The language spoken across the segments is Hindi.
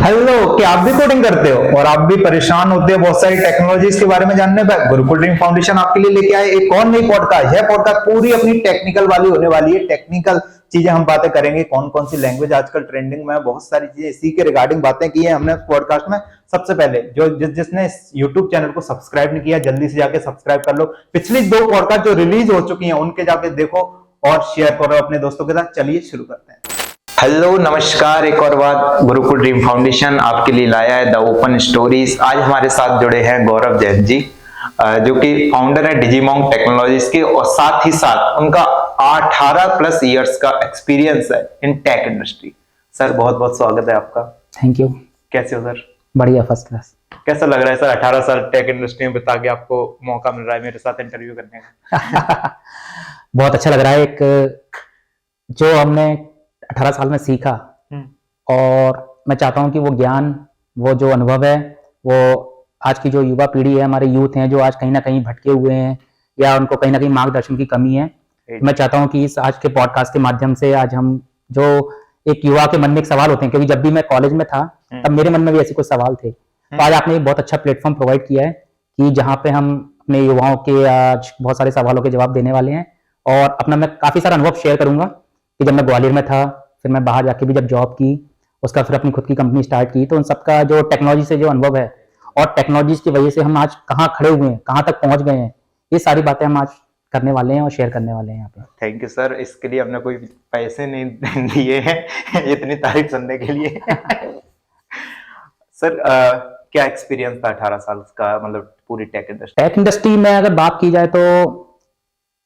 हेलो, क्या आप भी कोडिंग करते हो और आप भी परेशान होते हो बहुत सारी टेक्नोलॉजीज के बारे में जानने पर? गुरुकुल ड्रीम फाउंडेशन आपके लिए लेके आए एक और नई पॉडकास्ट। यह पॉडकास्ट पूरी अपनी टेक्निकल वाली होने वाली है। टेक्निकल चीजें हम बातें करेंगे, कौन कौन सी लैंग्वेज आजकल ट्रेंडिंग में है, बहुत सारी चीजें इसी के रिगार्डिंग बातें की है हमने पॉडकास्ट में। सबसे पहले जिसने यूट्यूब चैनल को सब्सक्राइब नहीं किया, जल्दी से जाके सब्सक्राइब कर लो। पिछली 2 पॉडकास्ट जो रिलीज हो चुकी हैं उनके जाके देखो और शेयर करो अपने दोस्तों के साथ। चलिए शुरू करते हैं। हेलो, नमस्कार। एक और बार गुरुकुल ड्रीम फाउंडेशन आपके लिए लाया है द ओपन स्टोरीज। आज हमारे साथ जुड़े हैं गौरव जैन जी, जो कि फाउंडर है डिजीमॉन्क टेक्नोलॉजीज के, और साथ ही साथ उनका 18 प्लस इयर्स का एक्सपीरियंस है इन टेक इंडस्ट्री। सर, बहुत बहुत स्वागत है आपका। Thank you. कैसे हो सर? बढ़िया, फर्स्ट क्लास। कैसा लग रहा है सर 18 साल टेक इंडस्ट्री में बिता के आपको मौका मिल रहा है मेरे साथ इंटरव्यू करने का? बहुत अच्छा लग रहा है। एक जो हमने 18 साल में सीखा, और मैं चाहता हूं कि वो ज्ञान, वो जो अनुभव है, वो आज की जो युवा पीढ़ी है, हमारे यूथ हैं जो आज कहीं ना कहीं भटके हुए हैं या उनको कहीं ना कहीं मार्गदर्शन की कमी है, मैं चाहता हूं कि इस आज के पॉडकास्ट के माध्यम से आज हम जो एक युवा के मन में एक सवाल होते हैं, क्योंकि जब भी मैं कॉलेज में था तब मेरे मन में भी ऐसे कुछ सवाल थे। तो आज आपने एक बहुत अच्छा प्लेटफॉर्म प्रोवाइड किया है कि जहाँ पे हम अपने युवाओं के आज बहुत सारे सवालों के जवाब देने वाले हैं। और अपना मैं काफी सारा अनुभव शेयर करूंगा कि जब मैं ग्वालियर में था, फिर मैं बाहर जाके भी जब जॉब की, उसका फिर अपनी खुद की कंपनी स्टार्ट की, तो उन सबका जो टेक्नोलॉजी से जो अनुभव है और टेक्नोलॉजी की वजह से हम आज कहाँ खड़े हुए हैं, कहाँ तक पहुंच गए हैं, ये सारी बातें हम आज करने वाले हैं और शेयर करने वाले हैं यहाँ पे। Thank you sir. इसके लिए हमने कोई पैसे नहीं दिए हैं इतनी तारीफ सुनने के लिए। सर, क्या एक्सपीरियंस था 18 साल का, मतलब पूरी टेक इंडस्ट्री में अगर बात की जाए तो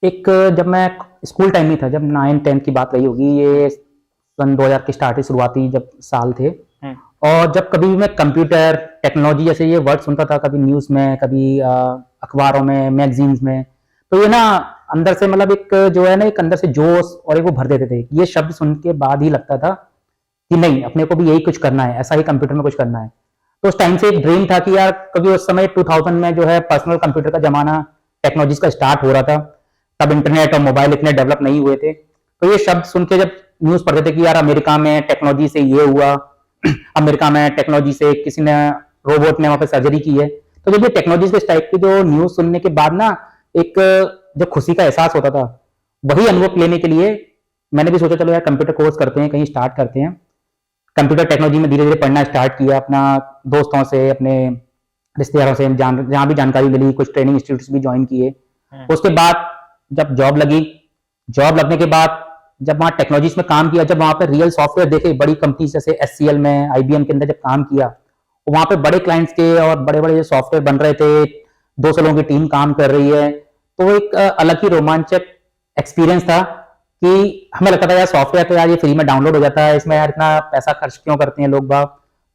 एक, जब मैं स्कूल टाइम में था, जब 9-10 की बात रही होगी, ये सन 2000 के स्टार्ट शुरुआती जब साल थे, और जब कभी भी मैं कंप्यूटर टेक्नोलॉजी जैसे ये वर्ड सुनता था, कभी न्यूज में, कभी अखबारों में, मैगजीन्स में, तो ये ना अंदर से मतलब एक जो है ना, एक अंदर से जोश और एक वो भर देते थे। ये शब्द सुन के बाद ही लगता था कि नहीं, अपने को भी यही कुछ करना है, ऐसा ही कंप्यूटर में कुछ करना है। तो उस टाइम से एक ड्रीम था कि यार, कभी उस समय 2000 में जो है पर्सनल कंप्यूटर का जमाना, टेक्नोलॉजी का स्टार्ट हो रहा था, तब इंटरनेट और मोबाइल इतने डेवलप नहीं हुए थे। तो ये शब्द सुन के जब न्यूज पढ़ते थे कि यार अमेरिका में टेक्नोलॉजी से ये हुआ, अमेरिका में टेक्नोलॉजी से किसी ने, रोबोट ने वहां पे सर्जरी की है, तो जब ये टेक्नोलॉजी के टाइप की जो न्यूज सुनने के बाद ना, एक जो खुशी का एहसास होता था, वही अनुभव लेने के लिए मैंने भी सोचा चलो यार कंप्यूटर कोर्स करते हैं, कहीं स्टार्ट करते हैं। कंप्यूटर टेक्नोलॉजी में धीरे धीरे पढ़ना स्टार्ट किया, अपना दोस्तों से, अपने रिश्तेदारों से जहां भी जानकारी मिली, कुछ ट्रेनिंग इंस्टीट्यूट भी ज्वाइन किए। उसके बाद जब जॉब लगी, जॉब लगने के बाद जब वहां टेक्नोलॉजीज में काम किया, जब वहां पे रियल सॉफ्टवेयर देखे, बड़ी कंपनी जैसे HCL में, IBM के अंदर जब काम किया, तो वहां पे बड़े क्लाइंट्स के और बड़े बड़े सॉफ्टवेयर बन रहे थे, 200 लोगों की टीम काम कर रही है, तो एक अलग ही रोमांचक एक्सपीरियंस था कि हमें लगता था यार सॉफ्टवेयर तो यार ये फ्री में डाउनलोड हो जाता है, इसमें यार इतना पैसा खर्च क्यों करते हैं लोग बाग।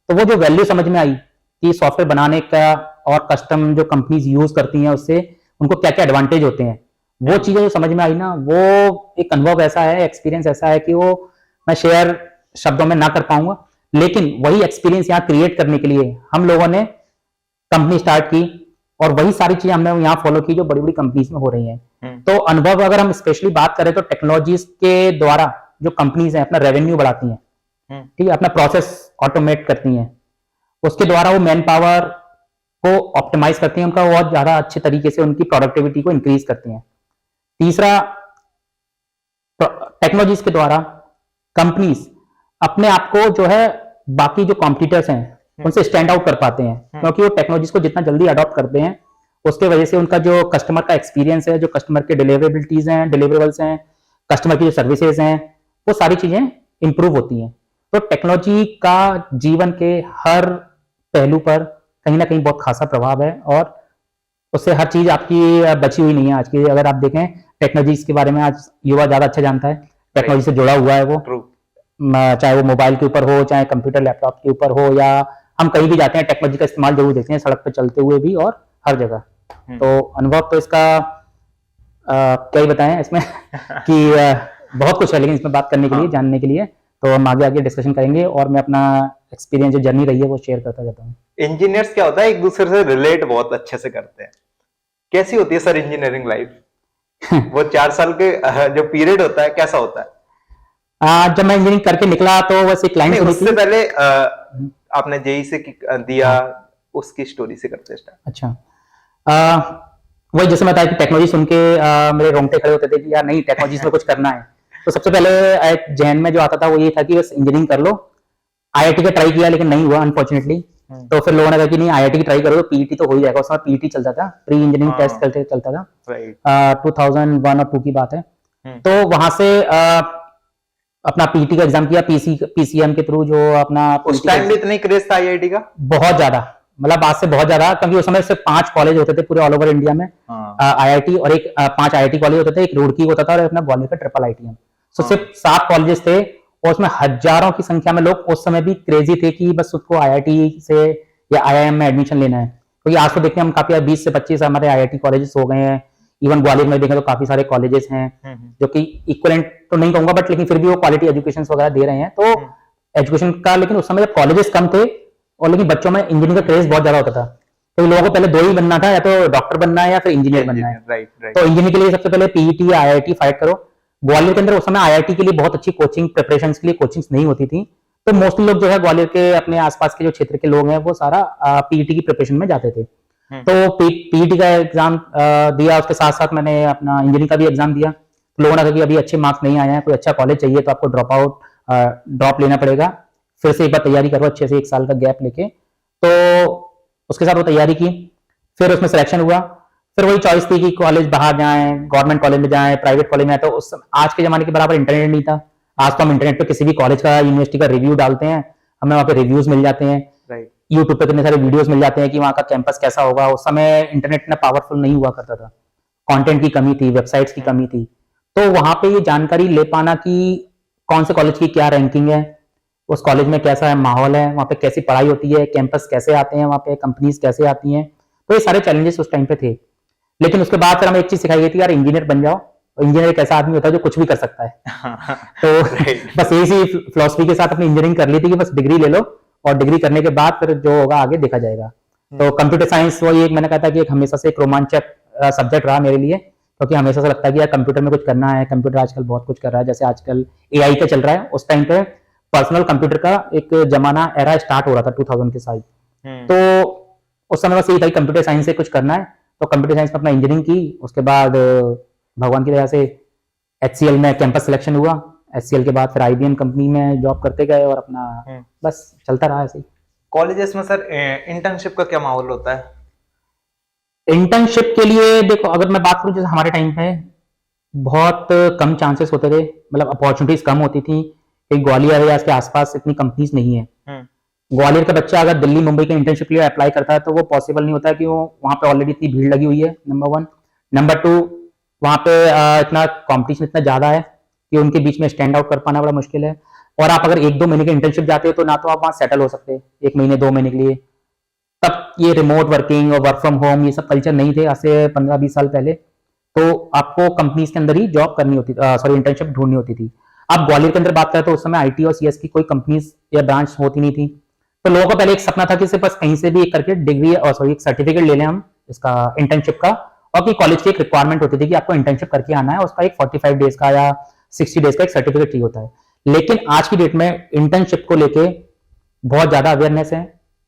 तो वो जो वैल्यू समझ में आई कि सॉफ्टवेयर बनाने का और कस्टम जो कंपनीज यूज करती हैं उससे उनको क्या क्या एडवांटेज होते हैं, वो चीजें जो समझ में आई ना, वो एक अनुभव ऐसा है, एक्सपीरियंस ऐसा है कि वो मैं शेयर शब्दों में ना कर पाऊंगा। लेकिन वही एक्सपीरियंस यहाँ क्रिएट करने के लिए हम लोगों ने कंपनी स्टार्ट की, और वही सारी चीजें हमने यहाँ फॉलो की जो बड़ी बड़ी कंपनीज में हो रही हैं। तो अनुभव अगर हम स्पेशली बात करें तो टेक्नोलॉजीज के द्वारा जो कंपनीज हैं अपना रेवेन्यू बढ़ाती हैं, ठीक है, अपना प्रोसेस ऑटोमेट करती हैं, उसके द्वारा वो मैन पावर को ऑप्टिमाइज करती हैं, उनका बहुत ज्यादा अच्छे तरीके से उनकी प्रोडक्टिविटी को इंक्रीज करती हैं। तीसरा, टेक्नोलॉजीज के द्वारा कंपनीज अपने आप को जो है बाकी जो कॉम्पिटिटर्स हैं उनसे स्टैंड आउट कर पाते हैं, क्योंकि वो टेक्नोलॉजीज को जितना जल्दी अडॉप्ट करते हैं, उसके वजह से उनका जो कस्टमर का एक्सपीरियंस है, जो कस्टमर के डिलीवरेबिलिटीज हैं, डिलीवरेबल्स हैं, कस्टमर की जो सर्विसेज हैं, वो सारी चीजें इंप्रूव होती हैं। तो टेक्नोलॉजी का जीवन के हर पहलू पर कहीं ना कहीं बहुत खासा प्रभाव है, और उससे हर चीज आपकी बची हुई नहीं है। आज की अगर आप देखें टेक्नोलॉजी के बारे में, आज युवा ज्यादा अच्छा जानता है, टेक्नोलॉजी से जुड़ा हुआ है वो, चाहे वो मोबाइल के ऊपर हो, चाहे कंप्यूटर लैपटॉप के ऊपर हो, या हम कहीं भी जाते हैं टेक्नोलॉजी का इस्तेमाल जरूर देखते हैं, सड़क पे चलते हुए भी और हर जगह। तो अनुभव तो इसका क्या ही बताएं इसमें कि बहुत कुछ है, लेकिन इसमें बात करने के लिए, जानने के लिए तो हम आगे आगे डिस्कशन करेंगे, और मैं अपना एक्सपीरियंस जो जर्नी रही है वो शेयर करता जाता हूँ। इंजीनियर्स क्या होता है, एक दूसरे से रिलेट बहुत अच्छे से करते हैं। कैसी होती है सर इंजीनियरिंग लाइफ? वो 4 साल के जो पीरियड होता है कैसा होता है? जब मैं इंजीनियरिंग करके निकला तो वैसे क्लाइंट, उससे पहले आपने जेई से दिया, उसकी स्टोरी से करते स्टार्ट। अच्छा, वही जैसे मैं बताया कि टेक्नोलॉजी सुन के मेरे रोंगटे खड़े होते थे कि यार नहीं, टेक्नोलॉजी में कुछ करना है। तो सबसे पहले एक जहन में जो आता था वो ये था कि बस इंजीनियरिंग कर लो। आईआईटी का ट्राई किया लेकिन नहीं हुआ अनफॉर्चुनेटली। तो फिर लोगों ने कहा कि नहीं, आईआईटी की ट्राई करो तो पीईटी तो हो ही जाएगा। उस समय पीईटी चलता था, प्री इंजीनियरिंग टेस्ट चलता था, 2001 और 2 की बात है। तो वहां से अपना पीईटी का एग्जाम किया, पीसीएम के थ्रू, जो अपना उस टाइम भी इतनी क्रेज था आईआईटी का, बहुत ज्यादा, मतलब आज से बहुत ज्यादा, क्योंकि उस समय सिर्फ 5 कॉलेज होते थे पूरे ऑल ओवर इंडिया में। आईआईटी और एक 5 आईआईटी कॉलेज होते थे, एक रुड़की होता था और अपना ग्वालियर का ट्रिपल आईटीएम। तो सिर्फ 7 कॉलेजेस थे और उसमें हजारों की संख्या में लोग उस समय भी क्रेजी थे कि बस उसको आईआईटी से या आईआईएम में एडमिशन लेना है। क्योंकि आज तो देखते हैं हम काफी 20 से 25 हमारे आईआईटी कॉलेजेस हो गए हैं। इवन ग्वालियर में देखें तो काफी सारे कॉलेजेस हैं जो कि इक्विवेलेंट तो नहीं कहूंगा, बट लेकिन फिर भी वो क्वालिटी एजुकेशन वगैरह दे रहे हैं। तो एजुकेशन का, लेकिन उस समय जब कॉलेजेस कम थे और लेकिन बच्चों में इंजीनियरिंग का क्रेज बहुत ज्यादा होता था। तो लोगों को पहले 2 ही बनना था, या तो डॉक्टर बनना है या फिर इंजीनियर बनना है। तो इंजीनियर के लिए सबसे पहले पीईटी या आईआईटी फाइट करो। ग्वालियर के अंदर उस समय आईआईटी के लिए बहुत अच्छी कोचिंग, प्रिपरेशन के लिए कोचिंग्स नहीं होती थी। तो मोस्टली लोग जो है ग्वालियर के अपने आसपास के जो क्षेत्र के लोग हैं वो सारा पीईटी की प्रिपरेशन में जाते थे। तो पीईटी का एग्जाम दिया, उसके साथ साथ मैंने अपना इंजीनियरिंग का भी एग्जाम दिया। लोगों ने कहा कि अभी अच्छे मार्क्स नहीं आए हैं, कोई अच्छा कॉलेज चाहिए तो आपको ड्रॉप लेना पड़ेगा, फिर से एक बार तैयारी करो अच्छे से, 1 साल का गैप लेके। तो उसके साथ वो तैयारी की, फिर उसमें सिलेक्शन हुआ। फिर वही चॉइस थी कि कॉलेज बाहर जाएं, गवर्नमेंट कॉलेज में जाएं, प्राइवेट कॉलेज में। तो उस आज के जमाने के बराबर इंटरनेट नहीं था। आज तो हम इंटरनेट पे किसी भी कॉलेज का, यूनिवर्सिटी का रिव्यू डालते हैं, हमें वहाँ पे रिव्यूज मिल जाते हैं। यूट्यूब पे कितने सारे वीडियोस मिल जाते हैं कि वहाँ का कैंपस कैसा होगा। उस समय इंटरनेट इतना पावरफुल नहीं हुआ करता था, कंटेंट की कमी थी, वेबसाइट्स की कमी थी। तो वहां पे ये जानकारी ले पाना कि कौन से कॉलेज की क्या रैंकिंग है, उस कॉलेज में कैसा है माहौल है, वहाँ पे कैसी पढ़ाई होती है, कैंपस कैसे आते हैं, वहाँ पे कंपनीज कैसे आती हैं, तो ये सारे चैलेंजेस उस टाइम पे थे। लेकिन उसके बाद फिर हमें एक चीज सिखाई गई थी, यार इंजीनियर बन जाओ। इंजीनियर एक ऐसा आदमी होता है जो कुछ भी कर सकता है। तो बस यही सी फिलॉसफी के साथ अपनी इंजीनियरिंग कर ली थी कि बस डिग्री ले लो और डिग्री करने के बाद फिर जो होगा आगे देखा जाएगा। तो कंप्यूटर साइंस वही एक मैंने कहा था कि एक हमेशा से एक रोमांचक सब्जेक्ट रहा मेरे लिए, क्योंकि हमेशा से लगता है कि यार कंप्यूटर में कुछ करना है। कंप्यूटर आजकल बहुत कुछ कर रहा है, जैसे आजकल एआई का चल रहा है, उस टाइम पे पर्सनल कंप्यूटर का एक जमाना एरा स्टार्ट हो रहा था 2000 के साथ। तो उस समय बस यही था कि कंप्यूटर साइंस से कुछ करना है, तो कंप्यूटर साइंस में अपना इंजीनियरिंग की। उसके बाद भगवान की दया से एचसीएल में कैंपस सिलेक्शन हुआ। एचसीएल के बाद फिर आईबीएम कंपनी में जॉब करते गए और अपना बस चलता रहा ऐसे ही। कॉलेजेस में सर इंटर्नशिप का क्या माहौल होता है? इंटर्नशिप के लिए देखो, अगर मैं बात करूं, जैसे हमारे टाइम पे बहुत कम चांसेस होते थे, मतलब अपॉर्चुनिटीज कम होती थी, क्योंकि ग्वालियर या इसके आसपास इतनी कंपनीज नहीं है। ग्वालियर का बच्चा अगर दिल्ली मुंबई के इंटर्नशिप के लिए अप्लाई करता है तो वो पॉसिबल नहीं होता, कि वो वहां पे ऑलरेडी इतनी भीड़ लगी हुई है, नंबर 1। नंबर 2, वहां पे इतना कॉम्पिटिशन इतना ज्यादा है कि उनके बीच में स्टैंड आउट कर पाना बड़ा मुश्किल है। और आप अगर 1-2 महीने के इंटर्नशिप जाते हो तो ना तो आप वहां सेटल हो सकते 1 महीने 2 महीने के लिए। तब ये रिमोट वर्किंग और वर्क फ्रॉम होम ये सब कल्चर नहीं थे, आज से 15-20 साल पहले। तो आपको कंपनीज के अंदर ही जॉब करनी होती, सॉरी इंटर्नशिप ढूंढनी होती थी। आप ग्वालियर के अंदर बात करें तो उस समय आईटी और सीएस की कोई कंपनीज या ब्रांच होती नहीं थी। तो लोगों का पहले एक सपना था कि सिर्फ बस कहीं से भी एक करके डिग्री और सॉरी एक सर्टिफिकेट ले लें हम इसका इंटर्नशिप का, और कि कॉलेज की एक रिक्वायरमेंट होती थी कि आपको इंटर्नशिप करके आना है, उसका एक 45 डेज का या 60 डेज का एक सर्टिफिकेट चाहिए होता है। लेकिन आज की डेट में इंटर्नशिप को लेके बहुत ज्यादा अवेयरनेस है,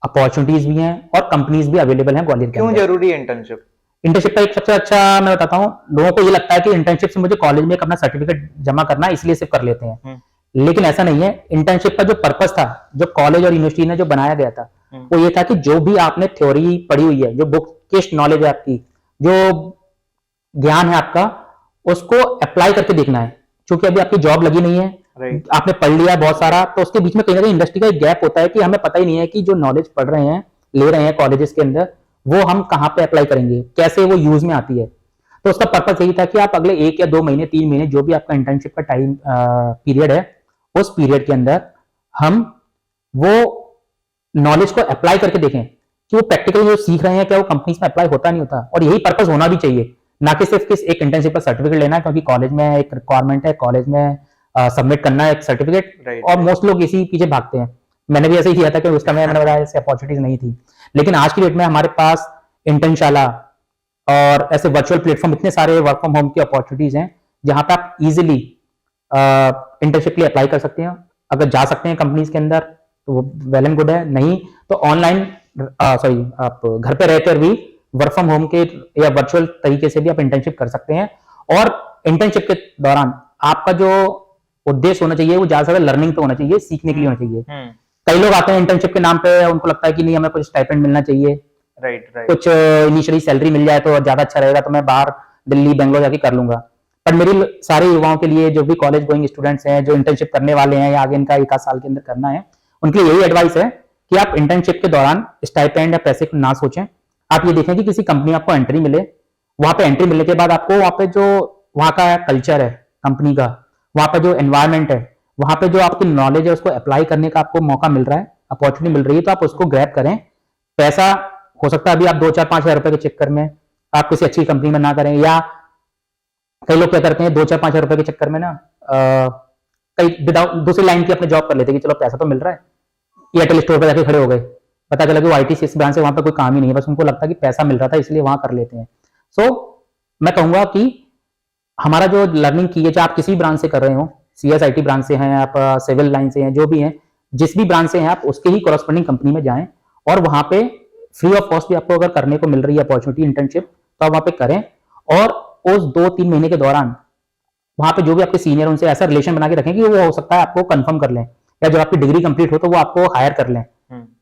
अपॉर्चुनिटीज भी हैं और कंपनीज भी अवेलेबल हैं ग्वालियर के अंदर। क्यों जरूरी है इंटर्नशिप? इंटर्नशिप का एक सबसे अच्छा मैं बताता हूँ, लोगों को ये लगता है कि इंटर्नशिप से मुझे कॉलेज में एक अपना सर्टिफिकेट जमा करना है, इसलिए सिर्फ कर लेते हैं। लेकिन ऐसा नहीं है। इंटर्नशिप का जो पर्पस था, जो कॉलेज और यूनिवर्सिटी ने जो बनाया गया था, वो ये था कि जो भी आपने थ्योरी पढ़ी हुई है, जो बुकिश नॉलेज है आपकी, जो ज्ञान है आपका, उसको अप्लाई करके देखना है। क्योंकि अभी आपकी जॉब लगी नहीं है, आपने पढ़ लिया बहुत सारा, तो उसके बीच में कहीं ना कहीं इंडस्ट्री का एक गैप होता है कि हमें पता ही नहीं है कि जो नॉलेज पढ़ रहे हैं, ले रहे हैं कॉलेजेस के अंदर, वो हम कहाँ पे अप्लाई करेंगे, कैसे वो यूज में आती है। तो उसका पर्पस यही था कि आप अगले 1 या 2 महीने 3 महीने जो भी आपका इंटर्नशिप का टाइम पीरियड है, उस पीरियड के अंदर हम वो नॉलेज को अप्लाई करके देखें कि वो प्रैक्टिकली जो सीख रहे हैं क्या वो कंपनीज में अप्लाई होता नहीं होता। और यही पर्पस होना भी चाहिए, ना कि सिर्फ किस एक इंटर्नशिप का सर्टिफिकेट लेना है, क्योंकि कॉलेज में एक रिक्वायरमेंट है, कॉलेज में सबमिट करना है एक सर्टिफिकेट, और मोस्ट लोग इसी पीछे भागते हैं। मैंने भी ऐसे ही किया था कि उस समय मैंने बताया ऐसे अपॉर्चुनिटीज नहीं थी। लेकिन आज की डेट में हमारे पास इंटर्नशाला और ऐसे वर्चुअल प्लेटफॉर्म इतने सारे वर्क फ्रॉम होम की अपॉर्चुनिटीज हैं, जहां पे आप इजिली इंटर्नशिप के लिए अप्लाई कर सकते हैं, अगर जा सकते हैं कंपनीज के अंदर, तो वो वेल एंड गुड है। नहीं तो ऑनलाइन सॉरी आप घर पे रहकर भी वर्क फ्रॉम होम के या वर्चुअल तरीके से भी आप इंटर्नशिप कर सकते हैं। और इंटर्नशिप के दौरान आपका जो उद्देश्य होना चाहिए वो ज्यादा से ज्यादा लर्निंग पे होना चाहिए, सीखने के लिए होना चाहिए। कई लोग आते हैं इंटर्नशिप के नाम पे, उनको लगता है कि नहीं हमें कुछ स्टाइपेंड मिलना चाहिए, राइट कुछ इनिशियली सैलरी मिल जाए तो ज्यादा अच्छा रहेगा, तो मैं बाहर दिल्ली बेंगलोर जाके कर लूंगा। पर मेरी सारे युवाओं के लिए, जो भी कॉलेज गोइंग स्टूडेंट्स हैं, जो इंटर्नशिप करने वाले हैं या आगे इनका 1 साल के अंदर करना है, उनके लिए यही एडवाइस है कि आप इंटर्नशिप के दौरान स्टाइपेंड या पैसे को ना सोचें। आप ये देखें कि किसी कंपनी में आपको एंट्री मिले, वहां पे एंट्री मिलने के बाद आपको वहां पे जो वहां का कल्चर है कंपनी का, वहां पे जो एनवायरमेंट है, वहां पे जो आपकी नॉलेज है उसको अप्लाई करने का आपको मौका मिल रहा है, अपॉर्चुनिटी मिल रही है, तो आप उसको ग्रैब करें। पैसा हो सकता है अभी आप 2-4-5 हज़ार रुपए के चक्कर में आप किसी अच्छी कंपनी में ना करें, या कई लोग क्या करते हैं 2-4-5 हज़ार रुपए के चक्कर में ना कई विदाउट दूसरी लाइन की अपने जॉब कर लेते हैं कि चलो पैसा तो मिल रहा है, एयरटेल स्टोर पर जाके खड़े हो गए, पता चला कि वो आईटी सिक्स ब्रांच से वहां पर कोई काम ही नहीं है, बस उनको लगता है कि पैसा मिल रहा था इसलिए वहां कर लेते हैं। सो मैं कहूंगा कि हमारा जो लर्निंग की है, चाहे आप किसी ब्रांच से कर रहे हो, सीएसआईटी ब्रांच से हैं आप, सिविल लाइन से हैं, जो भी हैं, जिस भी ब्रांच से हैं आप, उसके ही कॉरेस्पॉन्डिंग कंपनी में जाएं और वहां पे फ्री ऑफ कॉस्ट भी आपको अगर करने को मिल रही है अपॉर्चुनिटी इंटर्नशिप, तो आप वहां पे करें। और उस 2-3 महीने के दौरान वहां पे जो भी आपके सीनियर उनसे ऐसा रिलेशन बना के रखें कि वो हो सकता है आपको कंफर्म कर लें, या जब आपकी डिग्री कंप्लीट हो तो वो आपको हायर कर लें।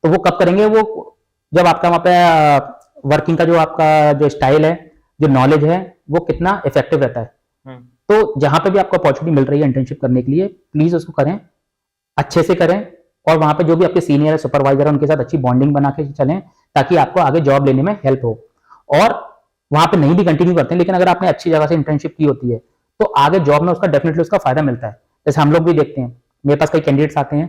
तो वो कब करेंगे? वो जब आपका वहां पे वर्किंग का जो आपका जो स्टाइल है, जो नॉलेज है, वो कितना इफेक्टिव रहता है। तो जहां पे भी आपको अपॉर्चुनिटी मिल रही है इंटर्नशिप करने के लिए, प्लीज उसको करें, अच्छे से करें, और वहां पे जो भी आपके सीनियर है, सुपरवाइजर है, उनके साथ अच्छी बॉन्डिंग बना के चलें, ताकि आपको आगे जॉब लेने में हेल्प हो। और वहां पे नहीं भी कंटिन्यू करते हैं, लेकिन अगर आपने अच्छी जगह से इंटर्नशिप की होती है तो आगे जॉब में उसका डेफिनेटली उसका फायदा मिलता है। जैसे हम लोग भी देखते हैं, मेरे पास कई कैंडिडेट्स आते हैं,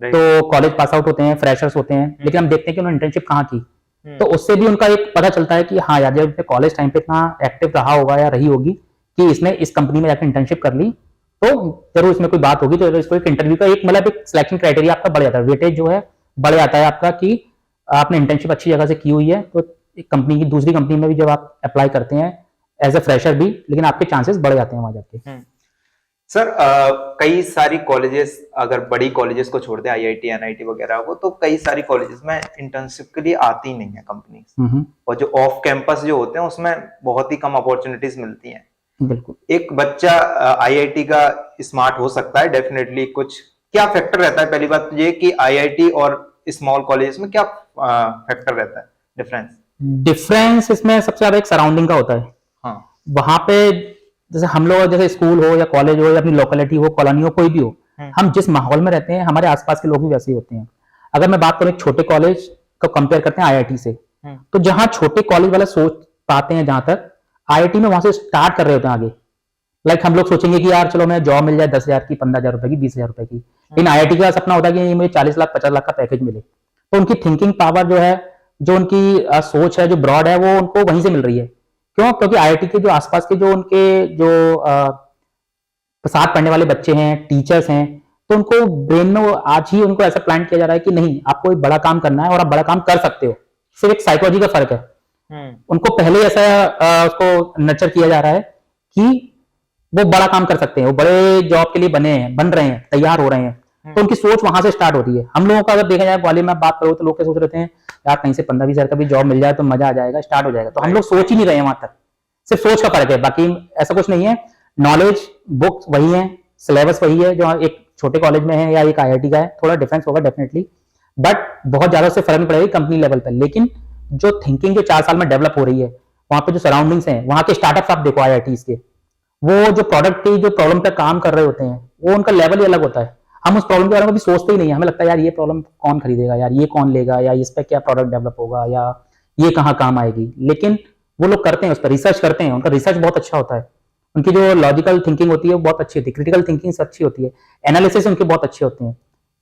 तो कॉलेज पास आउट होते हैं, फ्रेशर्स होते हैं, लेकिन हम देखते हैं कि उन्होंने इंटर्नशिप कहाँ की, तो उससे भी उनका एक पता चलता है कि हाँ यार, जब कॉलेज टाइम पे इतना एक्टिव रहा होगा या रही होगी कि इसने इस कंपनी में जाकर इंटर्नशिप कर ली, तो जरूर इसमें कोई बात होगी। तो इसको एक इंटरव्यू का एक मतलब एक सिलेक्शन क्राइटेरिया आपका बढ़ जाता है, वेटेज जो है बढ़ जाता है आपका, कि आपने इंटर्नशिप अच्छी जगह से की हुई है, तो एक कंपनी की दूसरी कंपनी में भी जब आप अप्लाई करते हैं एज ए फ्रेशर भी, लेकिन आपके चांसेस बढ़ जाते हैं वहां जाके। सर कई सारी कॉलेजेस, अगर बड़ी कॉलेजेस को छोड़ दे, आईआईटी एनआईटी वगैरह को, तो कई सारी कॉलेजेस में इंटर्नशिप के लिए आती नहीं है कंपनी, और जो ऑफ कैंपस जो होते हैं उसमें बहुत ही कम अपॉर्चुनिटीज मिलती हैं। बिल्कुल। एक बच्चा आईआईटी का स्मार्ट हो सकता है डेफिनेटली, कुछ क्या फैक्टर रहता है? पहली बात ये कि आईआईटी और स्मॉल कॉलेजेस में क्या फैक्टर रहता है, डिफरेंस इसमें सबसे ज्यादा एक सराउंडिंग का होता है। हाँ। वहां पे जैसे हम लोग, जैसे स्कूल हो या कॉलेज हो या अपनी लोकेलिटी हो, कॉलोनी हो, कोई भी हो, हम जिस माहौल में रहते हैं हमारे आसपास के लोग भी वैसे ही होते हैं। अगर मैं बात करूं छोटे कॉलेज को कंपेयर करते हैं आईआईटी से, तो जहां छोटे कॉलेज वाले सोच पाते हैं, जहां तक आईआईटी में वहां से स्टार्ट कर रहे होते हैं आगे। लाइक हम लोग सोचेंगे कि यार चलो मैं जॉब मिल जाए 10,000 की, 15,000 रुपए की, 20,000 रुपए की, लेकिन आईआईटी का सपना होता है कि मुझे 40 लाख 50 लाख का पैकेज मिले। तो उनकी थिंकिंग पावर जो है, जो उनकी सोच है, जो ब्रॉड है, वो उनको वहीं से मिल रही है। क्यों? क्योंकि आईआईटी के जो आसपास के जो उनके जो साथ पढ़ने वाले बच्चे हैं, टीचर्स हैं, तो उनको ब्रेन में आज ही उनको ऐसा प्लान किया जा रहा है कि नहीं, आपको एक बड़ा काम करना है और आप बड़ा काम कर सकते हो। सिर्फ एक साइकोलॉजी का फर्क है। उनको पहले ऐसा उसको नर्चर किया जा रहा है कि वो बड़ा काम कर सकते हैं, वो बड़े जॉब के लिए बन रहे हैं, तैयार हो रहे हैं, तो उनकी सोच वहां से स्टार्ट होती है। हम लोगों का अगर देखा जाए, ग्वालियर में बात करो तो लोग क्या सोच रहे हैं, यार कहीं से 15-20 हजार का भी जॉब मिल जाए तो मजा आ जाएगा, स्टार्ट हो जाएगा। तो हम लोग सोच ही नहीं रहे हैं वहां तक, सिर्फ सोच का फर्क है, बाकी ऐसा कुछ नहीं है। नॉलेज बुक्स वही है, सिलेबस वही है जो एक छोटे कॉलेज में है या एक आईआईटी का है, थोड़ा डिफरेंस होगा डेफिनेटली, बट बहुत ज्यादा उससे फर्क नहीं पड़ेगा कंपनी लेवल पर। लेकिन जो थिंकिंग जो 4 साल में डेवलप हो रही है, वहां पे जो सराउंडिंग्स हैं, वहां के स्टार्टअप्स आप देखो आईआईटी के, वो जो प्रोडक्ट की जो प्रॉब्लम पे काम कर रहे होते हैं, वो उनका लेवल ही अलग होता है। हम उस प्रॉब्लम के बारे में भी सोचते ही नहीं है। हमें लगता है यार ये प्रॉब्लम कौन खरीदेगा, यार ये कौन लेगा, या इस पर क्या प्रोडक्ट डेवलप होगा, या ये कहाँ काम आएगी। लेकिन वो लोग करते हैं, उस पर रिसर्च करते हैं, उनका रिसर्च बहुत अच्छा होता है, उनकी जो लॉजिकल थिंकिंग होती है वो बहुत अच्छी होती है, क्रिटिकल थिंकिंग अच्छी होती है, एनालिसिस उनके बहुत अच्छे होते हैं।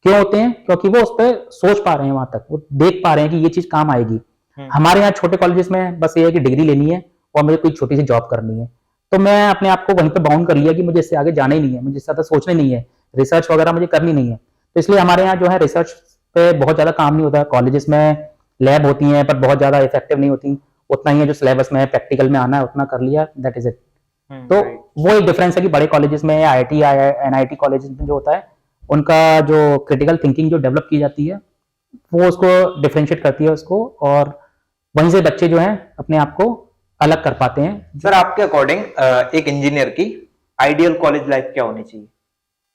क्यों होते हैं? क्योंकि वो उस पर सोच पा रहे हैं, वहां तक वो देख पा रहे हैं कि ये चीज काम आएगी। हमारे यहाँ छोटे कॉलेजेस में बस ये है कि डिग्री लेनी है और मुझे कोई छोटी सी जॉब करनी है, तो मैं अपने आप को वहीं पे बाउंड कर लिया कि मुझे इससे आगे जाना ही नहीं है, मुझे इससे ज्यादा सोचना नहीं है, रिसर्च वगैरह मुझे करनी नहीं है। तो इसलिए हमारे यहाँ जो है रिसर्च पे बहुत ज्यादा काम नहीं होता। कॉलेजेस में लैब होती हैं पर बहुत ज्यादा इफेक्टिव नहीं होती, उतना ही है जो सिलेबस में प्रैक्टिकल में आना है उतना कर लिया, दैट इज इट। तो वो एक डिफरेंस है कि बड़े कॉलेजेस में, आईआईटी या एनआईटी कॉलेजेस में जो होता है उनका जो क्रिटिकल थिंकिंग जो डेवलप की जाती है वो उसको डिफरेंशिएट करती है उसको, और वहीं से बच्चे जो हैं अपने आप को अलग कर पाते हैं। सर आपके अकॉर्डिंग एक इंजीनियर की आइडियल कॉलेज लाइफ क्या होनी चाहिए?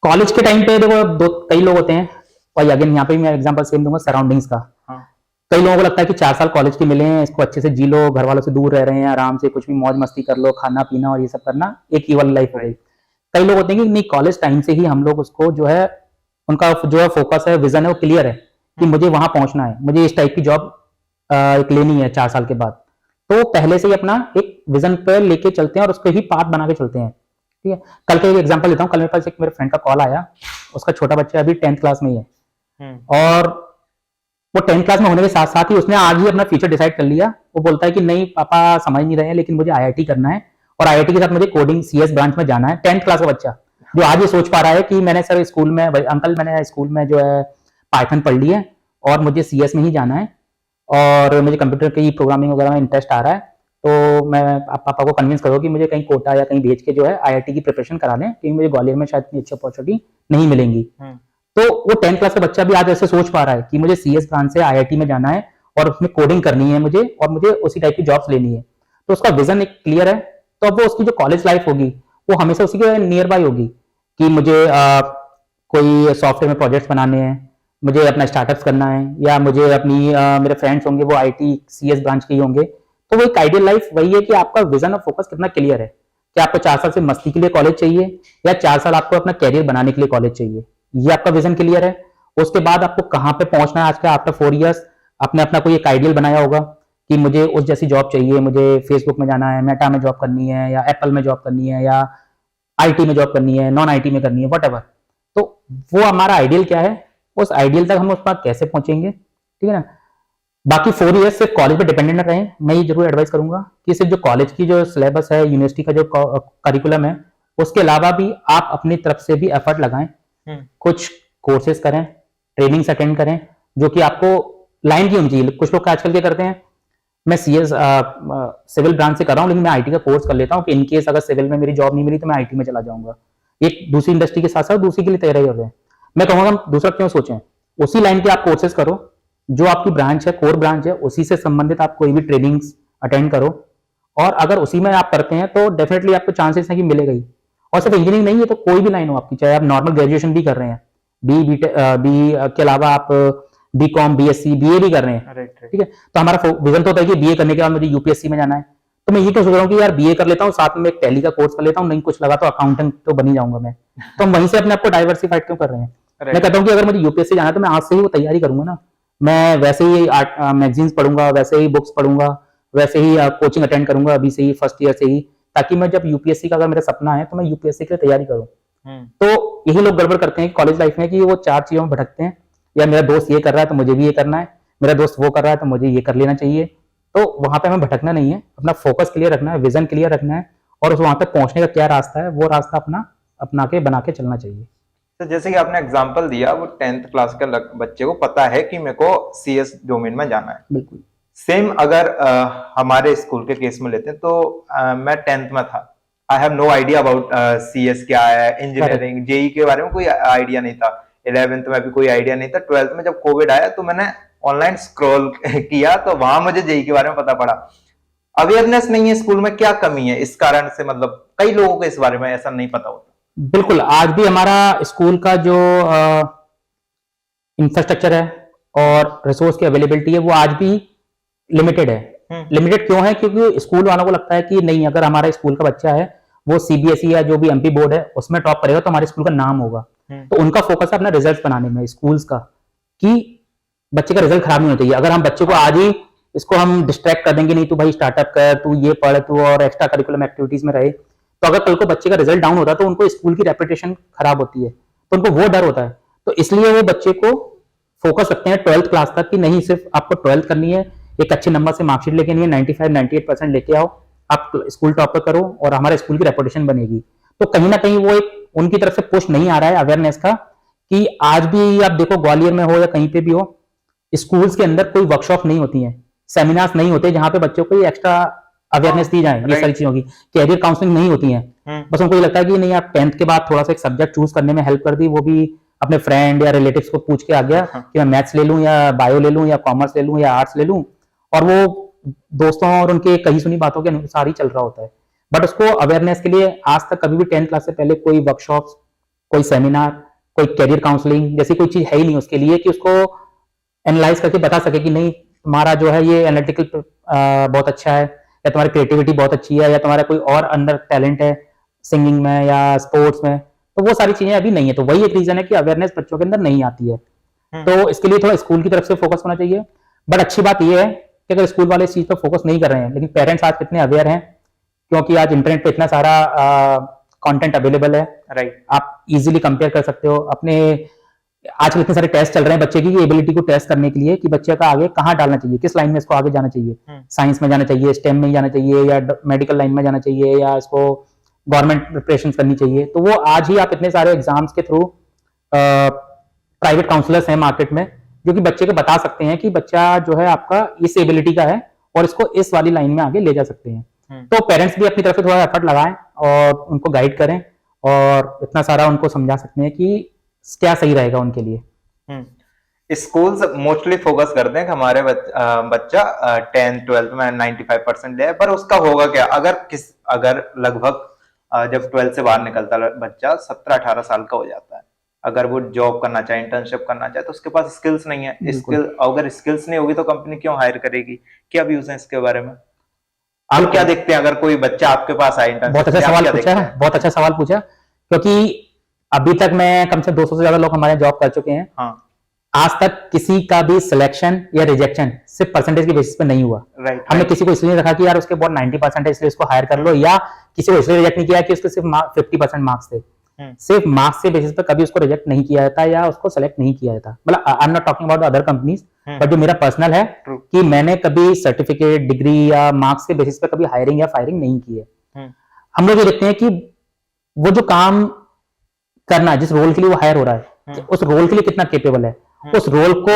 कॉलेज के टाइम पे देखो दो कई लोग होते हैं, और अगेन यहाँ पे मैं एग्जांपल सेम दूंगा सराउंडिंग्स का। हाँ। कई लोगों को लगता है कि 4 साल कॉलेज के मिले हैं, इसको अच्छे से जी लो, घर वालों से दूर रह रहे हैं, आराम से कुछ भी मौज मस्ती कर लो, खाना पीना और ये सब करना, एक ही वाली लाइफ हो गई। कई लोग होते हैं कि नहीं, कॉलेज टाइम से ही हम लोग उसको जो है उनका जो है फोकस है, विजन है, वो क्लियर है कि मुझे वहां पहुंचना है, मुझे इस टाइप की जॉब एक लेनी है 4 साल के बाद। तो पहले से ही अपना एक विजन पे लेके चलते हैं और उसको ही पाथ बना के चलते हैं। ठीक है, कल का एक एग्जांपल देता हूँ। कल मेरे पास एक मेरे फ्रेंड का कॉल आया, उसका छोटा बच्चा अभी 10th क्लास में ही है, और वो 10th क्लास में होने के साथ साथ ही उसने आज ही अपना फ्यूचर डिसाइड कर लिया। वो बोलता है कि नहीं पापा समझ नहीं रहे हैं, लेकिन मुझे आईआईटी करना है, और आईआईटी के साथ मुझे कोडिंग सीएस ब्रांच में जाना है। 10th क्लास का बच्चा जो आज ये सोच पा रहा है कि मैंने सर स्कूल में, अंकल मैंने स्कूल में जो है पाइथन पढ़ ली है और मुझे सीएस में ही जाना है, और मुझे कंप्यूटर की प्रोग्रामिंग वगैरह में इंटरेस्ट आ रहा है, तो मैं आप पापा को कन्विंस करो कि मुझे कहीं कोटा या कहीं भेज के जो है आईआईटी की प्रिपरेशन करा लें, क्योंकि मुझे ग्वालियर में शायद इतनी अच्छी अपॉर्चुनिटी नहीं मिलेंगी। तो वो 10th क्लास का बच्चा भी आज ऐसे सोच पा रहा है कि मुझे सीएस ब्रांच से आईआईटी में जाना है और उसमें कोडिंग करनी है मुझे, और मुझे उसी टाइप की जॉब्स लेनी है। तो उसका विजन एक क्लियर है। तो अब वो उसकी जो कॉलेज लाइफ होगी वो हमेशा उसी के नियर बाय होगी कि मुझे कोई सॉफ्टवेयर में प्रोजेक्ट्स बनाने हैं, मुझे अपना स्टार्टअप्स करना है, या मुझे अपनी मेरे फ्रेंड्स होंगे वो आईटी सीएस ब्रांच के ही होंगे। तो वो एक आइडियल लाइफ वही है कि आपका विजन और फोकस कितना क्लियर है कि आपको 4 साल से मस्ती के लिए कॉलेज चाहिए या 4 साल आपको अपना कैरियर बनाने के लिए कॉलेज चाहिए। ये आपका विजन क्लियर है। उसके बाद आपको कहाँ पे पहुंचना है आज का आफ्टर 4 इयर्स, आपने अपना कोई एक आइडियल बनाया होगा कि मुझे उस जैसी जॉब चाहिए, मुझे फेसबुक में जाना है, मेटा में जॉब करनी है, या एप्पल में जॉब करनी है, या आईटी में जॉब करनी है, नॉन आईटी में करनी है, वट। तो वो हमारा आइडियल क्या है, उस आइडियल तक हम उस पर कैसे पहुंचेंगे, ठीक है ना। बाकी 4 इयर्स सिर्फ कॉलेज पे डिपेंडेंट न रहें। मैं ये जरूर एडवाइस करूंगा कि सिर्फ जो कॉलेज की जो सिलेबस है, यूनिवर्सिटी का जो करिकुलम है, उसके अलावा भी आप अपनी तरफ से भी एफर्ट लगाएं, कुछ कोर्सेज करें, ट्रेनिंग्स अटेंड करें, जो कि आपको लाइन की होनी चाहिए। कुछ लोग आजकल क्या करते हैं, मैं सीएस सिविल ब्रांच से कर रहा हूँ लेकिन मैं आईटी का कोर्स कर लेता हूँ कि इनकेस अगर सिविल में मेरी जॉब नहीं मिली तो मैं आईटी में चला जाऊंगा। एक दूसरी इंडस्ट्री के साथ साथ दूसरी के लिए तैयारी कर रहे हैं। मैं कहूँगा दूसरा क्यों सोचें, उसी लाइन के आप कोर्सेज करो, जो आपकी ब्रांच है, कोर ब्रांच है, उसी से संबंधित आप कोई भी ट्रेनिंग्स अटेंड करो, और अगर उसी में आप करते हैं तो डेफिनेटली आपको चांसेस है कि मिलेगा ही। और सिर्फ इंजीनियरिंग नहीं है, तो कोई भी लाइन हो आपकी, चाहे आप नॉर्मल ग्रेजुएशन भी कर रहे हैं, बी के अलावा आप बीकॉम, बीएससी, बीए भी कर रहे हैं, ठीक है। तो हमारा विजन तो होता है कि बीए करने के बाद मुझे यूपीएससी में जाना है, तो मैं ये क्यों सोच रहा हूँ कि यार बीए कर लेता हूँ, साथ में एक टैली का कोर्स कर लेता हूँ, नहीं कुछ लगा तो अकाउंटेंट तो बन ही जाऊंगा मैं। तो हम वहीं से अपने आपको डाइवर्सिफाइड क्यों कर रहे हैं। मैं कहता हूँ कि अगर मुझे यूपीएससी जाना है तो मैं आज से ही वो तैयारी करूंगा ना, मैं वैसे ही मैगजीन्स पढ़ूंगा, वैसे ही बुक्स पढ़ूंगा, वैसे ही कोचिंग अटेंड करूंगा अभी से ही, फर्स्ट ईयर से ही, ताकि मैं जब यूपीएससी का अगर मेरा सपना है तो मैं यूपीएससी के लिए तैयारी करूं। तो यही लोग गड़बड़ करते हैं कॉलेज लाइफ में कि वो 4 चीजों में भटकते हैं, या मेरा दोस्त ये कर रहा है तो मुझे भी ये करना है, मेरा दोस्त वो कर रहा है तो मुझे ये कर लेना चाहिए। तो वहां पे हमें भटकना नहीं है, अपना फोकस क्लियर रखना है, विजन क्लियर रखना है, और उस वहां तक पहुंचने का क्या रास्ता है वो रास्ता अपना के बना के चलना चाहिए। तो जैसे कि आपने एग्जांपल दिया, वो 10th क्लास के बच्चे को पता है कि मेरे को सीएस डोमेन में जाना है। बिल्कुल सेम अगर हमारे स्कूल के केस में लेते हैं तो मैं 10th में था, I have no idea about CS क्या है, इंजीनियरिंग, जेई के बारे में कोई आइडिया नहीं था, 11th में भी कोई आइडिया नहीं था। 12th में जब कोविड आया तो मैंने ऑनलाइन स्क्रॉल किया तो वहां मुझे जेई के बारे में पता पड़ा। अवेयरनेस नहीं है स्कूल में, क्या कमी है इस कारण से, मतलब कई लोगों को इस बारे में ऐसा नहीं पता होता। बिल्कुल, आज भी हमारा स्कूल का जो इंफ्रास्ट्रक्चर है और रिसोर्स की अवेलेबिलिटी है वो आज भी लिमिटेड है। लिमिटेड क्यों है, क्योंकि स्कूल वालों को लगता है कि नहीं, अगर हमारा स्कूल का बच्चा है वो सीबीएसई या जो भी एमपी बोर्ड है उसमें टॉप करेगा तो हमारे स्कूल का नाम होगा। तो उनका फोकस है अपना रिजल्ट बनाने में स्कूल्स का, कि बच्चे का रिजल्ट खराब नहीं होना चाहिए। अगर हम बच्चे को आज ही इसको हम डिस्ट्रैक्ट कर देंगे, नहीं तू भाई स्टार्टअप कर, तू ये पढ़, तू और एक्स्ट्रा करिकुलम एक्टिविटीज में रहे, तो अगर कल को बच्चे का रिजल्ट डाउन होता है तो उनको स्कूल की रेपुटेशन खराब होती है, तो उनको वो डर होता है। तो इसलिए वो बच्चे को फोकस रखते हैं 12th क्लास तक कि नहीं, सिर्फ आपको 12th करनी है, एक अच्छे नंबर से मार्कशीट लेके नहीं है, 95-98% लेके आओ, आप स्कूल टॉपर करो और हमारे स्कूल की रेपुटेशन बनेगी। तो कहीं ना कहीं वो एक उनकी तरफ से पुश नहीं आ रहा है अवेयरनेस का, कि आज भी आप देखो ग्वालियर में हो या कहीं पे भी हो, स्कूल्स के अंदर कोई वर्कशॉप नहीं होती है, सेमिनार्स नहीं होते जहां पे बच्चों को एक्स्ट्रा अवेयरनेस दी जाए ये सारी चीजों की, कैरियर काउंसलिंग नहीं होती है। बस उनको ये लगता है कि नहीं, आप 10th के बाद थोड़ा सा एक सब्जेक्ट चूज करने में हेल्प कर दी, वो भी अपने फ्रेंड या रिलेटिव्स को पूछ के आ गया कि मैं मैथ्स ले लूं या बायो ले लूं या कॉमर्स ले लूं या आर्ट्स ले लूं, और वो दोस्तों और उनके कही सुनी बातों के अनुसार ही चल रहा होता है। बट उसको अवेयरनेस के लिए आज तक कभी भी 10th क्लास से पहले कोई वर्कशॉप, कोई सेमिनार, कोई करियर काउंसलिंग जैसी कोई चीज है ही नहीं उसके लिए कि उसको एनालाइज करके बता सके कि नहीं तुम्हारा जो है ये एनालिटिकल बहुत अच्छा है, या तुम्हारी क्रिएटिविटी बहुत अच्छी है, या तुम्हारा कोई और अंदर टैलेंट है सिंगिंग में या स्पोर्ट्स में। तो वो सारी चीजें अभी नहीं है, तो वही एक रीजन है कि अवेयरनेस बच्चों के अंदर नहीं आती है। तो इसके लिए थोड़ा स्कूल की तरफ से फोकस होना चाहिए। बट अच्छी बात यह है कि अगर स्कूल वाले इस चीज पर फोकस नहीं कर रहे हैं, लेकिन पेरेंट्स आज कितने अवेयर हैं, क्योंकि आज इंटरनेट पे इतना सारा कंटेंट अवेलेबल है, राइट। आप इजीली कंपेयर कर सकते हो अपने, आजकल इतने सारे टेस्ट चल रहे हैं बच्चे की एबिलिटी को टेस्ट करने के लिए कि बच्चे का आगे कहाँ डालना चाहिए, किस लाइन में इसको आगे जाना चाहिए, साइंस में जाना चाहिए, स्टेम में जाना चाहिए, या मेडिकल लाइन में जाना चाहिए, या इसको गवर्नमेंट प्रिपरेशन करनी चाहिए। तो वो आज ही आप इतने सारे एग्जाम्स के थ्रू प्राइवेट काउंसलर्स हैं मार्केट में जो कि बच्चे को बता सकते हैं कि बच्चा जो है आपका इस एबिलिटी का है और इसको इस वाली लाइन में आगे ले जा सकते हैं। तो पेरेंट्स भी अपनी तरफ से थोड़ा एफर्ट लगाएं और उनको गाइड करें और इतना सारा उनको समझा सकते हैं कि क्या सही रहेगा उनके लिए। स्कूल्स मोस्टली फोकस करते हैं कि हमारे बच्चा 10th 12th में 95% ले, पर उसका होगा क्या अगर लगभग जब 12th से बाहर निकलता है बच्चा 17-18 साल का हो जाता है, अगर वो जॉब करना चाहे, इंटर्नशिप करना चाहे, तो उसके पास स्किल्स नहीं है। अगर स्किल्स नहीं होगी तो कंपनी क्यों हायर करेगी? क्या व्यूज है इसके बारे में? आप क्या देखते हैं अगर कोई बच्चा आपके पास आए इंटर्नशिप? बहुत अच्छा सवाल पूछा है, बहुत अच्छा सवाल पूछा, क्योंकि अभी तक मैं कम से 200 से ज्यादा लोग हमारे जॉब कर चुके हैं। हाँ। आज तक किसी का भी सिलेक्शन या रिजेक्शन सिर्फ परसेंटेज के बेसिस पे नहीं हुआ। राइट। हमने किसी को इसलिए रखा कि यार उसके बहुत 90% है इसलिए उसको हायर कर लो, या किसी को इसलिए रिजेक्ट नहीं किया कि उसके सिर्फ 50% मार्क्स थे। सिर्फ मार्क्स के बेसिस पे कभी उसको रिजेक्ट नहीं किया जाता या उसको सेलेक्ट नहीं किया जाता। मतलब I am not talking about other companies, but जो मेरा पर्सनल है कि मैंने कभी सर्टिफिकेट, डिग्री या मार्क्स के बेसिस पे कभी हायरिंग या फायरिंग नहीं की है। हम लोग ये देखते हैं कि वो जो काम करना है, जिस रोल के लिए वो हायर हो रहा है, उस रोल के लिए कितना केपेबल है, उस रोल को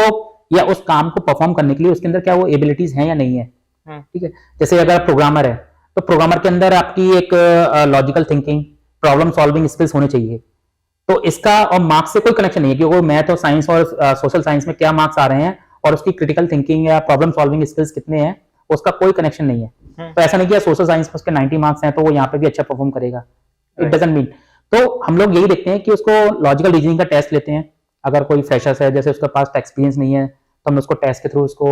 या उस काम को परफॉर्म करने के लिए उसके अंदर क्या वो एबिलिटीज हैं या नहीं है। ठीक है, जैसे अगर प्रोग्रामर है तो प्रोग्रामर के अंदर आपकी एक logical thinking, problem solving skills होने चाहिए। तो इसका और मार्क्स से कोई कनेक्शन नहीं है कि वो मैथ और साइंस और सोशल साइंस में क्या मार्क्स आ रहे हैं और उसकी क्रिटिकल थिंकिंग या प्रॉब्लम सॉल्विंग स्किल्स कितने हैं, उसका कोई कनेक्शन नहीं है। तो ऐसा नहीं कि सोशल साइंस में उसके 90 मार्क्स हैं तो वो यहाँ पे भी अच्छा परफॉर्म करेगा, इट डजंट मीन। तो हम लोग यही देखते हैं कि उसको लॉजिकल रीजनिंग का टेस्ट लेते हैं। अगर कोई फ्रेशर्स है, जैसे उसके पास एक्सपीरियंस नहीं है, तो हम उसको टेस्ट के थ्रू उसको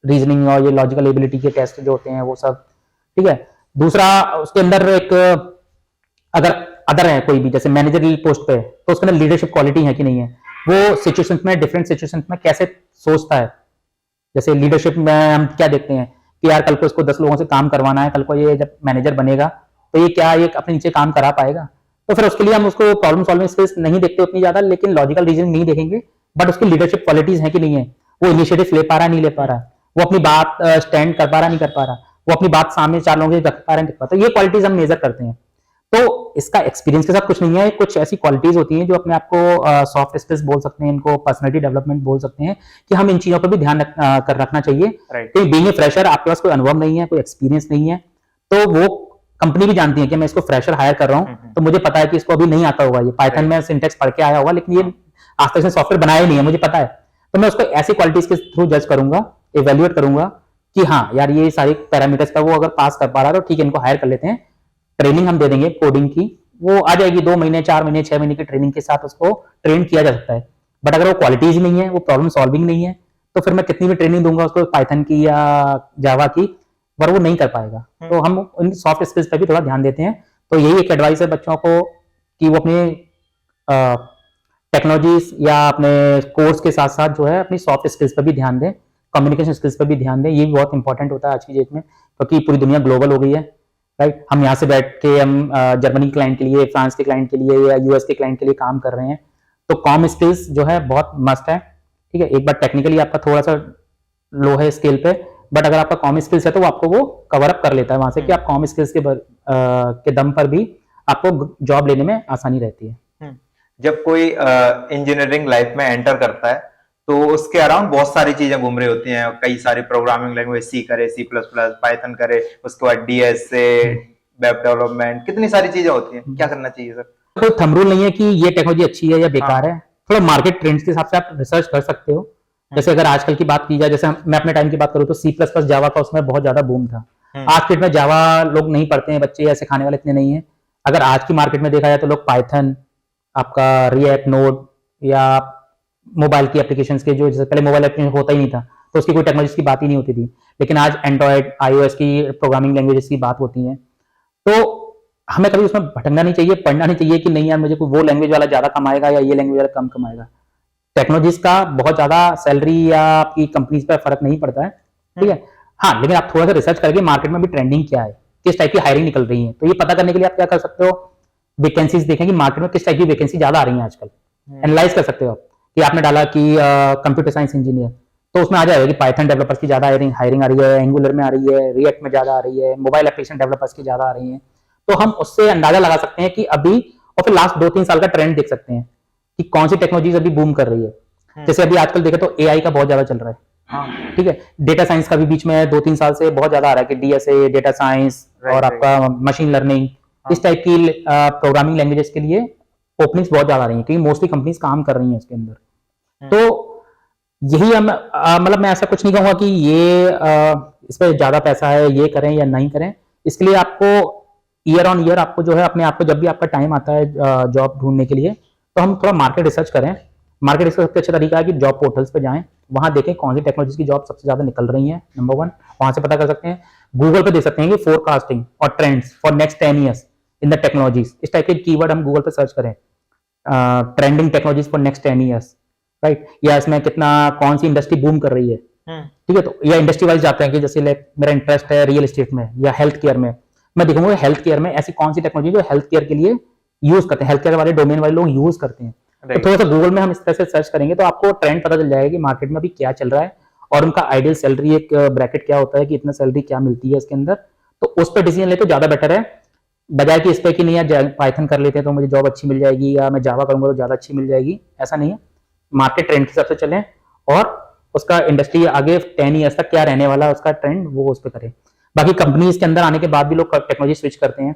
रीजनिंग और ये लॉजिकल एबिलिटी के टेस्ट जो होते हैं वो सब, ठीक है। दूसरा उसके अंदर एक अगर अदर है कोई भी, जैसे मैनेजरियल पोस्ट पे, तो उसके अंदर लीडरशिप क्वालिटी है कि नहीं है, वो सिचुएशन में, डिफरेंट सिचुएशन में कैसे सोचता है। जैसे लीडरशिप में हम क्या देखते हैं कि यार कल को इसको 10 लोगों से काम करवाना है, कल को ये जब मैनेजर बनेगा तो ये क्या ये अपने नीचे काम करा पाएगा। तो फिर उसके लिए हम उसको प्रॉब्लम सॉल्विंग स्किल्स नहीं देखते उतनी ज्यादा, लेकिन लॉजिकल रीजनिंग नहीं देखेंगे, बट उसकी लीडरशिप क्वालिटीज है कि नहीं है, वो इनिशिएटिव ले पा रहा है नहीं ले पा रहा, वो अपनी बात स्टैंड कर पा रहा नहीं कर पा रहा, वो अपनी बात सामने 4 लोगों के रख पा रहा नहीं रख पा। तो ये क्वालिटीज हम मेजर करते हैं। तो इसका एक्सपीरियंस के साथ कुछ नहीं है, कुछ ऐसी क्वालिटीज होती हैं जो अपने आप को सॉफ्ट स्किल्स बोल सकते हैं, इनको पर्सनैलिटी डेवलपमेंट बोल सकते हैं, कि हम इन चीजों पर भी ध्यान रखना चाहिए। कि बीइंग ए फ्रेशर आपके पास कोई अनुभव नहीं है, कोई एक्सपीरियंस नहीं है, तो वो कंपनी भी जानती है कि मैं इसको फ्रेशर हायर कर रहा हूँ, तो मुझे पता है कि इसको अभी नहीं आता होगा, ये पाइथन में सिंटेक्स पढ़ के आया होगा, लेकिन ये आज तक इसने सॉफ्टवेयर बनाया ही नहीं है, मुझे पता है। तो मैं उसको ऐसी क्वालिटीज के थ्रू जज करूंगा, इवेल्युएट करूंगा कि हाँ यार ये सारे पैरामीटर्स का वो अगर पास कर पा रहा है तो ठीक है, इनको हायर कर लेते हैं। ट्रेनिंग हम दे देंगे कोडिंग की, वो आ जाएगी 2 महीने 4 महीने 6 महीने की ट्रेनिंग के साथ उसको ट्रेन किया जा सकता है। बट अगर वो क्वालिटीज नहीं है, वो प्रॉब्लम सॉल्विंग नहीं है, तो फिर मैं कितनी भी ट्रेनिंग दूंगा उसको पाइथन की या जावा की, पर वो नहीं कर पाएगा। तो हम उन सॉफ्ट स्किल्स पर भी थोड़ा ध्यान देते हैं। तो यही एक एडवाइस है बच्चों को कि वो अपने टेक्नोलॉजीज या अपने कोर्स के साथ साथ जो है अपनी सॉफ्ट स्किल्स पर भी ध्यान दें, कम्युनिकेशन स्किल्स पर भी ध्यान दें। ये भी बहुत इंपॉर्टेंट होता है आज की डेट में, क्योंकि पूरी दुनिया ग्लोबल हो गई है, राइट। हम यहाँ से बैठ के हम जर्मनी के क्लाइंट के लिए, फ्रांस के क्लाइंट के लिए या यूएस के क्लाइंट के लिए काम कर रहे हैं, तो कॉम स्किल्स जो है बहुत मस्ट है, ठीक है। एक बार टेक्निकली आपका थोड़ा सा लो है स्केल पे, बट अगर आपका कॉम स्किल्स है तो वो आपको वो कवर अप कर लेता है वहां से, कि आप कॉम स्किल्स के दम पर भी आपको जॉब लेने में आसानी रहती है। जब कोई इंजीनियरिंग लाइफ में एंटर करता है तो उसके अराउंड बहुत सारी चीजें घूम रही होती हैं, कई सारी प्रोग्रामिंग लैंग्वेज, सी करे, C++, पाइथन करे, उसके बाद DS से वेब डेवलपमेंट, कितनी सारी चीजें होती हैं। क्या करना चाहिए सर? कोई थंब रूल नहीं है कि ये टेक्नोलॉजी अच्छी है या बेकार है, थोड़ा मार्केट ट्रेंड्स के हिसाब से आप रिसर्च कर सकते हो। जैसे अगर आजकल की बात की जाए, जैसे मैं अपने टाइम की बात करूँ तो C++ जावा का उसमें बहुत ज्यादा बूम था। आज के डेट में जावा लोग नहीं पढ़ते हैं, बच्चे या सिखाने वाले इतने नहीं है। अगर आज की मार्केट में देखा जाए तो लोग पाइथन, आपका रिएक्ट, नोड या मोबाइल की एप्लीकेशन के, जो जैसे पहले मोबाइल एप्लीकेशन होता ही नहीं था तो उसकी कोई टेक्नोलॉजी की बात ही नहीं होती थी, लेकिन आज एंड्रॉयड, iOS की प्रोग्रामिंग लैंग्वेजेस की बात होती है। तो हमें कभी उसमें भटकना नहीं चाहिए, पढ़ना नहीं चाहिए कि नहीं यार मुझे वो लैंग्वेज वाला ज्यादा कमाएगा या ये लैंग्वेज वाला कम कमाएगा। टेक्नोलॉजीज का बहुत ज्यादा सैलरी या आपकी कंपनीज पर फर्क नहीं पड़ता है, ठीक है। हाँ, लेकिन आप थोड़ा सा रिसर्च करके मार्केट में भी ट्रेंडिंग क्या है, किस टाइप की हायरिंग निकल रही है, तो ये पता करने के लिए आप क्या कर सकते हो, वैकेंसीज देखें कि मार्केट में किस टाइप की वैकेंसी ज्यादा आ रही है आजकल। एनालाइज कर सकते हो आप कि आपने डाला कि कंप्यूटर साइंस इंजीनियर, तो उसमें आ जाएगा कि पाइथन डेवलपर्स की ज्यादा हायरिंग आ रही है, एंगुलर में आ रही है, रिएक्ट में ज्यादा आ रही है, मोबाइल एप्लीकेशन डेवलपर्स की ज्यादा आ रही है। तो हम उससे अंदाजा लगा सकते हैं कि अभी, और फिर लास्ट 2-3 साल का ट्रेंड देख सकते हैं कि कौन सी टेक्नोलॉजीज अभी बूम कर रही है। जैसे अभी आजकल देखें तो एआई का बहुत ज्यादा चल रहा है, ठीक है। डेटा साइंस का भी बीच में 2-3 साल से बहुत ज्यादा आ रहा है कि डीएसए, डेटा साइंस और आपका मशीन लर्निंग, इस टाइप की प्रोग्रामिंग लैंग्वेजेस के लिए ओपनिंग्स बहुत ज्यादा आ रही है, क्योंकि मोस्टली कंपनीज काम कर रही हैं इसके अंदर। तो यही हम, मतलब मैं ऐसा कुछ नहीं कहूंगा कि ये इस पर ज्यादा पैसा है, ये करें या नहीं करें। इसके लिए आपको ईयर ऑन ईयर आपको जो है अपने आप को, जब भी आपका टाइम आता है जॉब ढूंढने के लिए, तो हम थोड़ा मार्केट रिसर्च करें। मार्केट रिसर्च सबसे अच्छा तरीका है कि जॉब पोर्टल्स पे जाएं, वहां देखें कौन सी टेक्नोलॉजी की जॉब सबसे ज्यादा निकल रही है, नंबर 1 वहां से पता कर सकते हैं। गूगल पे देख सकते हैं कि फोरकास्टिंग और trends for next 10 years in the technologies, इस टाइप के कीवर्ड हम गूगल पे सर्च करें, trending technologies for next 10 years, right, या इसमें कितना, कौन सी इंडस्ट्री बूम कर रही है, ठीक है। तो या इंडस्ट्री वाइज जाते हैं कि जैसे मेरा इंटरेस्ट है रियल एस्टेट में या हेल्थ केयर में, मैं देखूंगा हेल्थ केयर में ऐसी कौन सी टेक्नोलॉजी जो हेल्थ केयर के लिए यूज करते हैं, हेल्थ केयर वाले डोमेन वाले लोग यूज करते हैं। तो थोड़ा सा गूगल में हम इस तरह से सर्च करेंगे तो आपको ट्रेंड पता चल जाएगा कि मार्केट में अभी क्या चल रहा है और उनका आइडियल सैलरी एक ब्रैकेट क्या होता है कि इतना सैलरी क्या मिलती है इसके अंदर, तो उस पर डिसीजन ले तो ज्यादा बेटर है, बजाय कि इस पे कि नहीं यार पाइथन कर लेते हैं तो मुझे जॉब अच्छी मिल जाएगी या मैं जावा करूंगा तो ज्यादा अच्छी मिल जाएगी। ऐसा नहीं है, मार्केट ट्रेंड के हिसाब से चलें और उसका इंडस्ट्री आगे 10 ईयर्स तक क्या रहने वाला है उसका ट्रेंड वो उस पर करें। बाकी कंपनीज के अंदर आने के बाद भी लोग टेक्नोलॉजी स्विच करते हैं,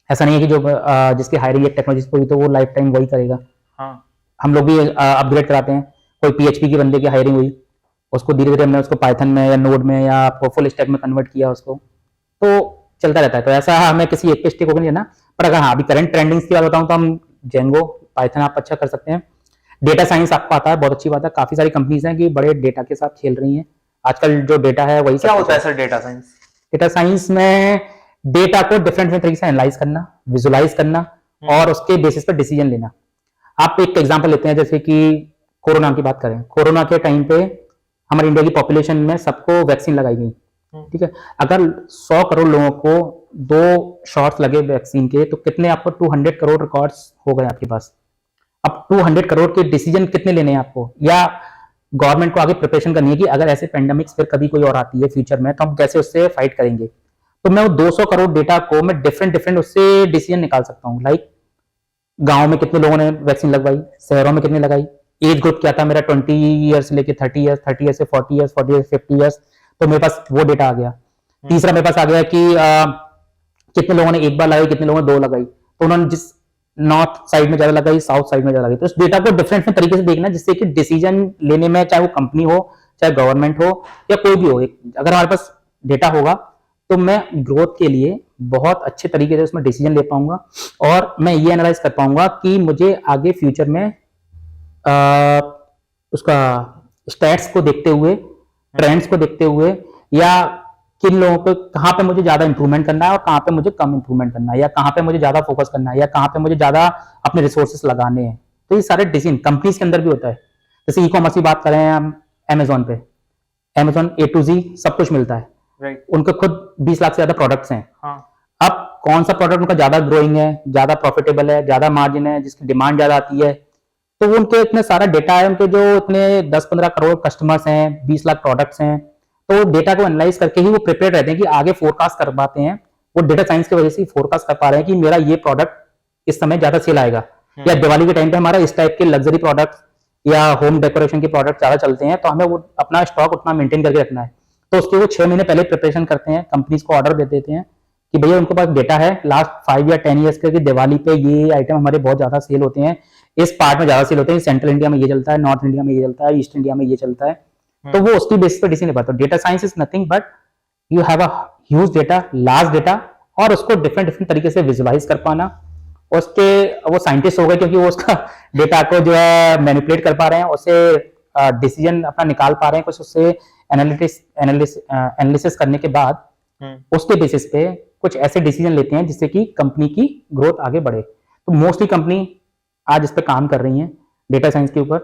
ऐसा नहीं है कि जो जिसकी हायरिंग एक टेक्नोलॉजी पर हुई तो वो लाइफ टाइम वही करेगा। हम लोग भी अपग्रेड कराते हैं, कोई पीएचपी की बंदे की हायरिंग हुई, उसको धीरे धीरे हमने उसको पाइथन में या नोड में या फुल स्टैक में कन्वर्ट किया उसको, तो चलता रहता है। तो ऐसा हमें किसी एक पे स्टिक होकर नहीं है ना। पर अगर हाँ अभी करंट ट्रेंडिंग्स की बात बताऊं तो हम जेंगो, पाइथन आप अच्छा कर सकते हैं। डेटा साइंस आपको आता है, बहुत अच्छी बात है, काफी सारी कंपनीज हैं कि बड़े डेटा के साथ खेल रही हैं आजकल। जो डेटा है वही क्या होता है sir data science? Data science में डेटा को डिफरेंट तरीके से एनालाइज करना, विजुलाइज करना और उसके बेसिस पर डिसीजन लेना। आप एक एग्जांपल लेते हैं, जैसे कि कोरोना की बात करें, कोरोना के टाइम पे हमारे इंडिया की पॉपुलेशन में सबको वैक्सीन लगाई गई, ठीक है। अगर 100 करोड़ लोगों को 2 शॉट्स लगे वैक्सीन के तो कितने, आपको 200 करोड़ रिकॉर्ड्स हो गए आपके पास। अब 200 करोड़ के डिसीजन कितने लेने हैं आपको, या गवर्नमेंट को आगे प्रिपरेशन करनी है कि अगर ऐसे पेंडेमिक्स फिर कभी कोई और आती है फ्यूचर में तो हम कैसे उससे फाइट करेंगे। तो मैं वो 200 करोड़ डेटा को मैं डिफरेंट उससे डिसीजन निकाल सकता हूँ। लाइक गांव में कितने लोगों ने वैक्सीन लगवाई, शहरों में कितने लगाई, एज ग्रुप क्या था मेरा 20 ईयर्स से लेके 30 ईयर्स, 30 ईयर्स से 40 ईयर्स, 40 ईयर्स 50 ईयर्स, तो मेरे पास वो डेटा आ गया। तीसरा मेरे पास आ गया कि कितने लोगों ने एक बार लगाई, कितने लोगों ने 2 लगाई, तो उन्होंने जिस नॉर्थ साइड में ज्यादा लगाई, साउथ साइड में ज्यादा लगाई। तो इस डेटा को डिफरेंट तरीके से देखना जिससे कि डिसीजन लेने में, चाहे वो कंपनी हो, चाहे गवर्नमेंट हो या कोई भी हो, अगर हमारे पास डेटा होगा तो मैं ग्रोथ के लिए बहुत अच्छे तरीके से उसमें डिसीजन ले पाऊंगा और मैं ये एनालाइज कर पाऊंगा कि मुझे आगे फ्यूचर में उसका स्टैट्स को देखते हुए, ट्रेंड्स को देखते हुए, या किन लोगों को कहां पे मुझे ज्यादा इंप्रूवमेंट करना है और कहां पे मुझे कम इंप्रूवमेंट करना है, या कहां पे मुझे ज्यादा फोकस करना है, या कहां पे मुझे ज्यादा अपने रिसोर्सेस लगाने हैं। तो ये सारे डिसीजन कंपनीज के अंदर भी होता है। जैसे ई कॉमर्स की बात करें हम, अमेजोन पे, अमेजोन A to Z सब कुछ मिलता है, उनके खुद 20 लाख से ज्यादा प्रोडक्ट्स हैं। अब कौन सा प्रोडक्ट उनका ज्यादा ग्रोइंग है, ज्यादा प्रॉफिटेबल है, ज्यादा मार्जिन है, जिसकी डिमांड ज्यादा आती है, तो वो उनके इतने सारा डेटा है, उनके जो इतने 10-15 करोड़ कस्टमर्स हैं, 20 लाख प्रोडक्ट्स हैं, तो डेटा को एनालाइज करके ही वो प्रिपेयर रहते हैं कि आगे फोरकास्ट कर पाते हैं। वो डेटा साइंस की वजह से फोरकास्ट कर पा रहे हैं कि मेरा ये प्रोडक्ट इस समय ज्यादा सेल आएगा, या दिवाली के टाइम पे हमारा इस टाइप के लग्जरी प्रोडक्ट्स या होम डेकोरेशन के प्रोडक्ट ज्यादा चलते हैं, तो हमें वो अपना स्टॉक उतना मेंटेन करके रखना है। तो उसके वो 6 महीने पहले प्रिपरेशन करते हैं, कंपनीज को ऑर्डर दे देते हैं कि भैया उनके पास डेटा है लास्ट 5 या 10 ईयर्स का कि दिवाली पे ये आइटम हमारे बहुत ज्यादा सेल होते हैं, इस पार्ट में ज्यादा सेल होते हैं, सेंट्रल इंडिया में ये चलता है, नॉर्थ इंडिया में ये चलता है, ईस्ट इंडिया में ये चलता है। तो वो उसकी बेसिस पे डिसीजन ले पाता है। Data science is nothing but you have a huge data, large data, और उसको डिफरेंट डिफरेंट तरीके से विजुअलाइज कर पाना। उसके वो साइंटिस्ट हो गए क्योंकि वो उसका डेटा को जो है मैनिपुलेट कर पा रहे हैं, उससे डिसीजन अपना निकाल पा रहे हैं, कुछ उससे एनालिसिस करने के बाद उसके बेसिस पे कुछ ऐसे डिसीजन लेते हैं जिससे कि कंपनी की ग्रोथ आगे बढ़े। तो मोस्टली कंपनी आज इस पे काम कर रही है डेटा साइंस के ऊपर,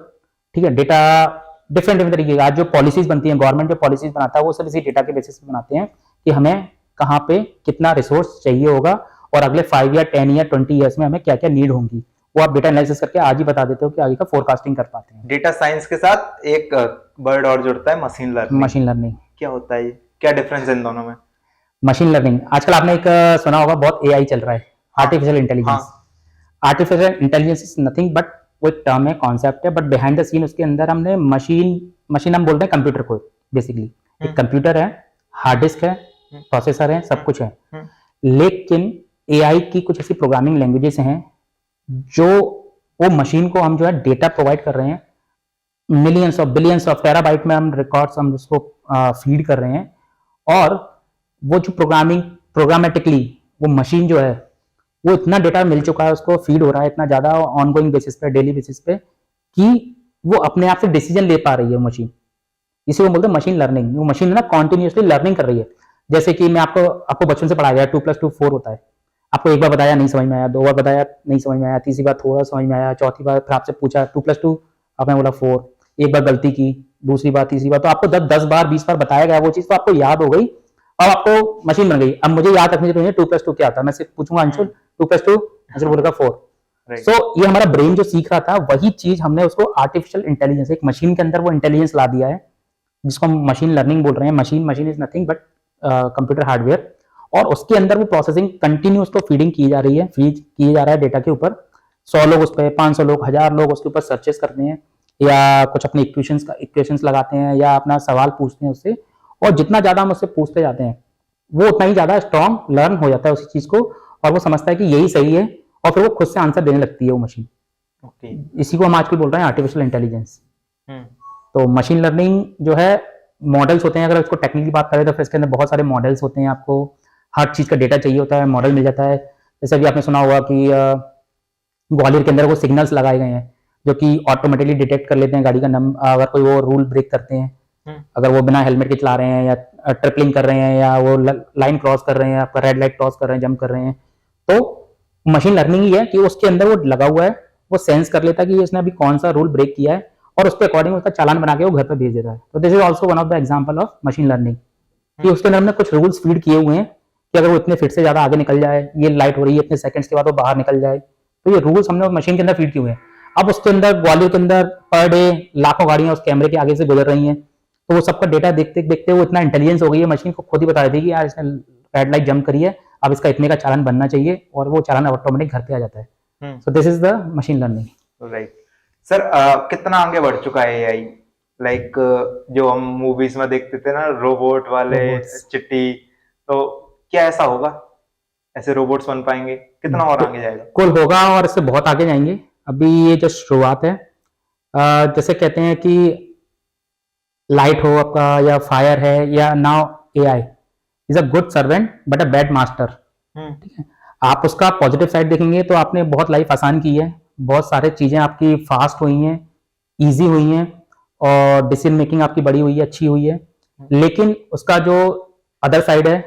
ठीक है। डेटा डिफरेंट डिफरेंट तरीके की आज जो पॉलिसीज बनती हैं, गवर्नमेंट जो पॉलिसीज बनाता है वो सब इसी डेटा के बेसिस पे बनाते हैं कि हमें कहाँ पे कितना रिसोर्स चाहिए होगा और अगले 5 या 10 या 20 ईयर्स में हमें क्या क्या नीड होंगी, वो आप डेटा एनालिसिस करके आज ही बता देते हो कि आगे का फोरकास्टिंग कर पाते हैं। डेटा साइंस के साथ एक वर्ड और जुड़ता है, मशीन लर्निंग। मशीन लर्निंग क्या होता है ये, क्या डिफरेंस है इन दोनों में? मशीन लर्निंग आजकल आपने एक सुना होगा, बहुत एआई चल रहा है, artificial intelligence. Artificial intelligence is nothing but वो एक टर्म है, कॉन्सेप्ट है, बट बिहाइंड द सीन उसके अंदर हमने मशीन हम बोलते हैं कंप्यूटर को बेसिकली। एक कंप्यूटर है, हार्ड डिस्क है, प्रोसेसर है, सब कुछ है, लेकिन एआई की कुछ ऐसी प्रोग्रामिंग लैंग्वेजेस हैं जो वो मशीन को हम जो है डेटा प्रोवाइड कर रहे हैं, millions of billions of terabyte में हम रिकॉर्ड्स हम उसको फीड कर रहे हैं, और वो जो प्रोग्रामेटिकली वो मशीन जो है वो इतना डेटा मिल चुका है, उसको फीड हो रहा है इतना ज्यादा ऑनगोइंग बेसिस पे, डेली बेसिस पे, कि वो अपने आप से डिसीजन ले पा रही है मशीन। इसी को बोलते हैं मशीन लर्निंग। वो मशीन ना कॉन्टिन्यूसली लर्निंग कर रही है। जैसे कि मैं आपको बचपन से पढ़ाया गया 2+2 4 होता है, आपको एक बार बताया नहीं समझ में आया, 2 बार बताया नहीं समझ में आया, तीसरी बार थोड़ा समझ में आया, चौथी बार फिर आपसे पूछा 2+2, आपने बोला 4, एक बार गलती की, दूसरी बार, तीसरी बार, तो आपको 10 बार 20 बार बताया गया वो चीज, तो आपको याद हो गई, अब आपको मशीन बन गई। अब मुझे याद रखनी चाहिए 2+2 क्या आता है, मैं सिर्फ पूछूंगा आंसर 2+2, आंसर बोलेगा 4। सो ये हमारा ब्रेन जो सीख रहा था वही चीज हमने उसको आर्टिफिशियल इंटेलिजेंस, एक मशीन के अंदर वो इंटेलिजेंस ला दिया है, जिसको हम मशीन लर्निंग बोल रहे हैं। Machine is nothing but computer hardware, और उसके अंदर वो प्रोसेसिंग कंटिन्यू उसको फीडिंग की जा रही है, फीड किया जा रहा है डेटा के ऊपर। 100 लोग उस पर, 500 लोग, 1000 लोग उसके ऊपर सर्चेस करते हैं, या कुछ अपने इक्वेशंस लगाते हैं, या अपना सवाल पूछते हैं उससे, और जितना ज्यादा हम उससे पूछते जाते हैं वो उतना ही ज्यादा स्ट्रॉन्ग लर्न हो जाता है उसी चीज को, और वो समझता है कि यही सही है, और फिर वो खुद से आंसर देने लगती है वो मशीन। इसी को हम आजकल बोल रहे हैं आर्टिफिशियल इंटेलिजेंस। तो मशीन लर्निंग जो है, मॉडल्स होते हैं, अगर उसको टेक्निकली बात करें तो फिर इसके अंदर बहुत सारे मॉडल्स होते हैं। आपको हर चीज का डेटा चाहिए होता है, मॉडल मिल जाता है। जैसे अभी आपने सुना होगा कि ग्वालियर के अंदर वो सिग्नल्स लगाए गए हैं जो कि ऑटोमेटिकली डिटेक्ट कर लेते हैं गाड़ी का नंबर, अगर कोई वो रूल ब्रेक करते हैं, अगर वो बिना हेलमेट के चला रहे हैं, या ट्रिपलिंग कर रहे हैं, या वो लाइन क्रॉस कर रहे हैं, आपका रेड लाइट क्रॉस कर रहे हैं, जंप कर रहे हैं, तो मशीन लर्निंग ही है कि उसके अंदर वो लगा हुआ है, वो सेंस कर लेता है कि इसने अभी कौन सा रूल ब्रेक किया है, और उसके अकॉर्डिंग उसका चालान बना के वो घर पे भेज देता है। तो this is also one of the example of machine learning, कि उसके अंदर हमने कुछ रूल्स फीड किए हुए हैं कि अगर वो इतने फीट से ज्यादा आगे निकल जाए, ये लाइट हो रही है इतने सेकंड्स के बाद वो बाहर निकल जाए, तो ये रूल्स हमने मशीन के अंदर फीड किए हुए हैं। अब उसके अंदर ग्वालियर के अंदर पर डे लाखों गाड़ियां उस कैमरे के आगे से गुजर रही हैं, तो वो सबका डेटा देखते देखते वो इतना इंटेलिजेंस हो गई है, मशीन को खुद ही बता देती है कि यार इसने रेड लाइट जंप करी है, अब इसका इतने का चालान बनना चाहिए, और वो चालान ऑटोमेटिक घर पे आ जाता है। So this is the machine learning. Right sir, कितना आगे बढ़ चुका है एआई? लाइक जो हम मूवीज में देखते थे ना, रोबोट वाले, चिट्टी, तो क्या ऐसा होगा, ऐसे रोबोट्स बन पाएंगे? कितना और आगे जाएगा? कुल होगा, और इससे बहुत आगे जाएंगे। अभी ये जो शुरुआत है, जैसे कहते हैं कि लाइट हो आपका, या फायर है, या now AI is a good servant but a bad master. ठीक है, आप उसका पॉजिटिव साइड देखेंगे तो आपने बहुत लाइफ आसान की है, बहुत सारे चीजें आपकी फास्ट हुई हैं, इजी हुई हैं, और डिसीजन मेकिंग आपकी बड़ी हुई है, अच्छी हुई है। लेकिन उसका जो अदर साइड है,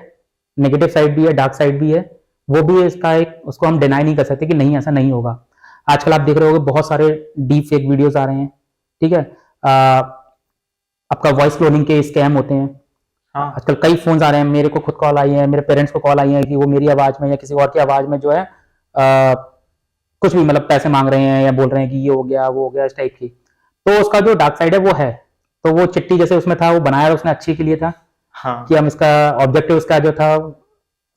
नेगेटिव साइड भी है, डार्क साइड भी है, वो भी इसका एक, उसको हम डिनाई नहीं कर सकते कि नहीं ऐसा नहीं होगा। आजकल आप देख रहे होगे बहुत सारे डीप फेक वीडियोस आ रहे हैं, ठीक है, आपका वॉइस क्लोनिंग के स्कैम होते हैं। हाँ। आजकल कई फोन आ रहे हैं, मेरे को खुद कॉल आई है, मेरे पेरेंट्स को कॉल आई है कि वो मेरी आवाज में या किसी और की आवाज में जो है कुछ भी मतलब पैसे मांग रहे हैं, या बोल रहे हैं कि ये हो गया वो हो गया, इस टाइप की। तो उसका जो डार्क साइड है वो है। तो वो चिट्टी जैसे उसमें था, वो बनाया उसने अच्छे के लिए था। हाँ। कि हम इसका ऑब्जेक्टिव उसका जो था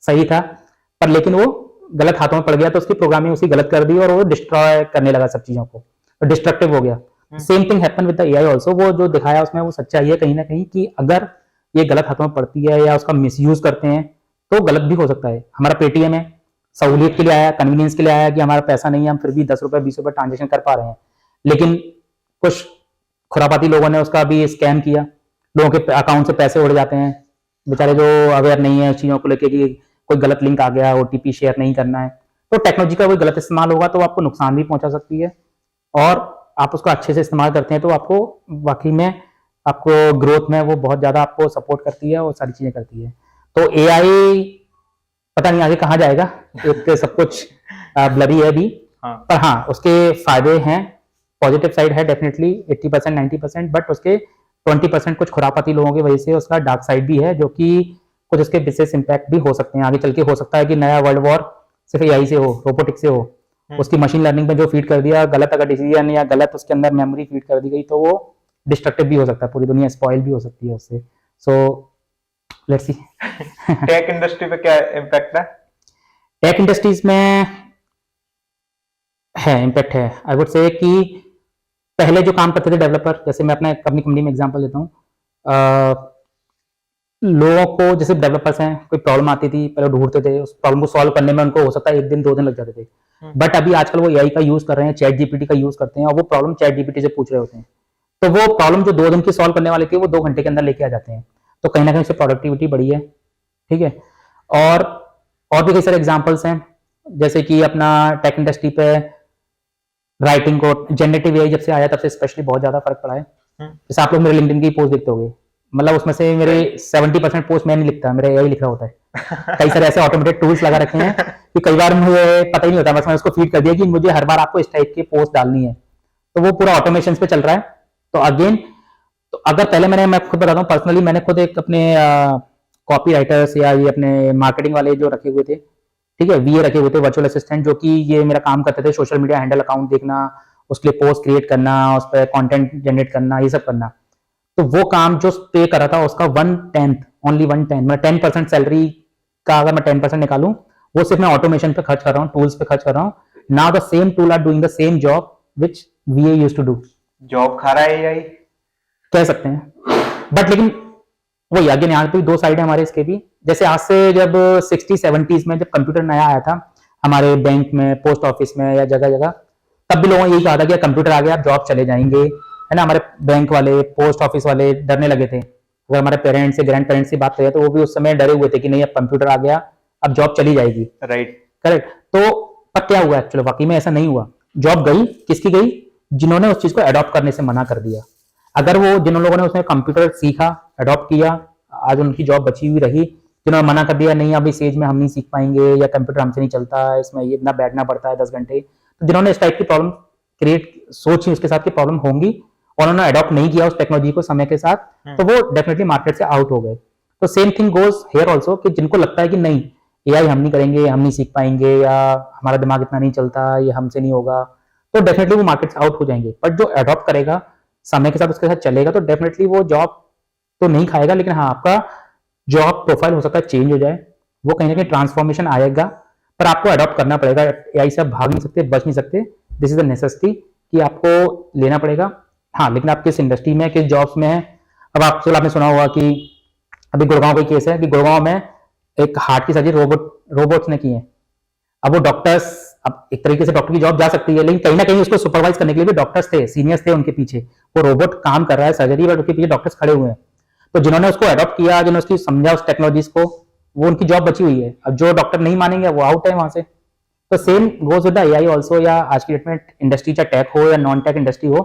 सही था, पर लेकिन वो गलत हाथों में पड़ गया, तो उसकी प्रोग्रामिंग उसकी गलत कर दी, और वो डिस्ट्रॉय करने लगा सब चीजों को, तो डिस्ट्रक्टिव हो गया। Same thing happen with the AI also. वो जो दिखाया उसमें वो सच्चाई है कहीं ना कहीं, कि अगर ये गलत हाथों में पड़ती है या उसका मिसयूज करते हैं, तो गलत भी हो सकता है। हमारा पेटीएम है, सहूलियत के लिए आया, कन्वीनियंस के लिए आया कि हमारा पैसा नहीं है, हम फिर भी 10 रुपए 20 रुपए ट्रांजेक्शन कर पा रहे हैं, लेकिन कुछ खुरापाती लोगों ने उसका भी स्कैम किया, लोगों के अकाउंट से पैसे उड़ जाते हैं, बेचारे जो अवेयर नहीं है चीजों को लेके कि कोई गलत लिंक आ गया, ओटीपी शेयर नहीं करना है, तो टेक्नोलॉजी का कोई गलत इस्तेमाल होगा तो आपको नुकसान भी पहुंचा सकती है, और आप उसको अच्छे से इस्तेमाल करते हैं तो आपको वाकई में आपको ग्रोथ में वो बहुत ज्यादा आपको सपोर्ट करती है और सारी चीजें करती है। तो एआई पता नहीं आगे कहाँ जाएगा, एक सब कुछ ब्लरी है अभी, हाँ। पर हाँ उसके फायदे हैं, पॉजिटिव साइड है डेफिनेटली 80% 90%, बट उसके 20% कुछ खुरापाती लोगों की वजह से उसका डार्क साइड भी है, जो कि कुछ उसके बिजनेस इंपैक्ट भी हो सकते हैं आगे चल के। हो सकता है कि नया वर्ल्ड वॉर सिर्फ एआई से हो, रोबोटिक से हो, उसकी मशीन लर्निंग में जो फीड कर दिया गलत अगर डिसीजन या गलत उसके अंदर मेमोरी फीड कर दी गई तो वो डिस्ट्रक्टिव भी हो सकता है, पूरी दुनिया स्पॉइल भी हो सकती है उससे। So let's see. Tech industry पे क्या इम्पैक्ट है? टेक इंडस्ट्रीज में है इम्पैक्ट है, आई वुड से कि पहले जो काम करते थे डेवलपर, जैसे मैं अपना अपनी कंपनी में एग्जांपल देता हूँ, लोगों को जैसे डेवलपर्स हैं कोई प्रॉब्लम आती थी पहले ढूंढते थे, उस प्रॉब्लम को सॉल्व करने में उनको हो सकता है 1 दिन 2 दिन लग जाते थे, बट अभी आजकल वो एआई का यूज कर रहे हैं, चैट जीपीटी का यूज करते हैं, और वो प्रॉब्लम चैट जीपीटी से पूछ रहे होते हैं, तो वो प्रॉब्लम जो 2 दिन की सॉल्व करने वाली थी वो 2 घंटे के अंदर लेके आ जाते हैं, तो कहीं ना कहीं उससे प्रोडक्टिविटी बढ़ी है। ठीक है, और भी कई सारे एग्जाम्पल्स हैं, जैसे कि अपना टेक इंडस्ट्री पे राइटिंग को जनरेटिव एआई जब से आया तब से स्पेशली बहुत ज्यादा फर्क पड़ा है। जैसे आप लोग मेरे लिंक्डइन की पोस्ट देखते होंगे, मतलब उसमें से मेरे 70% पोस्ट मैं नहीं लिखता, मेरा एआई लिख रहा होता है। कई सारे ऐसे ऑटोमेटेड टूल्स लगा रखे हैं कि कई बार मुझे पता ही नहीं होता, बस मैंने उसको फीड कर दिया कि मुझे हर बार आपको इस टाइप की पोस्ट डालनी है, तो वो पूरा ऑटोमेशन पे चल रहा है। तो अगेन, तो अगर पहले मैं खुद बताता हूँ पर्सनली, मैंने खुद एक अपने कॉपी राइटर्स या ये अपने मार्केटिंग वाले जो रखे हुए थे, ठीक है, वीए रखे हुए थे, वर्चुअल असिस्टेंट, जो कि ये मेरा काम करते थे, सोशल मीडिया हैंडल अकाउंट देखना, उसके लिए पोस्ट क्रिएट करना, उस पर कंटेंट जनरेट करना, ये सब करना। तो वो काम जो पे कर रहा था उसका 1/10 ओनली 1/10 मैं 10% सैलरी का अगर मैं 10% निकालूं, वो सिर्फ मैं ऑटोमेशन पे खर्च कर रहा हूँ, टूल्स पे खर्च कर रहा हूँ। Now the same tool are doing the same job which we used to do. Job खा रहा है एआई, कह सकते हैं, बट लेकिन वही अगेन यहाँ पे 2 साइड है हमारे इसके भी। जैसे आज से जब 60-70s में जब कंप्यूटर नया आया था हमारे बैंक में, पोस्ट ऑफिस में या जगह जगह, तब भी लोगों ने यही कहा था कि कंप्यूटर आ गया आप जॉब चले जाएंगे, है ना। हमारे बैंक वाले, पोस्ट ऑफिस वाले डरने लगे थे। अगर हमारे पेरेंट्स से, ग्रैंड पेरेंट्स से बात करें तो वो भी उस समय डरे हुए थे कि नहीं अब कंप्यूटर आ गया, अब जॉब चली जाएगी। Right, correct. तो पर क्या हुआ एक्चुअली, वाकई में ऐसा नहीं हुआ। जॉब गई, किसकी गई? जिन्होंने उस चीज को अडॉप्ट करने से मना कर दिया। अगर वो जिन लोगों ने उसमें कंप्यूटर सीखा, अडॉप्ट किया, आज उनकी जॉब बची हुई रही। जिन्होंने मना कर दिया नहीं अब इस एज में हम नहीं सीख पाएंगे, या कंप्यूटर हमसे नहीं चलता, इसमें ये इतना बैठना पड़ता है 10 घंटे, तो जिन्होंने इस टाइप की प्रॉब्लम क्रिएट सोची उसके साथ की प्रॉब्लम होंगी और उन्होंने अडॉप्ट नहीं किया उस टेक्नोलॉजी को समय के साथ, तो वो डेफिनेटली मार्केट से आउट हो गए। तो same thing goes here also, कि जिनको लगता है कि नहीं एआई हम नहीं करेंगे, हम नहीं सीख पाएंगे, या हमारा दिमाग इतना नहीं चलता, ये हमसे नहीं होगा, तो डेफिनेटली वो मार्केट से आउट हो जाएंगे। बट जो अडॉप्ट करेगा, समय के साथ उसके साथ चलेगा, तो डेफिनेटली वो जॉब तो नहीं खाएगा, लेकिन हाँ आपका जॉब प्रोफाइल हो सकता है चेंज हो जाए, वो कहीं ना कहीं ट्रांसफॉर्मेशन आएगा, पर आपको अडॉप्ट करना पड़ेगा। एआई से आप भाग नहीं सकते, बच नहीं सकते, दिस इज द नेसेसिटी कि आपको लेना पड़ेगा। हाँ, लेकिन आप किस इंडस्ट्री में, किस जॉब्स में है। अब आपने सुना होगा कि अभी गुड़गांव का केस है कि गुड़गांव में एक हार्ट की सर्जरी रोबोट्स ने की है। अब वो डॉक्टर्स, अब एक तरीके से डॉक्टर की जॉब जा सकती है, लेकिन कहीं ना कहीं उसको सुपरवाइज करने के लिए भी डॉक्टर्स थे, सीनियर्स थे उनके पीछे। वो रोबोट काम कर रहा है सर्जरी, बट उसके पीछे डॉक्टर्स खड़े हुए हैं। तो जिन्होंने उसको अडॉप्ट किया, जिन्होंने उसकी समझा उस टेक्नोलॉजीज को, वो उनकी जॉब बची हुई है। अब जो डॉक्टर नहीं मानेंगे वो आउट है वहां से। तो same goes with the AI also, या आज की डेट में इंडस्ट्री चाहे टेक हो या नॉन टेक इंडस्ट्री हो,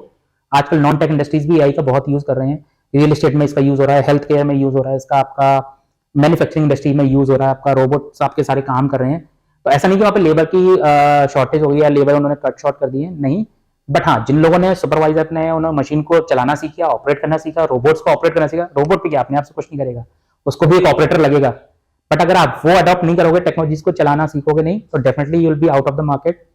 आजकल नॉन टेक इंडस्ट्रीज भी एआई का बहुत यूज कर रहे हैं। रियल एस्टेट में इसका यूज हो रहा है, हेल्थ केयर में यूज हो रहा है इसका, आपका मैन्युफैक्चरिंग इंडस्ट्री में यूज हो रहा है, आपका रोबोट्स आपके सारे काम कर रहे हैं। तो ऐसा नहीं कि वहाँ पे लेबर की शॉर्टेज हो गई या लेबर उन्होंने कट शॉर्ट कर दिए, नहीं। बट हाँ, जिन लोगों ने सुपरवाइजर ने उन्होंने मशीन को चलाना सीखा, ऑपरेट करना सीखा, रोबोट्स को ऑपरेट करना सीखा, रोबोट भी क्या अपने आप से कुछ नहीं करेगा, उसको भी एक ऑपरेटर लगेगा। बट अगर आप वो अडॉप्ट नहीं करोगे, टेक्नोलॉजीज को चलाना सीखोगे नहीं, तो definitely you will be out of the market.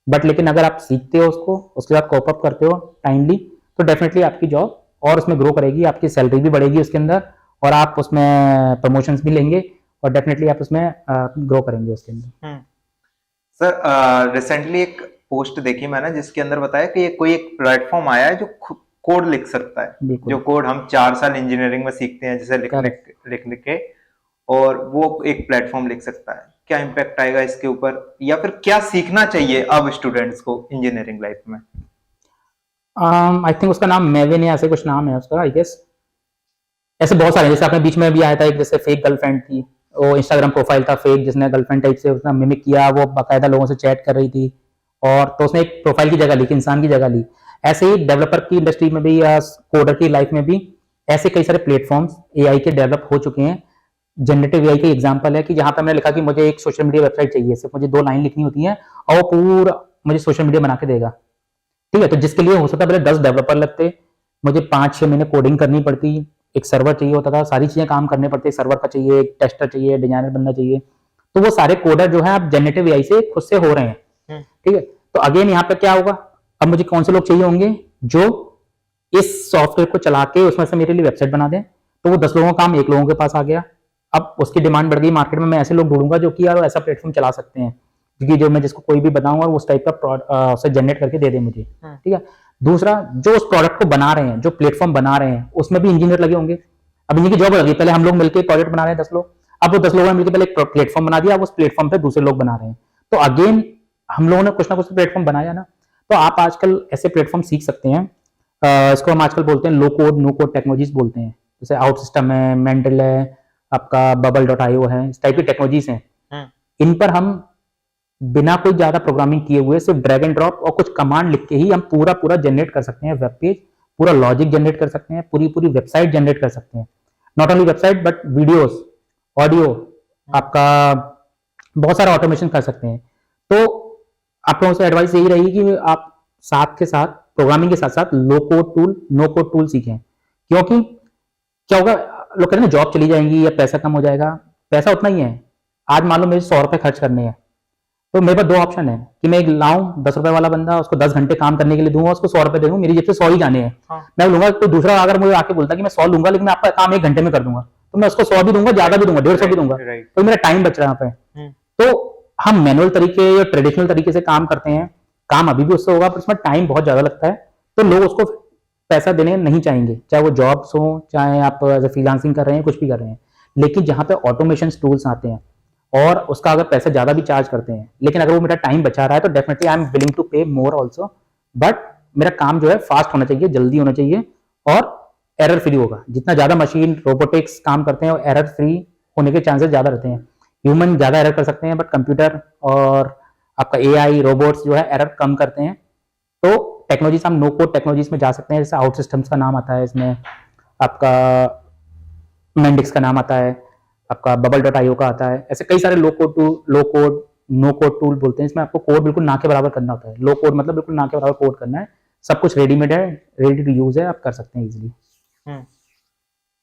But लेकिन अगर आप सीखते हो उसको, उसके साथ कोप अप करते हो टाइमली, तो डेफिनेटली आपकी जॉब और उसमें ग्रो करेगी, आपकी सैलरी भी बढ़ेगी उसके अंदर, और आप उसमें प्रमोशंस भी लेंगे, और डेफिनेटली आप उसमें ग्रो करेंगे उसके अंदर। सर रिसेंटली एक पोस्ट देखी मैंने जिसके अंदर बताया कि कोई एक प्लेटफॉर्म आया है जो कोड लिख सकता है, जो कोड हम 4 साल इंजीनियरिंग में सीखते हैं, जैसे लिख लिख के और वो एक प्लेटफॉर्म लिख सकता है, क्या इम्पैक्ट आएगा इसके ऊपर, या फिर क्या सीखना चाहिए अब स्टूडेंट्स को इंजीनियरिंग लाइफ में? आई थिंक उसका नाम मेविन या ऐसे कुछ नाम है उसका, आई गेस। ऐसे बहुत सारे, जैसे आपने बीच में भी आया था एक, जैसे फेक गर्लफ्रेंड थी, वो इंस्टाग्राम प्रोफाइल था फेक, जिसने गर्लफ्रेंड टाइप से उसने मिमिक किया, वो बाकायदा लोगों से चैट कर रही थी, और तो उसने एक प्रोफाइल की जगह ली, इंसान की जगह ली। ऐसे ही डेवलपर की इंडस्ट्री में भी या कोडर की लाइफ में भी ऐसे कई सारे प्लेटफॉर्म्स एआई के डेवलप हो चुके हैं। जनरेटिव एआई का एग्जांपल है कि जहां पर मैंने लिखा कि मुझे एक सोशल मीडिया वेबसाइट चाहिए, सिर्फ मुझे 2 लाइन लिखनी होती है और वो पूरा मुझे सोशल मीडिया बना के देगा। ठीक है, तो जिसके लिए हो सकता है पहले 10 डेवलपर लगते, मुझे 5-6 महीने कोडिंग करनी पड़ती, एक सर्वर चाहिए होता था, सारी चीजें काम करने पड़ती, सर्वर का चाहिए, एक टेस्टर चाहिए, डिजाइनर बनना चाहिए। तो वो सारे कोडर जो है आप जनरेटिव एआई से खुद से हो रहे हैं। ठीक है, तो अगेन यहाँ पे क्या होगा, अब मुझे कौन से लोग चाहिए होंगे जो इस सॉफ्टवेयर को चला के उसमें से मेरे लिए वेबसाइट बना दें। तो वो 10 लोगों का काम 1 लोगों के पास आ गया। अब उसकी डिमांड बढ़ गई मार्केट में, मैं ऐसे लोग ढूंढूंगा जो कि यार ऐसा प्लेटफॉर्म चला सकते हैं, क्योंकि जो मैं जिसको कोई भी बताऊंगा वो उस टाइप का उसे जनरेट करके दे दे मुझे। ठीक है, दूसरा, जो उस प्रोडक्ट को बना रहे हैं, जो प्लेटफॉर्म बना रहे हैं, उसमें भी इंजीनियर लगे होंगे। अब इनकी जॉब लगी, पहले हम लोग मिलकर प्रोजेक्ट बना रहे हैं 10 लोग, अब वो 10 लोगों ने मिलकर पहले एक प्लेटफॉर्म बना दिया, अब उस प्लेटफॉर्म पे दूसरे लोग बना रहे हैं। तो अगेन हम लोगों ने कुछ ना कुछ प्लेटफॉर्म बनाया ना। तो आप आजकल ऐसे प्लेटफॉर्म सीख सकते हैं, इसको हम आजकल बोलते हैं लो कोड नो कोड टेक्नोलॉजीज बोलते हैं। जैसे आउट सिस्टम है, मेंडल है, आपका bubble.io है, इस टाइप की टेक्नोलॉजीज हैं। इन पर हम बिना कोई ज्यादा प्रोग्रामिंग किए हुए सिर्फ ड्रैग एंड ड्रॉप और कुछ कमांड लिख के ही हम पूरा पूरा जनरेट कर सकते हैं वेब पेज, पूरा लॉजिक जनरेट कर सकते हैं, पूरी पूरी वेबसाइट जनरेट कर सकते हैं। Not only website but videos, audio, आपका बहुत सारा ऑटोमेशन कर सकते हैं। तो आप लोगों से एडवाइस यही रहेगी कि आप साथ के साथ प्रोग्रामिंग के साथ साथ low code tool no code tool सीखें। क्योंकि क्या होगा, लोग कहते हैं ना जॉब चली जाएंगी या पैसा कम हो जाएगा, पैसा उतना ही है। आज मान लो मुझे 100 रुपए खर्च करने हैं, तो मेरे पास 2 ऑप्शन है कि मैं एक लाऊं 10 रुपए वाला बंदा, उसको 10 घंटे काम करने के लिए दूंगा, उसको 100 रुपए दूंगा, मेरी जेब से 100 ही जाने हैं। मैं लूंगा, कोई दूसरा अगर मुझे आके बोलता कि मैं 100 लूंगा लेकिन मैं आपका काम 1 घंटे में कर दूंगा, तो मैं उसको 100 भी दूंगा, ज्यादा भी दूंगा, 150 भी दूंगा, तो मेरा टाइम बच रहा है यहाँ पे। तो हम मैनुअल तरीके या ट्रेडिशनल तरीके से काम करते हैं, काम अभी भी उससे होगा पर उसमें टाइम बहुत ज्यादा लगता है, तो लोग उसको पैसा देने नहीं चाहेंगे, चाहे वो जॉब्स हो, चाहे आप एज ए फ्रीलांसिंग कर रहे हैं, कुछ भी कर रहे हैं। लेकिन जहां पे ऑटोमेशन टूल्स आते हैं और उसका अगर पैसा ज्यादा भी चार्ज करते हैं, लेकिन अगर वो मेरा टाइम बचा रहा है तो definitely I am willing to pay more also. But मेरा काम जो है फास्ट होना चाहिए, जल्दी होना चाहिए और एरर फ्री होगा। जितना ज्यादा मशीन रोबोटिक्स काम करते हैं और एरर फ्री होने के चांसेस ज्यादा रहते हैं। ह्यूमन ज्यादा एरर कर सकते हैं बट कंप्यूटर और आपका एआई रोबोट्स जो है एरर कम करते हैं। तो टेक्नोलॉजीज हम नो कोड टेक्नोलॉजीज में जा सकते हैं, जैसे आउट सिस्टम्स का नाम आता है इसमें, आपका मेंडिक्स का नाम आता है, आपका bubble.io का आता है। ऐसे कई सारे लो कोड नो कोड टूल बोलते हैं। इसमें आपको कोड बिल्कुल ना के बराबर करना होता है। लो कोड मतलब बिल्कुल ना के बराबर कोड करना है, सब कुछ रेडीमेड है, रेडी टू यूज है, आप कर सकते हैं इजीली।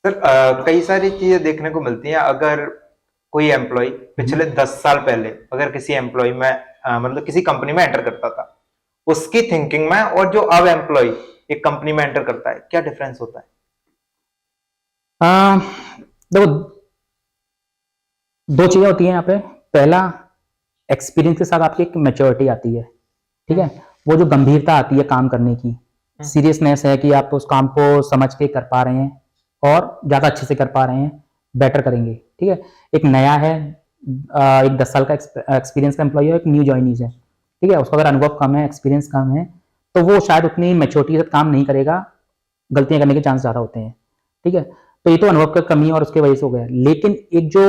सर कई सारी चीजें देखने को मिलती हैं। अगर कोई एम्प्लॉय पिछले 10 साल पहले अगर किसी एम्प्लॉय में मतलब किसी कंपनी में एंटर करता था, उसकी थिंकिंग में और जो अब एम्प्लॉय एक कंपनी में एंटर करता है, क्या डिफरेंस होता है? देखो, 2 चीजें होती हैं यहाँ पे। पहला, एक्सपीरियंस के साथ आपकी एक मैच्योरिटी आती है। ठीक है, वो जो गंभीरता आती है काम करने की, सीरियसनेस है कि आप उस काम को समझ के कर पा रहे हैं और ज्यादा अच्छे से कर पा रहे हैं, बेटर करेंगे। ठीक है, एक नया है, एक 10 साल का एक्सपीरियंस का एम्प्लॉय है, एक न्यू ज्वाइनीज है। ठीक है, उसका अगर अनुभव कम है, एक्सपीरियंस कम है, तो वो शायद उतनी मैच्योरिटी के साथ काम नहीं करेगा, गलतियां करने के चांस ज्यादा होते हैं। ठीक है, तो ये तो अनुभव का कमी और उसके वजह से हो गया। लेकिन एक जो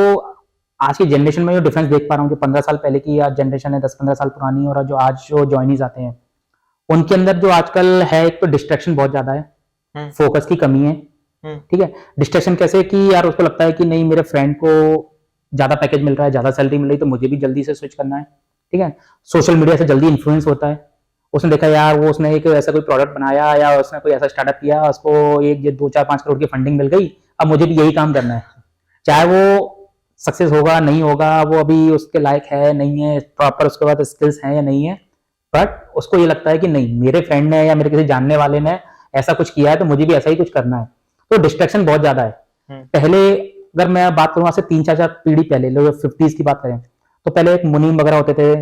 आज की जनरेशन में जो डिफरेंस देख पा रहा हूँ, जो 15 साल पहले की आज जनरेशन है, 10-15 साल पुरानी, और जो आज जो ज्वाइनीज आते हैं उनके अंदर जो आजकल है, एक तो डिस्ट्रैक्शन बहुत ज्यादा है, फोकस की कमी है। ठीक है, डिस्ट्रैक्शन कैसे कि यार उसको लगता है कि नहीं मेरे फ्रेंड को ज्यादा पैकेज मिल रहा है, ज्यादा सैलरी मिल रही है, तो मुझे भी जल्दी से स्विच करना है। ठीक है, सोशल मीडिया से जल्दी इन्फ्लुएंस होता है। उसने देखा यार वो उसने एक ऐसा कोई प्रोडक्ट बनाया या उसने कोई ऐसा स्टार्टअप किया, उसको 2-4-5 करोड़ की फंडिंग मिल गई, अब मुझे भी यही काम करना है। चाहे वो सक्सेस होगा नहीं होगा, वो अभी उसके लायक है नहीं है, प्रॉपर उसके बाद स्किल्स हैं या नहीं है, बट उसको ये लगता है कि नहीं मेरे फ्रेंड ने या मेरे किसी जानने वाले ने ऐसा कुछ किया है तो मुझे भी ऐसा ही कुछ करना है। तो डिस्ट्रैक्शन बहुत ज्यादा है। पहले अगर मैं बात करूँ आज से 3-4 पीढ़ी पहले, लोग 50s की बात करें, तो पहले एक मुनीम वगैरह होते थे,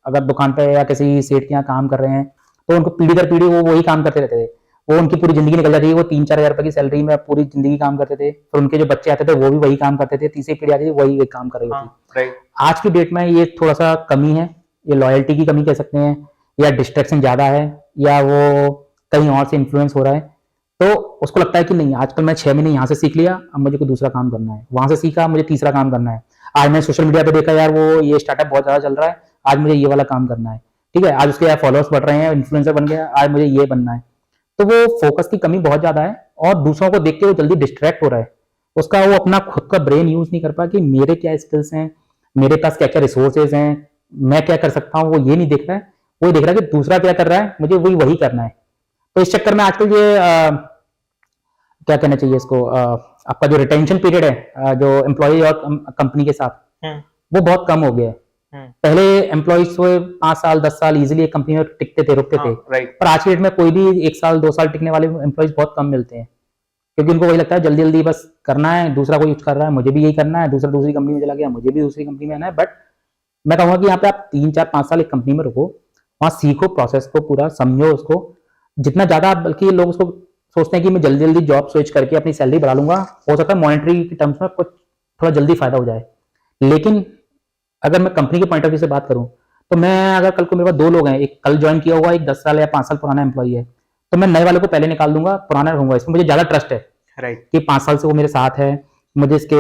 अगर दुकान पे या किसी सेठ के यहाँ काम कर रहे हैं तो उनको पीढ़ी दर पीढ़ी वो वही काम करते रहते थे। वो उनकी पूरी जिंदगी निकल जाती है, वो 3-4 हजार रुपए की सैलरी में पूरी जिंदगी काम करते थे, फिर उनके जो बच्चे आते थे वो भी वही काम करते थे, तीसरी पीढ़ी आती थी वही काम कर रही होती। राइट। आज की डेट में ये थोड़ा सा कमी है, ये लॉयल्टी की कमी कह सकते हैं, या डिस्ट्रैक्शन ज्यादा है, या वो कहीं और से इन्फ्लुएंस हो रहा है। तो उसको लगता है कि नहीं, आजकल मैं 6 महीने यहाँ से सीख लिया, अब मुझे कोई दूसरा काम करना है, वहां से सीखा मुझे तीसरा काम करना है, आज मैं सोशल मीडिया पे देखा यार वो ये स्टार्टअप बहुत ज्यादा चल रहा है, आज मुझे ये वाला काम करना है, ठीक है, आज उसके यार फॉलोअर्स बढ़ रहे हैं, इन्फ्लुएंसर बन गया, आज मुझे ये बनना है। तो वो फोकस की कमी बहुत ज्यादा है, और दूसरों को देख के वो जल्दी डिस्ट्रैक्ट हो रहा है, उसका वो अपना खुद का ब्रेन यूज नहीं कर पा कि मेरे क्या स्किल्स हैं, मेरे पास क्या क्या रिसोर्सेज हैं, मैं क्या कर सकता हूँ, वो ये नहीं देख रहा है, वो देख रहा है कि दूसरा क्या कर रहा है, मुझे वही करना है। तो इस चक्कर में आजकल ये क्या कहना चाहिए इसको, आपका जो रिटेंशन पीरियड है जो एम्प्लॉय और कंपनी के साथ, वो बहुत कम हो गया है। पहले एम्प्लॉयज 5 साल 10 साल इजीली एक कंपनी में टिकते थे, रुकते थे, पर आज की डेट में कोई भी 1 साल 2 साल टिकने वाले एम्प्लॉयज बहुत कम मिलते हैं, क्योंकि उनको वही लगता है जल्दी जल्दी बस करना है, दूसरा कोई कर रहा है मुझे भी यही करना है, दूसरा दूसरी कंपनी में चला गया मुझे भी दूसरी कंपनी में आना है। बट मैं कहूंगा कि यहाँ पे आप 3-4-5 साल एक कंपनी में रुको, वहां सीखो, प्रोसेस को पूरा समझो, उसको जितना ज्यादा, बल्कि लोग उसको सोचते हैं कि मैं जल्दी जल्दी जॉब स्विच करके अपनी सैलरी बढ़ा लूंगा, हो सकता है मॉनेटरी के टर्म्स में कुछ थोड़ा जल्दी फायदा हो जाए। लेकिन अगर मैं कंपनी के पॉइंट ऑफ व्यू से बात करूं, तो मैं अगर कल को मेरे पास 2 लोग हैं, एक कल ज्वाइन किया हुआ, एक 10 साल या 5 साल पुराना एम्प्लॉई है, तो मैं नए वाले को पहले निकाल दूंगा, पुराना रहूंगा, इसमें मुझे ज्यादा ट्रस्ट है कि 5 साल से वो मेरे साथ है, मुझे इसके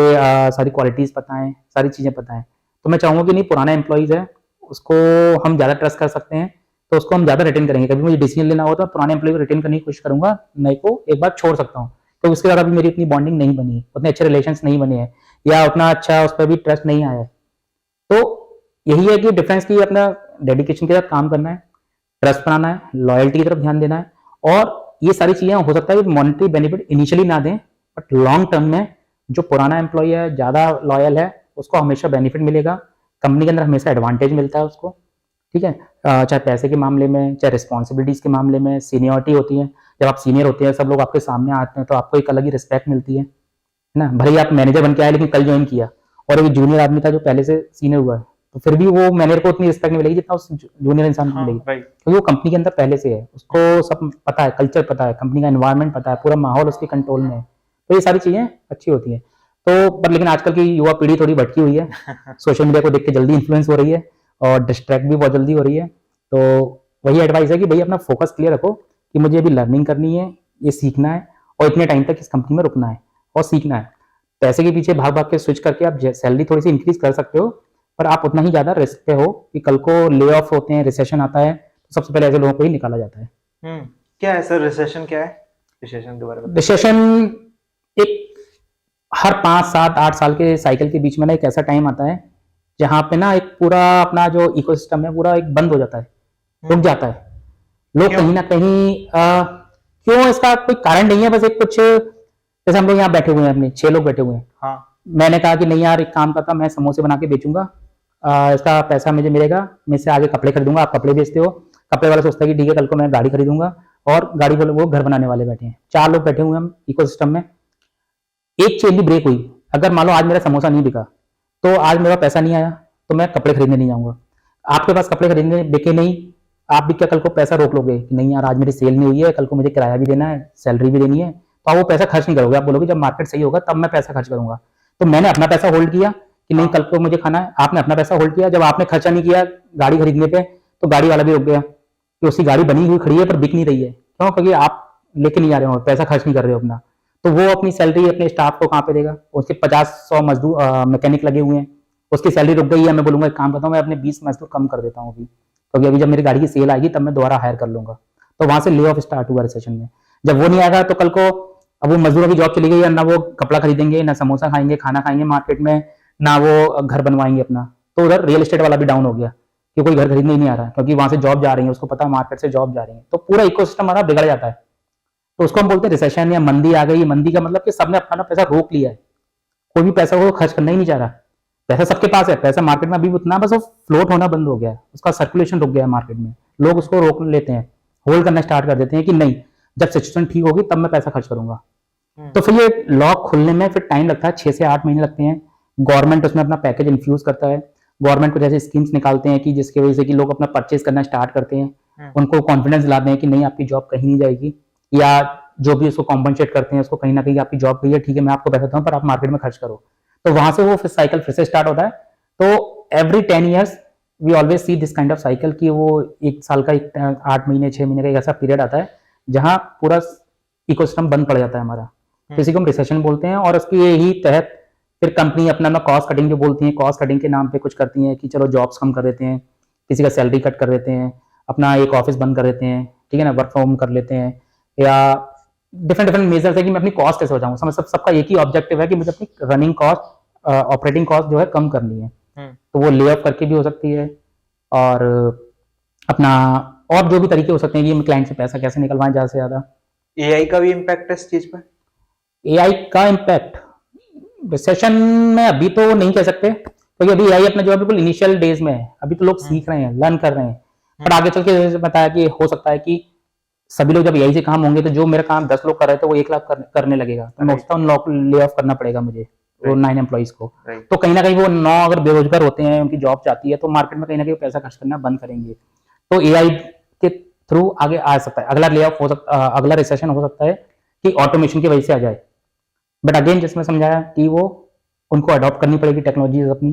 सारी क्वालिटीज पता है, सारी चीजें पता है। तो मैं चाहूंगा कि नहीं, पुराना एम्प्लॉइज है उसको हम ज्यादा ट्रस्ट कर सकते हैं, तो उसको हम ज्यादा रिटेन करेंगे। कभी मुझे डिसीजन लेना हो तो पुराने एम्प्लॉय को रिटेन करने की कोशिश करूंगा, नए को एक बार छोड़ सकता हूँ, तो उसके बाद अभी मेरी इतनी बॉन्डिंग नहीं बनी, उतने अच्छे रिलेशंस नहीं बने हैं, या उतना अच्छा उस पर भी ट्रस्ट नहीं आया है। तो यही है कि डिफरेंस की अपना डेडिकेशन के साथ काम करना है, ट्रस्ट बनाना है, लॉयल्टी की तरफ ध्यान देना है, और ये सारी चीजें हो सकता है कि मॉनेटरी बेनिफिट इनिशियली ना दें, बट लॉन्ग टर्म में जो पुराना एम्प्लॉय है, ज्यादा लॉयल है, उसको हमेशा बेनिफिट मिलेगा, कंपनी के अंदर हमेशा एडवांटेज मिलता है उसको, ठीक है, चाहे पैसे के मामले में, चाहे रिस्पॉन्सिबिलिटीज के मामले में, सीनियरिटी होती है, जब आप सीनियर होते हैं, सब लोग आपके सामने आते हैं, तो आपको एक अलग ही रिस्पेक्ट मिलती है ना, भले ही आप मैनेजर बन के आए लेकिन कल ज्वाइन किया, और एक जूनियर आदमी था जो पहले से सीनियर हुआ है, तो फिर भी वो मैनेजर को उतनी रिस्पेक्ट नहीं मिलेगी जितना उस जूनियर इंसान को मिलेगी, क्योंकि वो कंपनी के अंदर पहले से है, उसको सब पता है, कल्चर पता है, कंपनी का एनवायरनमेंट पता है, पूरा माहौल उसके कंट्रोल में है, तो ये सारी चीजें अच्छी होती है। तो पर लेकिन आजकल की युवा पीढ़ी थोड़ी भटकी हुई है, सोशल मीडिया को देख के जल्दी इन्फ्लुएंस हो रही है, और डिस्ट्रैक्ट भी बहुत जल्दी हो रही है। तो वही एडवाइस है कि भाई अपना फोकस क्लियर रखो कि मुझे अभी लर्निंग करनी है, ये सीखना है, और इतने टाइम तक इस कंपनी में रुकना है और सीखना है। पैसे के पीछे भाग भाग के स्विच करके आप सैलरी थोड़ी सी इंक्रीज कर सकते हो, पर आप उतना ही ज्यादा रिस्क पे हो कि कल को ले ऑफ होते हैं, रिसेशन आता है, तो सबसे पहले ऐसे लोगों को ही निकाला जाता है। क्या है सर रिसेशन, क्या है रिसेशन के बारे में? रिसेशन एक हर 5, 7, 8 साल के साइकिल के बीच में ना एक ऐसा टाइम आता है जहां पे ना एक पूरा अपना जो इकोसिस्टम है पूरा एक बंद हो जाता है, रुक जाता है। लोग कहीं ना कहीं क्यों, इसका कोई कारण नहीं है, बस एक कुछ, जैसे हम लोग यहाँ बैठे हुए हैं, अपने 6 लोग बैठे हुए हैं, मैंने कहा कि नहीं यार एक काम करता, मैं समोसे बना के बेचूंगा, इसका पैसा मुझे मिलेगा, मैं इससे आगे कपड़े खरीदूंगा, आप कपड़े बेचते हो, कपड़े वाला सोचता है कि ठीक है कल को मैं गाड़ी खरीदूंगा, और गाड़ी वाले वो घर बनाने वाले बैठे हैं, 4 लोग बैठे हुए हैं हम इकोसिस्टम में। एक चेन भी ब्रेक हुई, अगर मान लो आज मेरा समोसा नहीं बिका, तो आज मेरा पैसा नहीं आया, तो मैं कपड़े खरीदने नहीं जाऊंगा, आपके पास कपड़े खरीदने बिके नहीं, आप भी क्या कल को पैसा रोक लोगे कि नहीं यार आज मेरी सेल नहीं हुई है, कल को मुझे किराया भी देना है, सैलरी भी देनी है, तो आप वो पैसा खर्च नहीं करोगे, आप बोलोगे जब मार्केट सही होगा तब मैं पैसा खर्च करूंगा। तो मैंने अपना पैसा होल्ड किया कि नहीं कल को मुझे खाना है, आपने अपना पैसा होल्ड किया, जब आपने खर्चा नहीं किया गाड़ी खरीदने पे, तो गाड़ी वाला भी रुक गया कि उसकी गाड़ी बनी हुई खड़ी है पर बिक नहीं रही है, क्यों, क्योंकि आप लेके नहीं जा रहे हो, पैसा खर्च नहीं कर रहे हो अपना, तो वो अपनी सैलरी अपने स्टाफ को कहाँ पे देगा, उसके 50-100 मजदूर मैकेनिक लगे हुए हैं, उसकी सैलरी रुक गई है, मैं बोलूंगा एक काम करता हूँ मैं अपने 20 मजदूर कम कर देता हूँ अभी, क्योंकि अभी जब मेरी गाड़ी की सेल आएगी तब मैं दोबारा हायर कर लूंगा। तो वहां से ले ऑफ स्टार्ट हुआ रिसेशन में। जब वो नहीं आएगा तो कल को अब वो मजदूरों की जॉब चली गई, ना वो कपड़ा खरीदेंगे, ना समोसा खाएंगे, खाना खाएंगे मार्केट में, ना वो घर बनवाएंगे अपना, तो उधर रियल एस्टेट वाला भी डाउन हो गया कि कोई घर खरीदने ही नहीं आ रहा, क्योंकि वहां से जॉब जा रही है, उसको पता है मार्केट से जॉब जा रही है, तो पूरा इकोसिस्टम हमारा बिगड़ जाता है। तो उसको हम बोलते हैं रिसेशन या मंदी आ गई। मंदी का मतलब कि सबने अपना पैसा रोक लिया है, कोई भी पैसा को खर्च करना ही नहीं चाह रहा, पैसा सबके पास है, पैसा मार्केट में अभी उतना, बस वो फ्लोट होना बंद हो गया है, उसका सर्कुलेशन रुक गया है मार्केट में, लोग उसको रोक लेते हैं, होल्ड करना स्टार्ट कर देते हैं कि नहीं जब सिचुएशन ठीक होगी तब मैं पैसा खर्च करूंगा। तो फिर ये लॉक खुलने में फिर टाइम लगता है, 6 से 8 महीने लगते हैं। गवर्नमेंट उसमें अपना पैकेज इन्फ्यूज करता है, गवर्नमेंट कुछ ऐसे स्कीम्स निकालते हैं कि जिसकी वजह से कि लोग अपना परचेज करना स्टार्ट करते हैं, उनको कॉन्फिडेंस दिलाते हैं कि नहीं आपकी जॉब कहीं नहीं जाएगी, या जो भी उसको कॉम्पनसेट करते हैं, उसको कहीं ना कहीं आपकी जॉब गई है, ठीक है मैं आपको पैसा देता हूँ पर आप मार्केट में खर्च करो, तो वहां से वो फिर साइकिल फिर से स्टार्ट होता है। तो every 10 years we always see this kind of cycle कि वो 1 साल का 8 महीने 6 महीने का एक ऐसा पीरियड आता है जहां पूरा इकोसिस्टम बंद पड़ जाता है हमारा, किसी को हम रिसेशन बोलते हैं। और उसके ही तहत फिर कंपनी अपना अपना कॉस्ट कटिंग जो बोलती है, कॉस्ट कटिंग के नाम पे कुछ करती हैं कि चलो जॉब्स कम कर देते हैं, किसी का सैलरी कट कर देते हैं, अपना एक ऑफिस बंद कर देते हैं, ठीक है ना, वर्क फ्रॉम होम कर लेते हैं, या डिफरेंट डिफरेंट मेजर्स है कि मैं अपनी कॉस्ट कैसे बचाऊं। सबका एक ही ऑब्जेक्टिव है कि मुझे अपनी रनिंग कॉस्ट ऑपरेटिंग कॉस्ट जो है कम करनी है। तो वो ले ऑफ करके भी हो सकती है, और अपना और जो भी तरीके हो सकते हैं कि हम क्लाइंट से पैसा कैसे निकलवाएं ज्यादा से ज्यादा। एआई का भी इम्पैक्ट है इस चीज पर? एआई का इम्पैक्ट रिसेशन में अभी तो नहीं कह सकते, क्योंकि अभी एआई अपना जो है बिल्कुल इनिशियल डेज में है, अभी तो लोग सीख रहे हैं, लर्न कर रहे हैं। पर आगे चल के जैसे बताया कि हो सकता है कि सभी लोग जब एआई से काम होंगे तो जो मेरा काम 10 लोग कर रहे थे वो 1 लाख करने लगेगा, तो मैं उसका ले ऑफ करना पड़ेगा मुझे वो 9 एम्प्लॉइज को। तो कहीं ना कहीं वो 9 अगर बेरोजगार होते हैं, उनकी जॉब जाती है, तो मार्केट में कहीं ना कहीं पैसा खर्च करना बंद करेंगे। तो एआई के थ्रू आगे आ सकता है, अगला ले ऑफ हो सकता, अगला रिसेशन हो सकता है कि ऑटोमेशन की वजह से आ जाए। बट अगेन जिसमें समझाया कि वो उनको अडॉप्ट करनी पड़ेगी टेक्नोलॉजीज अपनी,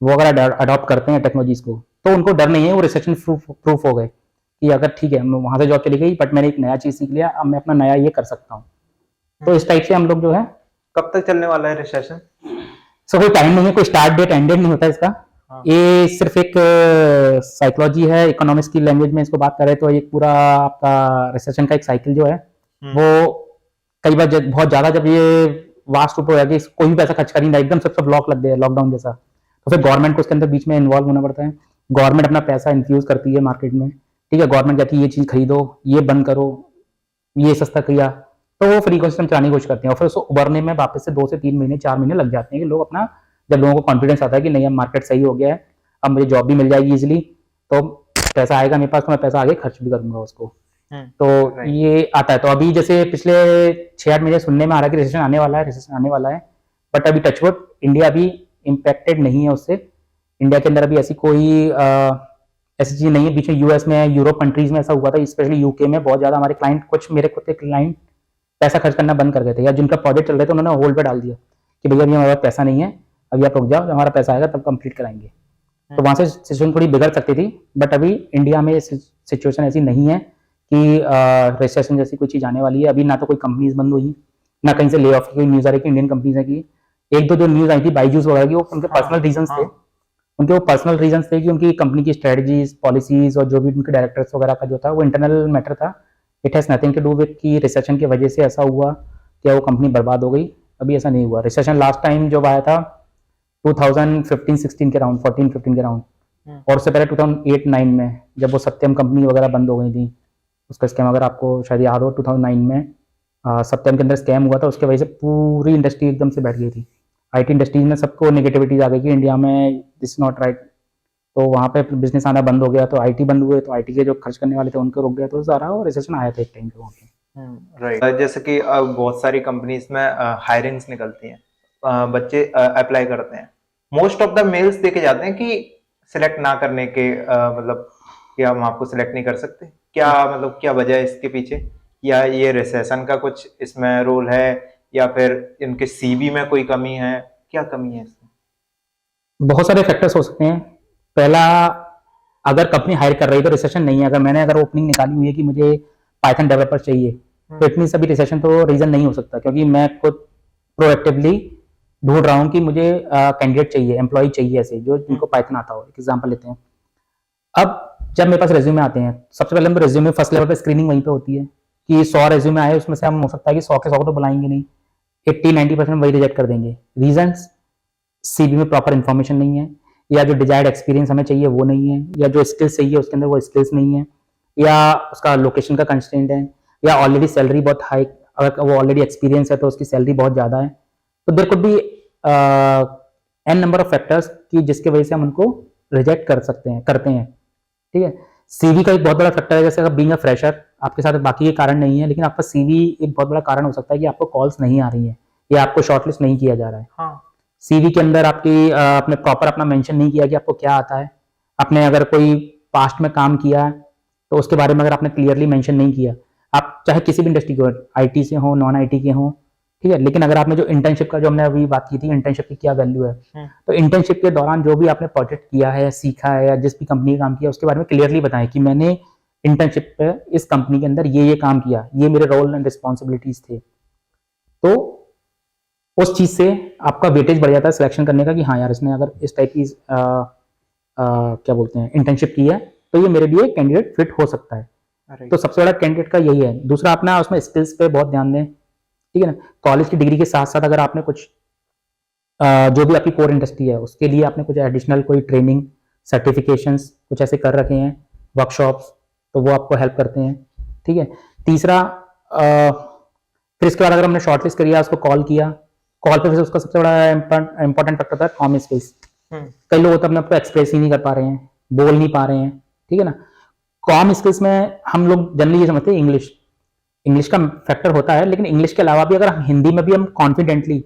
वो अगर अडॉप्ट करते हैं टेक्नोलॉजीज को तो उनको डर नहीं है, वो रिसेशन प्रूफ हो गए कि अगर ठीक है वहां से जॉब चली गई बट मैंने एक नया चीज सीख लिया, अब मैं अपना नया ये कर सकता हूँ। तो इस टाइप से हम लोग जो है। कब तक चलने वाला है रिसेशन? सो कोई टाइम नहीं है, कोई स्टार्ट डेट एंड डेट नहीं होता इसका। ये सिर्फ एक साइकोलॉजी है, इकोनॉमिक्स की लैंग्वेज में इसको बात करें तो एक पूरा आपका रिसेशन का एक साइकिल जो है वो कई बार बहुत ज्यादा जब ये वास्ट रूप हो जाएगी, कोई भी पैसा खर्च कर नहीं रहा, एकदम सब ब्लॉक लग गया लॉकडाउन जैसा, तो फिर गवर्नमेंट को उसके अंदर बीच में इन्वॉल्व होना पड़ता है। गवर्नमेंट अपना पैसा इन्फ्यूज करती है मार्केट में, ठीक है, गवर्नमेंट कहती है ये चीज खरीदो, ये बंद करो, ये सस्ता किया, तो वो फ्री इकोसिस्टम चलाने की कोशिश करते हैं, और फिर उसको उभरने में वापस से 2 से 3 महीने 4 महीने लग जाते हैं कि लोग अपना, जब लोगों को कॉन्फिडेंस आता है कि नहीं अब मार्केट सही हो गया है, अब मुझे जॉब भी मिल जाएगी इजिली, तो पैसा आएगा मेरे पास, तो मैं पैसा आगे खर्च भी करूंगा उसको। तो ये आता है। तो अभी जैसे पिछले 6-8 महीने सुनने में आ रहा है कि रिसेशन आने वाला है, रिसेशन आने वाला है, बट अभी टचवुड इंडिया अभी इम्पैक्टेड नहीं है उससे। इंडिया के अंदर अभी ऐसी कोई ऐसी चीज नहीं है। बीच में यूएस में, यूरोप कंट्रीज में ऐसा हुआ था, स्पेशली यूके में बहुत ज्यादा हमारे क्लाइंट, कुछ मेरे खुद के क्लाइंट पैसा खर्च करना बंद कर गए थे, या जिनका प्रोजेक्ट चल रहे थे उन्होंने होल्ड पे डाल दिया कि भैया अभी हमारे पास पैसा नहीं है, अभी आप रुक जाओ, जब हमारा पैसा आएगा तब कंप्लीट कराएंगे। तो वहां से सिचुएशन थोड़ी बिगड़ सकती थी, बट अभी इंडिया में सिचुएशन ऐसी नहीं है कि रिसेशन जैसी कोई चीज आने वाली है। अभी ना तो कोई कंपनीज बंद हुई, ना कहीं से ले ऑफ की न्यूज आ रही कि इंडियन कंपनीज है की। एक दो जो न्यूज आई थी बाईजूस वगैरह की, वो उनके पर्सनल रीजंस थे, उनके वो पर्सनल रीजंस थे कि उनकी कंपनी की स्ट्रेटजीज, पॉलिसीज और जो भी उनके डायरेक्टर्स वगैरह का जो था वो इंटरनल मैटर था। It has nothing to do with कि रिसेशन की वजह से ऐसा हुआ क्या वो कंपनी बर्बाद हो गई, अभी ऐसा नहीं हुआ। रिसेशन लास्ट टाइम जब आया था 2015-16 के राउंड, 14-15 के राउंड, और उससे पहले 2008-9 में जब वो सत्यम कंपनी वगैरह बंद हो गई थी, उसका स्कैम अगर आपको शायद याद हो, 2009 में सत्यम के अंदर स्कैम हुआ था, उसके वजह से पूरी इंडस्ट्री एकदम से बैठ गई थी। आईटी इंडस्ट्रीज में सबको नेगेटिविटीज आ गई कि इंडिया में दिस नॉट राइट, तो वहाँ पे बिजनेस आना बंद हो गया, तो आईटी बंद हुए, तो आईटी के जो खर्च करने वाले थे उनको रुक गया, तो सारा वो रिसेशन आया था एक टाइम पे वहाँ पे। राइट। जैसे कि अब बहुत सारी कंपनीज में हायरिंग्स निकलती हैं, बच्चे अप्लाई करते हैं, मोस्ट ऑफ द मेल्स देखे जाते हैं कि सिलेक्ट ना करने के मतलब कि हम आपको सिलेक्ट नहीं कर सकते, क्या मतलब क्या वजह है इसके पीछे? या ये रिसेशन का कुछ इसमें रोल है, या फिर इनके सीवी में कोई कमी है, क्या कमी है इसमें? बहुत सारे फैक्टर्स हो सकते हैं। पहला, अगर कंपनी हायर कर रही है तो रिसेशन नहीं है। अगर मैंने ओपनिंग निकाली हुई है कि मुझे पाइथन डेवलपर चाहिए, तो इट मींस अभी रिसेशन तो रीजन नहीं हो सकता, क्योंकि मैं खुद प्रोएक्टिवली ढूंढ रहा हूँ कि मुझे कैंडिडेट चाहिए, एम्प्लॉय चाहिए ऐसे जो जिनको पाइथन आता हो। एक एग्जांपल लेते हैं, अब जब मेरे पास रेज्यूमे आते हैं, सबसे पहले हम रेज्यूमे फर्स्ट लेवल पे स्क्रीनिंग वहीं पे होती है कि 100 रेज्यूमे आए, उसमें से हम हो सकता है कि 100 के 100 तो बुलाएंगे नहीं, 80-90% वही रिजेक्ट कर देंगे। रीजंस, सीवी में प्रॉपर इन्फॉर्मेशन नहीं है, या जो डिजायर्ड एक्सपीरियंस हमें चाहिए वो नहीं है, या जो स्किल्स चाहिए उसके अंदर वो स्किल्स नहीं है, या उसका लोकेशन का कंस्ट्रेंट है, या ऑलरेडी सैलरी बहुत हाई, अगर वो ऑलरेडी एक्सपीरियंस है तो उसकी सैलरी बहुत ज्यादा है। तो there could be an number of factors कि जिसकी वजह से हम उनको रिजेक्ट कर सकते हैं, करते हैं, ठीक है। सीवी का एक बहुत बड़ा फैक्टर है, जैसे अगर बीइंग अ फ्रेशर आपके साथ बाकी के कारण नहीं है, लेकिन आपका सीवी एक बहुत बड़ा कारण हो सकता है कि आपको कॉल्स नहीं आ रही है, या आपको शॉर्टलिस्ट नहीं किया जा रहा है। सीवी के अंदर आपकी आपने प्रॉपर अपना मेंशन नहीं किया कि आपको क्या आता है, आपने अगर कोई पास्ट में काम किया है तो उसके बारे में अगर आपने क्लियरली मेंशन नहीं किया, आप चाहे किसी भी इंडस्ट्री के हो, आईटी से हो, नॉन आईटी के हो, ठीक है, लेकिन अगर आपने जो इंटर्नशिप का जो हमने अभी बात की थी, इंटर्नशिप की क्या वैल्यू है, तो इंटर्नशिप के दौरान जो भी आपने प्रोजेक्ट किया है, सीखा है, या जिस भी कंपनी में काम किया उसके बारे में क्लियरली बताएं कि मैंने इंटर्नशिप पे इस कंपनी के अंदर ये काम किया, ये मेरे रोल एंड रिस्पॉन्सिबिलिटीज थे। तो उस चीज से आपका वेटेज बढ़ जाता है सिलेक्शन करने का कि हाँ यार, इसने अगर इस टाइप की क्या बोलते हैं इंटर्नशिप की है तो ये मेरे लिए कैंडिडेट फिट हो सकता है। तो सबसे बड़ा कैंडिडेट का यही है। दूसरा, अपना उसमें स्किल्स पे बहुत ध्यान दें, ठीक है ना। कॉलेज की डिग्री के साथ साथ अगर आपने कुछ जो भी आपकी कोर इंडस्ट्री है उसके लिए आपने कुछ एडिशनल कोई ट्रेनिंग, सर्टिफिकेशंस कुछ ऐसे कर रखे हैं, वर्कशॉप्स, तो वो आपको हेल्प करते हैं, ठीक है। तीसरा, फिर इसके बाद अगर हमने शॉर्टलिस्ट करिया, उसको कॉल किया, कॉल पे फिर उसका सबसे बड़ा इंपॉर्टेंट फैक्टर होता है कॉम स्किल्स। कई लोग तो अपने आप को एक्सप्रेस ही नहीं कर पा रहे हैं, बोल नहीं पा रहे हैं, ठीक है ना। कॉम स्किल्स में हम लोग जनरली ये समझते हैं इंग्लिश का फैक्टर होता है, लेकिन इंग्लिश के अलावा भी अगर हम हिंदी में भी हम कॉन्फिडेंटली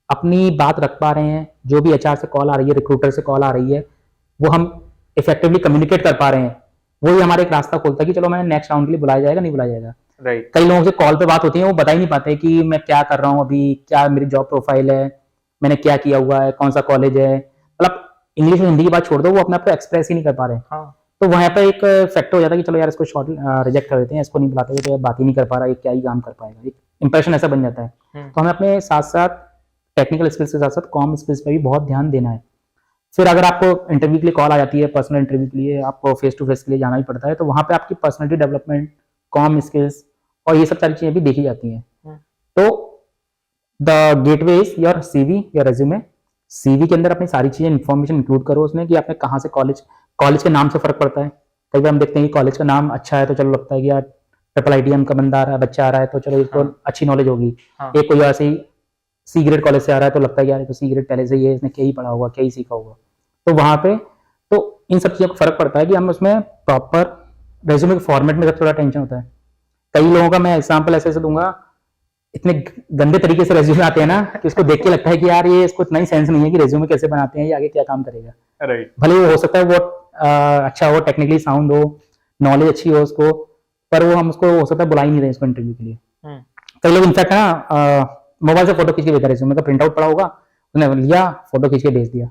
अपनी बात रख पा रहे हैं, जो भी एचआर से कॉल आ रही है, रिक्रूटर से कॉल आ रही है, वो हम इफेक्टिवली कम्युनिकेट कर पा रहे हैं, वही हमारे एक रास्ता खोलता है कि चलो मैंने नेक्स्ट राउंड के लिए बुलाया जाएगा, नहीं बुलाया जाएगा। राइट। कई लोगों से कॉल पे बात होती है, वो बता ही नहीं पाते कि मैं क्या कर रहा हूँ अभी, क्या मेरी जॉब प्रोफाइल है, मैंने क्या किया हुआ है, कौन सा कॉलेज है, मतलब इंग्लिश और हिंदी की बात छोड़ दो, वो अपने आप को एक्सप्रेस ही नहीं कर पा रहे। हाँ। तो वहां पे एक फैक्टर हो जाता है कि चलो यार इसको शॉर्ट रिजेक्ट कर देते हैं, इसको नहीं बुलाते, तो बात ही नहीं कर पा रहा, ये क्या ही काम कर पाएगा, एक इंप्रेशन ऐसा बन जाता है। तो हमें अपने साथ साथ टेक्निकल स्किल्स के साथ साथ कॉम स्किल्स पे भी बहुत ध्यान देना है। फिर अगर आपको इंटरव्यू के लिए कॉल आ जाती है, पर्सनल इंटरव्यू के लिए आपको फेस टू फेस के लिए जाना ही पड़ता है, तो वहां पे आपकी पर्सनैलिटी डेवलपमेंट, कॉम स्किल्स और ये सब सारी चीजें भी देखी जाती हैं। तो the gateway is your CV, your resume. CV के अंदर अपनी सारी चीजें इन्फॉर्मेशन इंक्लूड करो उसमें कि आपने कहाँ से कॉलेज के नाम से फर्क पड़ता है। कई बार हम देखते हैं कि कॉलेज का नाम अच्छा है तो चलो लगता है कि यार ट्रिपल आईटीएम का बंदा आ रहा है, बच्चा आ रहा है, तो चलो इसको अच्छी नॉलेज होगी। एक कोई ऐसे ही सी ग्रेड कॉलेज से आ रहा है तो लगता है कि यार तो सी ग्रेड पहले से ही है, इसने क्या ही पढ़ा होगा, क्या ही सीखा होगा। तो वहां पे तो इन सब चीजों का फर्क पड़ता है कि हम उसमें प्रॉपर रेज्यूमे के फॉर्मेट में सबसे थोड़ा टेंशन होता है। कई लोगों का मैं एग्जाम्पल ऐसे दूंगा, इतने गंदे तरीके से रेज्यूमे आते हैं ना कि उसको देख के लगता है कि यार ये इसको इतना ही सेंस नहीं है कि रेज्यूमे कैसे बनाते हैं, ये आगे क्या काम करेगा। राइट। भले वो हो सकता है वो अच्छा हो, टेक्निकली साउंड हो, नॉलेज अच्छी हो उसको, पर वो हम उसको हो सकता है बुला ही नहीं रहे इसको इंटरव्यू के लिए। कई लोग इनफैक्ट ना मोबाइल से फोटो खींच के भेजा, रेज्यूमे का प्रिंट आउट पड़ा होगा, उसने लिया फोटो खींच के भेज दिया,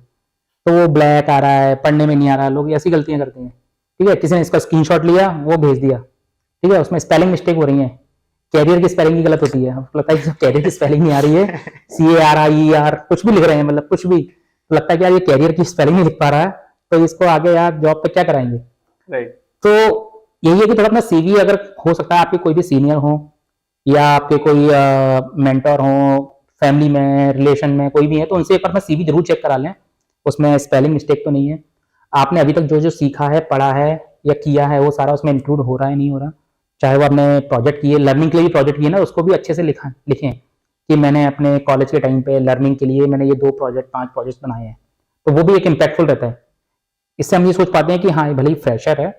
तो वो ब्लैक आ रहा है, पढ़ने में नहीं आ रहा है। लोग ऐसी गलतियां करते हैं, ठीक है। किसी ने इसका स्क्रीनशॉट लिया, वो भेज दिया, ठीक है, उसमें स्पेलिंग मिस्टेक हो रही है, कैरियर की स्पेलिंग ही गलत होती है, लगता है कि कैरियर की स्पेलिंग नहीं आ रही है, CARIER कुछ भी लिख रहे हैं, मतलब कुछ भी, तो लगता है कि यार ये कैरियर की स्पेलिंग नहीं लिख पा रहा है, तो इसको आगे यार जॉब पे क्या कराएंगे। राइट। तो यही है कि थोड़ा अपना CV, अगर हो सकता है आपके कोई भी सीनियर हो या आपके कोई मेंटर हो, फैमिली में, रिलेशन में कोई भी है, तो उनसे एक बार अपना CV जरूर चेक करा लें, उसमें स्पेलिंग मिस्टेक तो नहीं है, आपने अभी तक जो जो सीखा है, पढ़ा है या किया है वो सारा उसमें इंक्लूड हो रहा है नहीं हो रहा। चाहे वो आपने प्रोजेक्ट किए, लर्निंग के लिए प्रोजेक्ट किए ना, उसको भी अच्छे से लिखें कि मैंने अपने कॉलेज के टाइम पे लर्निंग के लिए मैंने ये 2 प्रोजेक्ट 5 प्रोजेक्ट बनाए हैं, तो वो भी एक इम्पैक्टफुल रहता है। इससे हम ये सोच पाते हैं कि हाँ ये भले ही फ्रेशर है,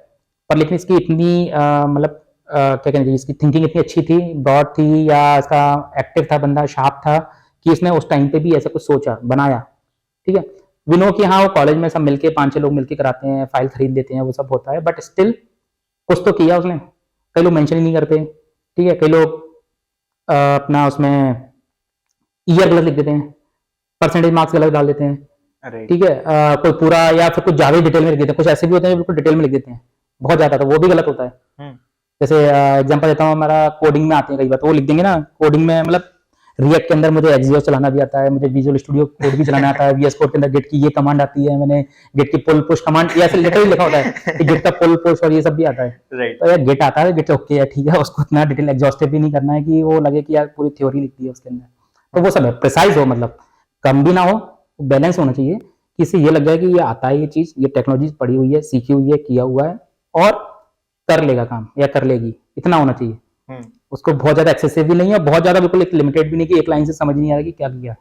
पर लेकिन इसकी इतनी मतलब क्या कहना चाहिए, इसकी थिंकिंग इतनी अच्छी थी, ब्रॉड थी, या इसका एक्टिव था बंदा, शार्प था, कि इसने उस टाइम पे भी ऐसा कुछ सोचा, बनाया, ठीक है। वी नो कि हाँ वो कॉलेज में सब मिलके 5-6 लोग मिलके कराते हैं, फाइल खरीद देते हैं, वो सब होता है, बट स्टिल कुछ तो किया उसने। कई लोग मेंशन ही नहीं करते, ठीक है। कई लोग अपना उसमें ईयर गलत लिख देते हैं, परसेंटेज मार्क्स गलत डाल देते हैं, ठीक है। कोई पूरा या फिर कुछ ज्यादा डिटेल में लिख देते हैं, कुछ ऐसे भी होते हैं बिल्कुल डिटेल में लिख देते हैं बहुत ज्यादा, तो वो भी गलत होता है। जैसे एग्जांपल देता हूँ, हमारा कोडिंग में आते हैं कई बार, तो वो लिख देंगे ना कोडिंग में, मतलब रिएक्ट के अंदर मुझे एक्सियोस चलाना भी आता है, मुझे विजुअल स्टूडियो कोड भी चलाना आता है, VS कोड के अंदर गेट की ये कमांड आती है, मैंने गेट की पुल पुश कमांड, ये ऐसे लिटरली लिखा होता है कि गेट का पुल पुश और ये सब भी आता है। तो यार गेट आता है, गेट ओके है, ठीक है, उसको इतना डिटेल एग्जॉस्टिव भी नहीं करना है कि वो लगे कि यार पूरी थ्योरी लिख दी है उसके अंदर। तो वो सब है, प्रिसाइज हो, मतलब कम भी ना हो, बैलेंस होना चाहिए, कि इससे ये लग जाए कि ये आता है, ये चीज, ये टेक्नोलॉजी पढ़ी हुई है, सीखी हुई है, किया हुआ है और कर लेगा काम या कर लेगी, इतना होना चाहिए। उसको बहुत ज्यादा एक्सेसिव भी नहीं है और बहुत ज्यादा बिल्कुल लिमिटेड भी नहीं कि एक लाइन से समझ नहीं आ रहा कि क्या किया।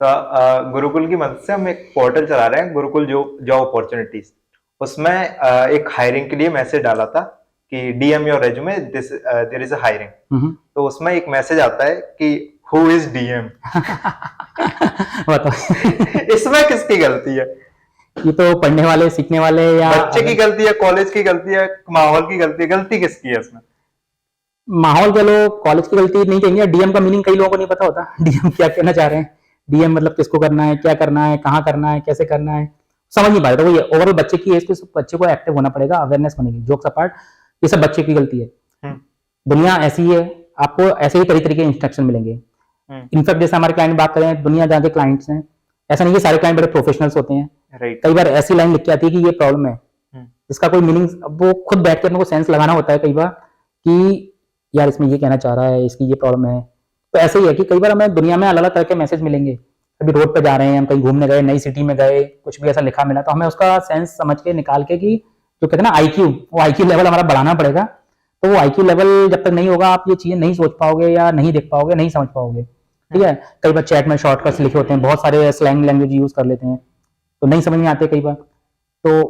तो गुरुकुल की मदद से हम एक पोर्टल चला रहे हैं, गुरुकुल जॉब अपॉर्चुनिटीज। उसमें एक हायरिंग के लिए मैसेज डाला था कि DM your resume, there is a hiring. तो उसमें एक मैसेज आता है कि हु इज DM। बताओ इसमें किसकी गलती है? ये तो पढ़ने वाले, सीखने वाले, या बच्चे की गलती है, कॉलेज की गलती है, माहौल की गलती है, गलती किसकी है इसमें? माहौल कह लो, कॉलेज की गलती नहीं कहेंगे। डीएम का मीनिंग कई लोगों को नहीं पता होता। डीएम क्या कहना चाह रहे हैं, डीएम मतलब किसको करना है, क्या करना है, कहाँ करना है, कैसे करना है, समझ नहीं पाए। तो वही ओवरऑल बच्चे की एज को, बच्चे को एक्टिव होना पड़ेगा, अवेयरनेस बनेगी। जोक्स अपार्ट, ये सब बच्चे की गलती है। दुनिया ऐसी है, आपको ऐसे ही तरीके के इंस्ट्रक्शन मिलेंगे। इनफैक्ट जैसे हमारे क्लाइंट बात करें, दुनिया जहाँ के क्लाइंट्स हैं, ऐसा नहीं कि सारे क्लाइंट बड़े प्रोफेशनल्स होते हैं। राइट। कई बार ऐसी लाइन लिख के आती है कि ये प्रॉब्लम है, इसका कोई मीनिंग, अब वो खुद बैठ के अपने को सेंस लगाना होता है कई बार कि यार इसमें ये कहना चाह रहा है, इसकी ये प्रॉब्लम है। तो ऐसे ही है कि कई बार हमें दुनिया में अलग अलग तरह के मैसेज मिलेंगे। कभी रोड पे जा रहे हैं, हम कहीं घूमने गए, नई सिटी में गए, कुछ भी ऐसा लिखा मिला, तो हमें उसका सेंस समझ के निकाल के, कि जो कहते हैं ना आईक्यू, वो आईक्यू लेवल हमारा बढ़ाना पड़ेगा। तो वो आईक्यू लेवल जब तक नहीं होगा, आप ये चीजें नहीं सोच पाओगे, या नहीं देख पाओगे, नहीं समझ पाओगे। ठीक है, कई बार चैट में शॉर्टकट्स लिखे होते हैं, बहुत सारे स्लैंग लैंग्वेज यूज कर लेते हैं, तो नहीं समझ में आते कई बार। तो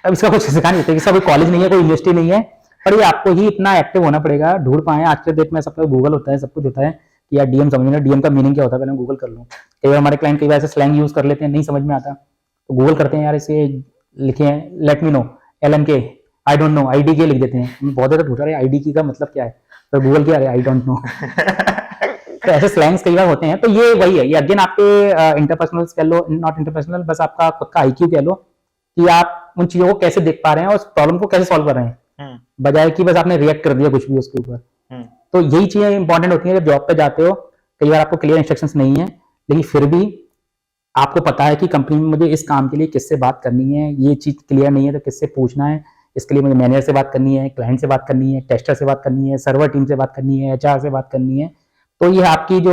अब इसका कुछ सिखा नहीं सकते, इसका कोई कॉलेज नहीं है, कोई यूनिवर्सिटी नहीं है, पर ये आपको ही इतना एक्टिव होना पड़ेगा, ढूंढ पाए। आज के डेट में सब गूगल होता है, सब कुछ होता है कि यार डीएम समझना, डीएम का मीनिंग क्या होता है, पहले गूगल कर लूँ। कई बार हमारे क्लाइंट कई बार ऐसे स्लैंग यूज कर लेते हैं, नहीं समझ में आता, तो गूगल करते हैं, यार इसे लिखे हैं, let me know, LMK, I don't know, IDK लिख देते हैं। बहुत ज्यादा ढूंढ रहे हैं IDK का मतलब क्या है, तो गूगल क्या है, आई डोंट नो। तो ऐसे स्लैंग्स कई बार होते हैं। तो ये वही है, ये अगेन आपके इंटरपर्सनल कह लो, नॉट इंटरपर्सनल, बस आपका खुद का IQ कह लो, कि आप उन चीजों को कैसे देख पा रहे हैं और उस प्रॉब्लम को कैसे सॉल्व कर रहे हैं, बजाय कि बस आपने रिएक्ट कर दिया कुछ भी उसके ऊपर। तो यही चीजें इंपॉर्टेंट होती हैं। जब जॉब पे जाते हो, कई बार आपको क्लियर इंस्ट्रक्शंस नहीं है, लेकिन फिर भी आपको पता है कि कंपनी में मुझे इस काम के लिए किससे बात करनी है, ये चीज क्लियर नहीं है तो किससे पूछना है, इसके लिए मुझे मैनेजर से बात करनी है, क्लाइंट से बात करनी है, टेस्टर से बात करनी है, सर्वर टीम से बात करनी है, HR से बात करनी है। तो ये आपकी जो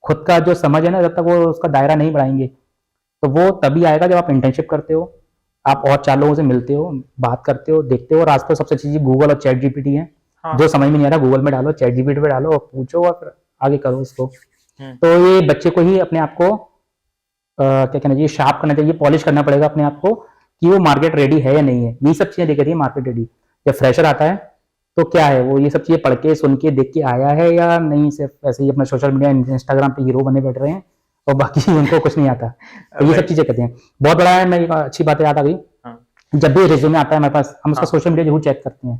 खुद का जो समझ है ना, जब तक वो उसका दायरा नहीं बढ़ाएंगे, तो वो तभी आएगा जब आप इंटर्नशिप करते हो, आप और 4 लोगों से मिलते हो, बात करते हो, देखते हो। और आज तो सबसे अच्छी चीज गूगल और चैट GPT है। हाँ। जो समझ में नहीं आ रहा, गूगल में डालो, चैट GPT पे डालो और पूछो, और फिर आगे करो उसको। तो ये बच्चे को ही अपने आप को क्या कहना चाहिए, शार्प करना चाहिए, पॉलिश करना पड़ेगा अपने आप को, कि वो मार्केट रेडी है या नहीं है। ये सब चीजें देखी थी मार्केट रेडी। जब फ्रेशर आता है तो क्या है, वो ये सब चीजें पढ़ के, सुन के, देख के आया है या नहीं, सिर्फ ऐसे ही अपना सोशल मीडिया, इंस्टाग्राम पे हीरो बने बैठ रहे हैं और बाकी उनको कुछ नहीं आता। तो ये सब चीजें कहते हैं। बहुत बड़ा है, मैं अच्छी बात याद आ गई, जब भी रिज्यूमे आता है हमारे पास, हम उसका सोशल मीडिया जरूर चेक करते हैं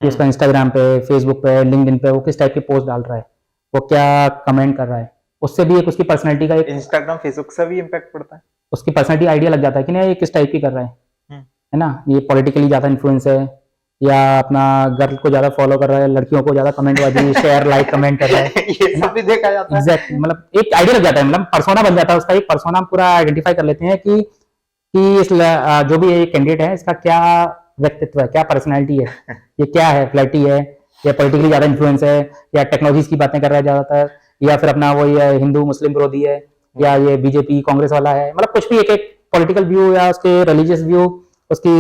कि उसका इंस्टाग्राम पे, फेसबुक पे, लिंक्डइन पे वो किस टाइप की पोस्ट डाल रहा है, वो क्या कमेंट कर रहा है। उससे भी एक उसकी पर्सनैलिटी का, एक इंस्टाग्राम फेसबुक से भी इम्पैक्ट पड़ता है, उसकी पर्सनैलिटी आइडिया लग जाता है कि नहीं ये किस टाइप की कर रहा है ना। ये पॉलिटिकली ज्यादा इन्फ्लुएंस है, या अपना गर्ल को ज्यादा फॉलो कर रहा है, लड़कियों को ज्यादा कमेंट बाजी, शेयर, लाइक, कमेंट कर रहा है। ये सब भी देखा जाता है। एग्जैक्टली, मतलब एक आइडिया लग जाता है, मतलब पर्सोना बन जाता है उसका। एक पर्सोना हम पूरा आइडेंटिफाई कर लेते हैं कि इस जो भी ये कैंडिडेट है, इसका क्या व्यक्तित्व है, क्या पर्सनैलिटी है, ये क्या है, फ्लैटी है, या पॉलिटिकली ज्यादा इन्फ्लुएंस है, या टेक्नोलॉजीज की बातें कर रहा है ज्यादातर, या फिर अपना वो ये हिंदू मुस्लिम विरोधी है, या ये बीजेपी कांग्रेस वाला है। मतलब कुछ भी एक एक पॉलिटिकल व्यू या उसके रिलीजियस व्यू, उसकी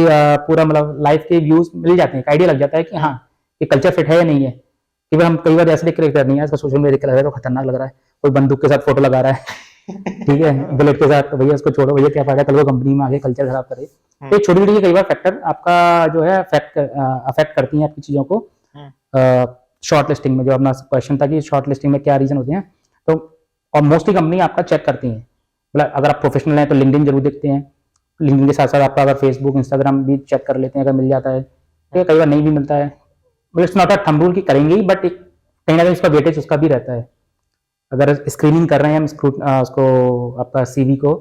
पूरा मतलब लाइफ के व्यूज मिल जाते हैं। आइडिया लग जाता है कि हाँ ये कल्चर फिट है या नहीं है। कि हम कई बार ऐसे देख कर नहीं है, इसका सोशल मीडिया देख के लग रहा है तो खतरनाक लग रहा है, कोई बंदूक के साथ फोटो लगा रहा है ठीक है, बुलेट के साथ, तो भैया उसको छोड़ो, भैया क्या फायदा, कल वो कंपनी में आगे कल्चर खराब करे। तो छोटी छोटी कई बार फैक्टर आपका जो है अफेक्ट करती हैं आपकी चीजों को। शॉर्ट लिस्टिंग में जो अपना क्वेश्चन था कि शॉर्ट लिस्टिंग में क्या रीजन होते हैं, तो और मोस्टली कंपनी आपका चेक करती हैं। मतलब अगर आप प्रोफेशनल हैं तो लिंक्डइन जरूर देखते हैं, लिंक्डइन के साथ साथ आपका अगर फेसबुक, इंस्टाग्राम भी चेक कर लेते हैं अगर मिल जाता है। तो कई बार नहीं भी मिलता है, it's not a thumb rule की करेंगे ही, बट कहीं ना कहीं उसका वेटेज उसका भी रहता है। अगर स्क्रीनिंग कर रहे हैं हम उसको आपका CV को,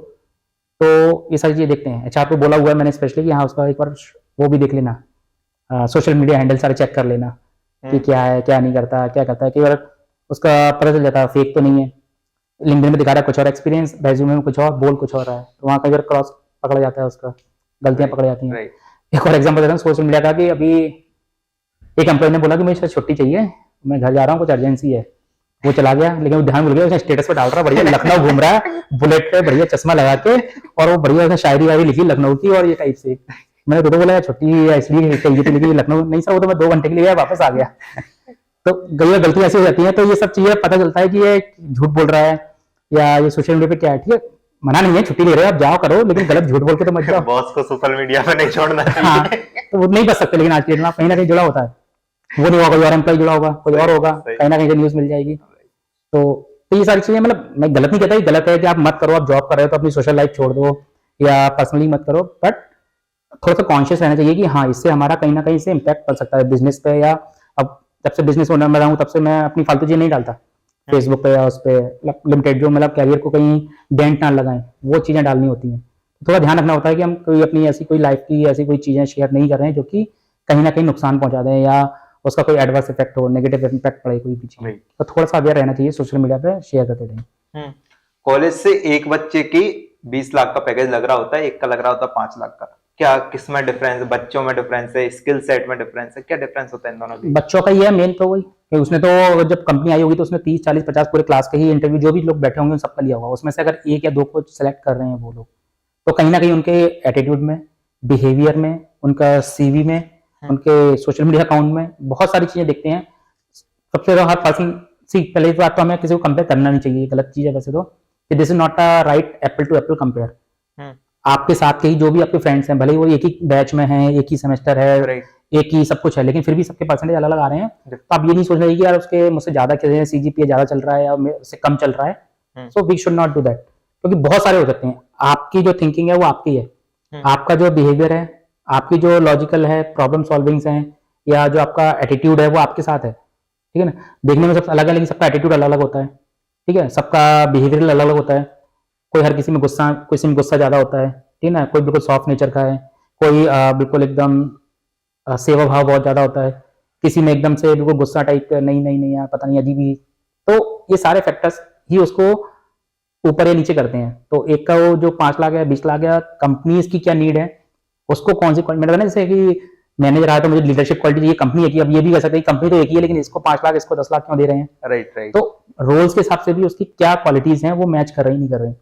तो ये सारी चीजें देखते हैं। HR को बोला हुआ है मैंने स्पेशली कि हाँ उसका एक बार वो भी देख लेना, सोशल मीडिया हैंडल सारे चेक कर लेना कि क्या है, क्या नहीं करता, क्या करता है। कई बार उसका पता चल जाता है फेक तो नहीं है, लिंक्डइन में दिखा रहा है कुछ और एक्सपीरियंस, रेज्यूमे में कुछ और, बोल कुछ और रहा है, तो वहाँ कई बार क्रॉस पकड़ा जाता है, उसका गलतियां पकड़ जाती हैं। एक और एग्जाम्पल देता हूँ सोशल मीडिया का, कि अभी एक एम्प्लॉय ने बोला कि मुझे छुट्टी चाहिए, मैं घर जा रहा हूँ, कुछ अर्जेंसी है। वो चला गया, लेकिन वो ध्यान भूल गया, उसने स्टेटस पे डाल रहा बढ़िया लखनऊ घूम रहा है बुलेट पे, बढ़िया चश्मा लगा के, और वो बढ़िया उसने शायरी वायरी लिखी लखनऊ की और ये टाइप से। मैंने तो बोला छुट्टी इसलिए चाहिए थी, लेकिन लखनऊ नहीं सर, वो तो मैं 2 घंटे के लिए वापस आ गया। तो कई गलती ऐसी हो जाती है। तो ये सब चीजें पता चलता है कि ये झूठ बोल रहा है या ये सोशल मीडिया पे क्या है। ठीक है, मना नहीं है, छुट्टी ले रहे हो आप, जाओ करो, लेकिन गलत झूठ बोल के तो मत जाओ। बॉस को सोशल मीडिया पे नहीं छोड़ना चाहिए। हाँ, तो वो नहीं बच सकते, लेकिन आज के दिन कहीं ना कहीं जुड़ा होता है, वो नहीं होगा, कोई और एम्प्लॉय जुड़ा होगा, कोई और होगा, कहीं ना कहीं से न्यूज मिल जाएगी। तो ये सारी चीजें, मतलब मैं गलत नहीं कहता, गलत है कि आप मत करो, आप जॉब कर रहे हो तो अपनी सोशल लाइफ छोड़ दो या पर्सनली मत करो, बट थोड़ा सा कॉन्शियस रहना चाहिए कि हाँ इससे हमारा कहीं ना कहीं से इम्पैक्ट पड़ सकता है बिजनेस पे, या अब जब से बिजनेस ओनर में रहा हूँ तब से मैं अपनी फालतू चीज़ नहीं डालता फेसबुक पे या उस पर लिमिटेड, जो मतलब कैरियर को कहीं डेंट ना लगाएं, वो चीज़ें डालनी होती हैं। थोड़ा ध्यान रखना होता है कि हम कोई अपनी ऐसी कोई लाइफ की ऐसी कोई चीज़ें शेयर नहीं कर रहे हैं जो कि कहीं ना कहीं नुकसान पहुंचा दें या उसका कोई एडवर्स इफेक्ट हो, नेगेटिव इम्पैक्ट पड़े कोई भी चीज़। Right. तो थोड़ा सा अवेयर रहना चाहिए सोशल मीडिया पे शेयर करते रहें। कॉलेज से एक बच्चे की 20 लाख का पैकेज लग रहा होता है, एक का लग रहा होता है 5 लाख का। क्या किसमें डिफरेंस है? बच्चों में डिफरेंस है, स्किल सेट में डिफरेंस है, क्या डिफरेंस होता है इन दोनों के? बच्चों का ये है मेन तो वही कि उसने तो जब कंपनी आई होगी तो उसने 30 40 50 पूरे क्लास के ही इंटरव्यू जो भी लोग बैठे होंगे उन सबका लिया होगा। उसमें से अगर एक या दो को सिलेक्ट कर रहे हैं वो लोग, तो कहीं ना कहीं उनके एटीट्यूड में, बिहेवियर में, उनका सीवी में, उनके सोशल मीडिया अकाउंट में बहुत सारी चीजें देखते हैं। सबसे ज्यादा हर पर्सन पहले बात तो हमें किसी को कंपेयर करना नहीं चाहिए, गलत चीज है वैसे तो, कि this is not a right apple to apple compare. आपके साथ के ही जो भी आपके फ्रेंड्स हैं, भले ही वो एक ही बैच में हैं, एक ही सेमेस्टर है, एक ही सब कुछ है, लेकिन फिर भी सबके परसेंटेज अलग अलग आ रहे हैं। तो आप ये नहीं सोच रहे कि यार उसके मुझसे ज्यादा सीजीपीए ज्यादा चल रहा है या उससे कम चल रहा है। So we should not do that, क्योंकि बहुत सारे हो सकते हैं। आपकी जो थिंकिंग है वो आपकी है, आपका जो बिहेवियर है, आपकी जो लॉजिकल है, प्रॉब्लम सॉल्विंग्स हैं, या जो आपका एटीट्यूड है वो आपके साथ है, ठीक है ना। देखने में सब अलग है लेकिन सबका एटीट्यूड अलग अलग होता है, ठीक है। सबका बिहेवियर अलग अलग होता है। कोई हर किसी में गुस्सा, किसी में गुस्सा ज्यादा होता है, ठीक है ना। कोई बिल्कुल सॉफ्ट नेचर का है, कोई बिल्कुल एकदम सेवा भाव बहुत ज्यादा होता है, किसी में एकदम से बिल्कुल गुस्सा टाइप का, नहीं नहीं नहीं यार पता नहीं अजीब ही। तो ये सारे फैक्टर्स ही उसको ऊपर या नीचे करते हैं। तो एक का वो जो 5 लाख या 20 लाख या कंपनीज की क्या नीड है, उसको कौन सी क्वालिटी, जैसे कि मैनेजर आया तो मुझे लीडरशिप क्वालिटी चाहिए, कंपनी एक ही, अब ये भी कह सकते हैं कंपनी तो एक ही है लेकिन इसको 5 लाख इसको 10 लाख क्यों दे रहे हैं। राइट। तो रोल्स के हिसाब से भी उसकी क्या क्वालिटीज हैं वो मैच कर रही नहीं कर रही।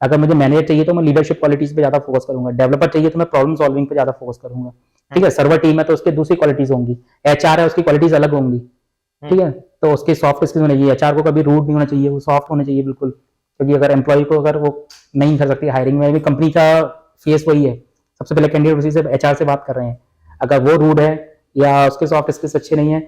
अगर मुझे मैनेजर चाहिए तो मैं लीडरशिप क्वालिटीज पे ज्यादा फोकस करूंगा, डेवलपर चाहिए तो मैं प्रॉब्लम सॉल्विंग पे ज्यादा फोकस करूंगा, ठीक है। सर्वर टीम है तो उसके दूसरी क्वालिटीज होंगी, एचआर है उसकी क्वालिटीज अलग होंगी, ठीक है। तो उसके सॉफ्ट स्किल्स होने चाहिए, एचआर को कभी रूड नहीं होना चाहिए, वो सॉफ्ट होना चाहिए बिल्कुल, क्योंकि अगर एम्प्लॉय को अगर वो नहीं कर सकती हायरिंग में भी, कंपनी का फेस वही है, सबसे पहले कैंडिडेट उसी से एचआर से बात कर रहे हैं। अगर वो रूड है या उसके सॉफ्ट स्किल्स अच्छे नहीं है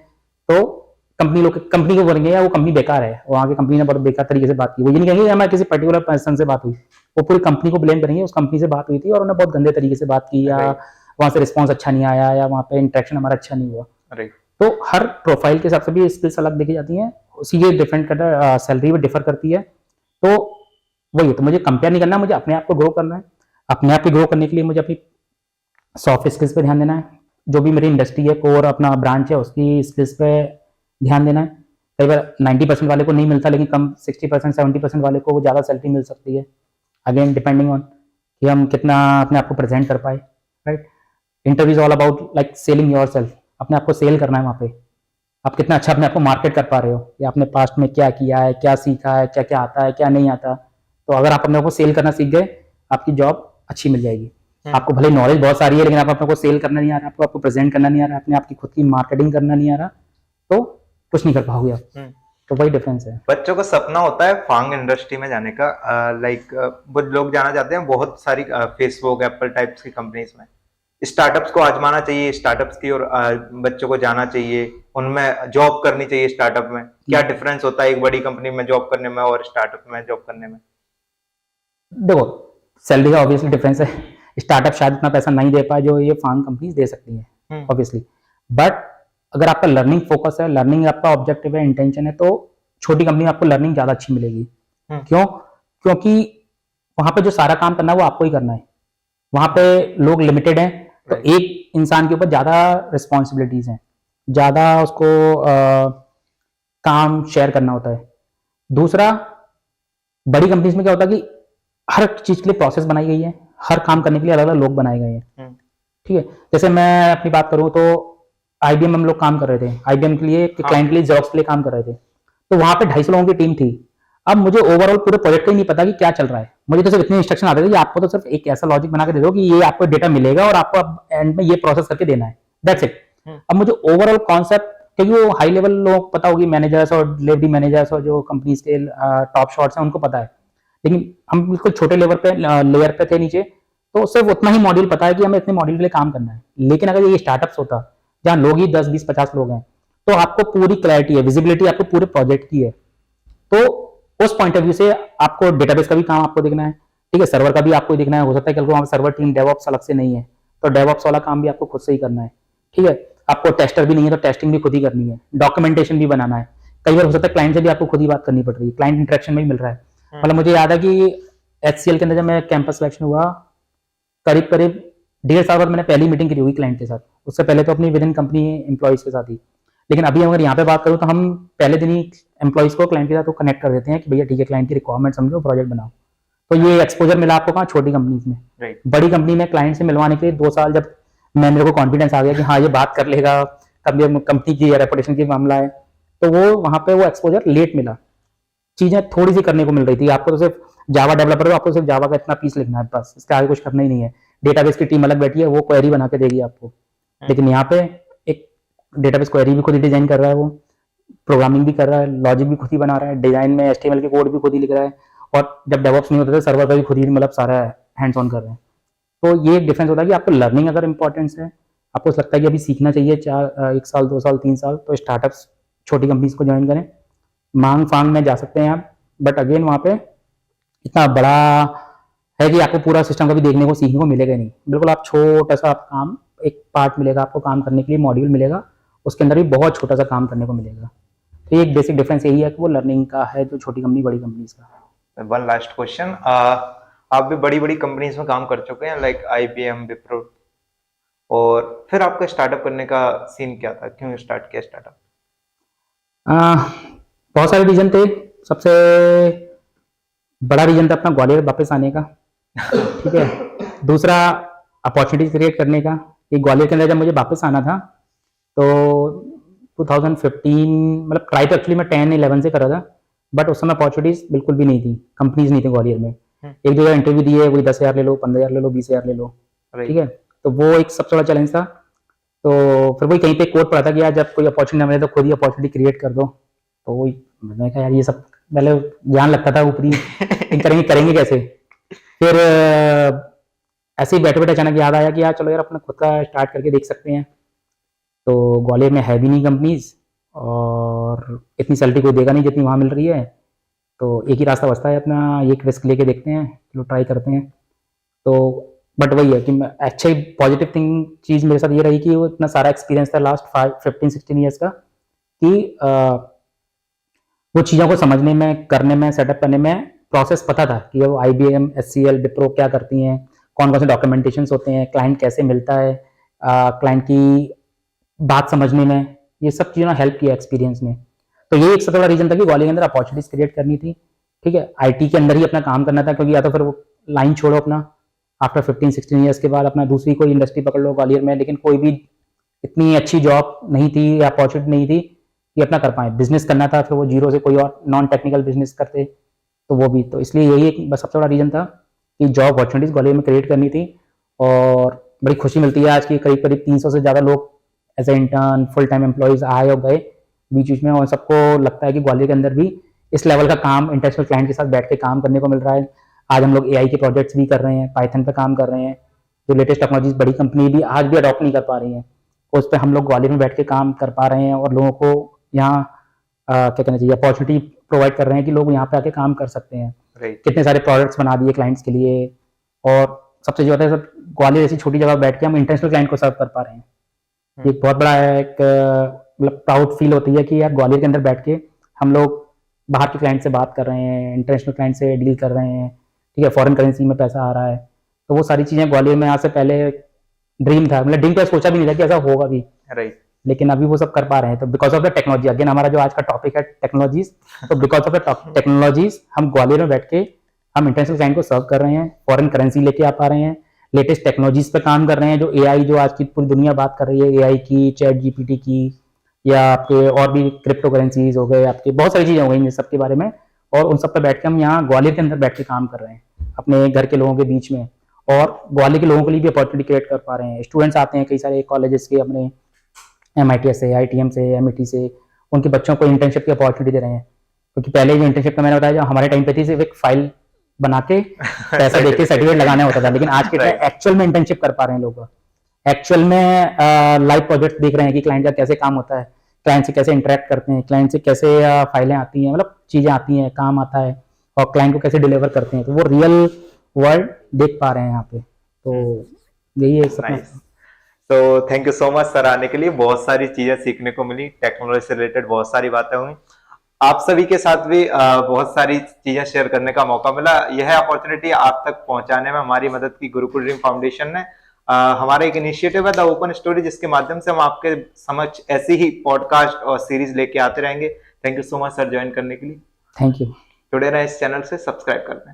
तो कंपनी को बोलेंगे या वो कंपनी बेकार है, वहाँ की कंपनी ने बहुत बेकार तरीके से बात की। वो ये नहीं कहेंगे हमारे किसी पर्टिकुलर पर्सन से बात हुई, वो पूरी कंपनी को ब्लेम करेंगे, उस कंपनी से बात हुई थी और उन्हें बहुत गंदे तरीके से बात की, या वहां से रिस्पॉन्स अच्छा नहीं आया, या वहाँ पे इंटरेक्शन हमारा अच्छा नहीं हुआ। तो हर प्रोफाइल के हिसाब से भी स्किल्स अलग देखी जाती हैं, उसी के डिफरेंट करता है, सैलरी भी डिफर करती है। तो वही, तो मुझे कंपेयर नहीं करना, मुझे अपने आप को ग्रो करना है। अपने आप को ग्रो करने के लिए मुझे अपनी सॉफ्ट स्किल्स पे ध्यान देना है, जो भी मेरी इंडस्ट्री है, कोर अपना ब्रांच है, उसकी स्किल्स पे ध्यान देना है। कई बार 90% वाले को नहीं मिलता, लेकिन कम 60% 70% वाले को वो ज़्यादा सैलरी मिल सकती है। अगेन डिपेंडिंग ऑन कि हम कितना अपने आप को प्रेजेंट कर पाए, right. Interview is all about like selling yourself, अपने आप को सेल करना है। वहाँ पे आप कितना अच्छा अपने आप को मार्केट कर पा रहे हो, या आपने पास्ट में क्या किया है, क्या सीखा है, क्या क्या आता है, क्या नहीं आता। तो अगर आप अपने आप को सेल करना सीख गए, आपकी जॉब अच्छी मिल जाएगी। आपको भले नॉलेज बहुत सारी है लेकिन आप अपने को सेल करना नहीं आ रहा, आपको प्रेजेंट करना नहीं आ रहा, अपने आपकी खुद की मार्केटिंग करना नहीं आ रहा, तो कुछ नहीं कर पाओगे आप। तो वही डिफरेंस है। बच्चों का सपना होता है फांग इंडस्ट्री में जाने का, लाइक वो लोग जाना चाहते हैं बहुत सारी फेसबुक, एप्पल टाइप्स की कंपनीज में। स्टार्टअप्स को आजमाना चाहिए, स्टार्टअप्स की और बच्चों को जाना चाहिए, उनमें जॉब करनी चाहिए। स्टार्टअप में क्या डिफरेंस होता है एक बड़ी कंपनी में जॉब करने में और स्टार्टअप में जॉब करने में? देखो, सैलरी का ऑब्वियसली डिफरेंस है। स्टार्टअप शायद इतना पैसा नहीं दे पाए जो ये फार्म कंपनीज दे सकती हैं ऑब्वियसली, बट अगर आपका लर्निंग फोकस है, लर्निंग आपका ऑब्जेक्टिव है, इंटेंशन है, तो छोटी कंपनी में आपको लर्निंग ज्यादा अच्छी मिलेगी। क्यों? क्योंकि वहां पे जो सारा काम करना है वो आपको ही करना है। वहां पे लोग लिमिटेड हैं, तो एक इंसान के ऊपर ज्यादा रिस्पॉन्सिबिलिटीज हैं, ज्यादा उसको काम शेयर करना होता है। दूसरा, बड़ी कंपनीज में क्या होता है कि हर चीज के लिए प्रोसेस बनाई गई है, हर काम करने के लिए अलग अलग लोग बनाए गए हैं, ठीक है। जैसे मैं अपनी बात करूं तो IBM हम लोग काम कर रहे थे, IBM के लिए क्लाइंट के लिए जेरॉक्स के लिए काम कर रहे थे, तो वहां पे 250 लोगों की टीम थी। अब मुझे ओवरऑल पूरे प्रोजेक्ट का ही नहीं पता कि क्या चल रहा है, मुझे तो सिर्फ इतने इंस्ट्रक्शन आते थे कि आपको तो सिर्फ एक ऐसा लॉजिक बना के दे दो कि ये आपको डेटा मिलेगा और आपको अब एंड में ये प्रोसेस करके देना है, दैट्स इट। अब मुझे ओवरऑल कॉन्सेप्ट, क्योंकि वो हाई लेवल लोग पता होगी, मैनेजर्स और डिलीवरी मैनेजर्स और जो कंपनीज के टॉप शॉट्स हैं उनको पता है, लेकिन हम बिल्कुल छोटे लेयर पे थे नीचे, तो सिर्फ उतना ही मॉड्यूल पता है कि हमें इतने मॉड्यूल के लिए काम करना है। लेकिन अगर ये स्टार्टअप्स होता जहाँ लोग ही 10 20 50 लोग हैं, तो आपको पूरी क्लैरिटी है, विजिबिलिटी आपको पूरे प्रोजेक्ट की है। तो उस पॉइंट ऑफ व्यू से आपको डेटाबेस का भी काम आपको देखना है, ठीक है, सर्वर का भी आपको देखना है। हो सकता है कल को वहां सर्वर टीम डेवऑप्स अलग से नहीं है, तो डेवऑप्स वाला काम भी आपको खुद से ही करना है, ठीक है। आपको टेस्टर भी नहीं है तो टेस्टिंग भी खुद ही करनी है, डॉक्यूमेंटेशन भी बनाना है। कई बार हो सकता है क्लाइंट से भी आपको खुद ही बात करनी पड़ रही है, क्लाइंट इंटरेक्शन में ही मिल रहा है। मतलब मुझे याद है कि HCL के अंदर जब मैं कैंपस सिलेक्शन हुआ, करीब करीब 1.5 साल बाद मैंने पहली मीटिंग करी हुई क्लाइंट के साथ। उससे पहले तो अपनी विद इन कंपनी एम्प्लॉइज के साथ ही। लेकिन अभी अगर यहाँ पे बात करूँ तो हम पहले दिन ही एम्प्लॉइज को क्लाइंट के साथ कनेक्ट कर देते हैं कि भैया ठीक है, क्लाइंट की रिक्वायरमेंट समझो, प्रोजेक्ट बनाओ। तो ये एक्सपोजर मिला आपको कहाँ, छोटी कंपनीज में। राइट। बड़ी कंपनी में क्लाइंट से मिलवाने के लिए 2 साल जब मेरे को कॉन्फिडेंस आ गया कि हाँ ये बात कर लेगा, कभी कंपनी की रेपुटेशन की मामला है, तो वो वहां पे वो एक्सपोजर लेट मिला। चीजें थोड़ी सी करने को मिल रही थी। आपको तो सिर्फ जावा डेवलपर हो, आपको सिर्फ जावा का इतना पीस लिखना है बस, इसके आगे कुछ करना ही नहीं है। डेटाबेस की टीम अलग बैठी है, वो क्वेरी बना के देगी आपको। लेकिन यहाँ पे एक डेटाबेस क्वेरी भी खुद ही डिजाइन कर रहा है, वो प्रोग्रामिंग भी कर रहा है, लॉजिक भी खुद ही बना रहा है, डिजाइन में HTML के कोड भी खुद ही लिख रहा है, और जब डेवऑप्स नहीं होते थे सर्वर पर भी खुद ही मतलब सारा हैंड्स ऑन कर रहे हैं। तो ये एक डिफरेंस होता है कि आपको लर्निंग अगर इंपॉर्टेंस है, आपको लगता है कि अभी सीखना चाहिए 1 साल 2 साल 3 साल, तो स्टार्टअप्स छोटी कंपनीज को ज्वाइन करें। मांग फांग में जा सकते हैं आप, बट अगेन वहाँ पे इतना बड़ा है कि आपको पूरा सिस्टम कभी देखने को सीखने को मिलेगा नहीं। बिल्कुल आप छोटा सा काम, एक पार्ट मिलेगा आपको काम करने के लिए, मॉड्यूल मिलेगा, उसके अंदर भी बहुत छोटा सा काम करने को मिलेगा। तो ये एक बेसिक डिफरेंस यही है कि वो लर्निंग का है, जो छोटी कंपनी बड़ी कंपनीज का। वन लास्ट क्वेश्चन, आप भी बड़ी बड़ी कंपनीज में काम कर चुके हैं लाइक IBM, विप्रो, और फिर आपका स्टार्टअप करने का सीन क्या था, क्यों स्टार्ट किया स्टार्टअप? बहुत सारे रीजन थे। सबसे बड़ा रीजन था अपना ग्वालियर वापस आने का, ठीक है। दूसरा अपॉर्चुनिटीज क्रिएट करने का। ये ग्वालियर के अंदर जब मुझे वापस आना था तो 2015 मतलब ट्राई तो एक्चुअली मैं 10-11 से कर रहा था, बट उस समय अपॉर्चुनिटीज बिल्कुल भी नहीं थी, कंपनीज नहीं थी ग्वालियर में। एक जगह इंटरव्यू दिए, वही 10,000 ले लो, 15,000 ले लो, 20,000 ले लो, ठीक है। तो वो एक सबसे बड़ा चैलेंज था। तो फिर वही कहीं पे कोट पड़ा था कि यार जब कोई अपॉर्चुनिटी मिले तो खुद ही अपॉर्चुनिटी क्रिएट कर दो। तो वही मैंने कहा यार ये सब पहले ज्ञान लगता था ऊपरी, करेंगे कैसे। फिर ऐसे ही बैठे बैठे अचानक याद आया कि यार चलो यार अपना खुद का स्टार्ट करके देख सकते हैं। तो ग्वालियर में है भी नहीं कंपनीज, और इतनी सैलरी कोई देगा नहीं जितनी वहाँ मिल रही है। तो एक ही रास्ता बचता है अपना, एक रिस्क लेके देखते हैं, चलो ट्राई करते हैं। तो बट वही है कि अच्छा ही पॉजिटिव थिंग चीज़ मेरे साथ ये रही कि वो इतना सारा एक्सपीरियंस था लास्ट 15-16 ईयर्स का, कि वो चीज़ों को समझने में, करने में, सेटअप करने में प्रोसेस पता था कि वो IBM, HCL, विप्रो क्या करती हैं, कौन कौन से डॉक्यूमेंटेशन होते हैं, क्लाइंट कैसे मिलता है, क्लाइंट की बात समझने में, ये सब चीज़ों ने हेल्प किया एक्सपीरियंस में। तो ये एक सबसे बड़ा रीजन था कि ग्वालियर के अंदर अपॉर्चुनिटीज क्रिएट करनी थी, ठीक है। IT के अंदर ही अपना काम करना था, क्योंकि या तो फिर वो लाइन छोड़ो अपना आफ्टर 15-16 ईयर्स के बाद, अपना दूसरी कोई इंडस्ट्री पकड़ लो ग्वालियर में, लेकिन कोई भी इतनी अच्छी जॉब नहीं थी या अपॉर्चुनिटी नहीं थी कि अपना कर पाए। बिजनेस करना था, फिर वो जीरो से कोई और नॉन टेक्निकल बिजनेस करते तो वो भी। तो इसलिए यही एक बस सबसे बड़ा रीजन था कि जॉब अपॉर्चुनिटीज ग्वालियर में क्रिएट करनी थी। और बड़ी खुशी मिलती है आज की करीब करीब 300 से ज़्यादा लोग as a intern, full time employees आए और गए बीच बीच में, और सबको लगता है कि ग्वालियर के अंदर भी इस लेवल का काम इंटरनेशनल क्लाइंट के साथ बैठ के काम करने को मिल रहा है। आज हम लोग AI के प्रोजेक्ट्स भी कर रहे हैं, पाइथन पे काम कर रहे हैं, जो लेटेस्ट टेक्नोलॉजीज बड़ी कंपनी भी आज भी अडॉप्ट नहीं कर पा रही हैं, उस पर हम लोग ग्वालियर में बैठ के काम कर पा रहे हैं, और लोगों को यहाँ क्या कहना चाहिए, अपॉर्चुनिटी प्रोवाइड कर रहे हैं कि लोग यहाँ पे आके काम कर सकते हैं। कितने सारे प्रोडक्ट्स बना दिए क्लाइंट्स के लिए, और सबसे जो होता है सब ग्वालियर ऐसी छोटी जगह बैठ के हम इंटरनेशनल क्लाइंट को सर्व कर पा रहे हैं। ये बहुत बड़ा एक मतलब प्राउड फील होती है कि यार ग्वालियर के अंदर बैठ के हम लोग बाहर के क्लाइंट से बात कर रहे हैं, इंटरनेशनल क्लाइंट से डील कर रहे हैं, ठीक है, फॉरेन करेंसी में पैसा आ रहा है। तो वो सारी चीजें ग्वालियर में आज से पहले ड्रीम था, मतलब ड्रीम तो सोचा भी नहीं था कि ऐसा होगा भी, राइट। लेकिन अभी वो सब कर पा रहे हैं। तो because of the technology, again हमारा जो आज का टॉपिक है टेक्नोलॉजीज, तो बिकॉज ऑफ द टेक्नोलॉजीज हम ग्वालियर में बैठ के हम इंटरनेशनल क्लाइंट को सर्व कर रहे हैं, फॉरेन करेंसी लेके आ पा रहे हैं, लेटेस्ट टेक्नोलॉजीज पे काम कर रहे हैं, जो AI जो आज की पूरी दुनिया बात कर रही है, AI की, ChatGPT की, या आपके और भी क्रिप्टो करेंसीज हो गए, आपके बहुत सारी चीजें हो गई इन सब के बारे में, और उन सब पे बैठ के हम यहाँ ग्वालियर के अंदर बैठ के काम कर रहे हैं अपने घर के लोगों के बीच में, और ग्वालियर के लोगों के लिए भी अपॉर्चुनिटी क्रिएट कर पा रहे हैं। स्टूडेंट्स आते हैं कई सारे कॉलेजेस के, अपने MIT से, ITM से, MET से, उनके बच्चों को इंटर्नशिप की अपॉर्चुनिटी दे रहे हैं। क्योंकि पहले जो इंटर्नशिप का मैंने बताया, जो हमारे टाइम पे थी, सिर्फ एक फाइल बना के पैसा दे के सर्टिफिकेट लगाना होता था, लेकिन आज के टाइम एक्चुअल में इंटर्नशिप कर पा रहे हैं लोग, एक्चुअल में लाइव प्रोजेक्ट देख रहे हैं कि क्लाइंट का कैसे काम होता है, क्लाइंट से कैसे इंटरेक्ट करते हैं, क्लाइंट से कैसे फाइलें आती हैं, मतलब चीजें आती हैं, काम आता है, और क्लाइंट को कैसे डिलीवर करते हैं। तो वो रियल वर्ल्ड देख पा रहे हैं यहाँ पे। तो यही है सब। तो thank you so much sir आने के लिए, बहुत सारी चीजें सीखने को मिली, टेक्नोलॉजी से रिलेटेड बहुत सारी बातें हुई। आप सभी के साथ भी बहुत सारी चीजें शेयर करने का मौका मिला। यह अपॉर्चुनिटी आप तक पहुंचाने में हमारी मदद की गुरुकुल ड्रीम फाउंडेशन ने। हमारा एक इनिशिएटिव है द ओपन स्टोरी, जिसके माध्यम से हम आपके समक्ष ऐसी ही पॉडकास्ट और सीरीज लेके आते रहेंगे। Thank you so much sir join करने के लिए। Thank you. जुड़े रहें इस चैनल से, सब्सक्राइब कर दें।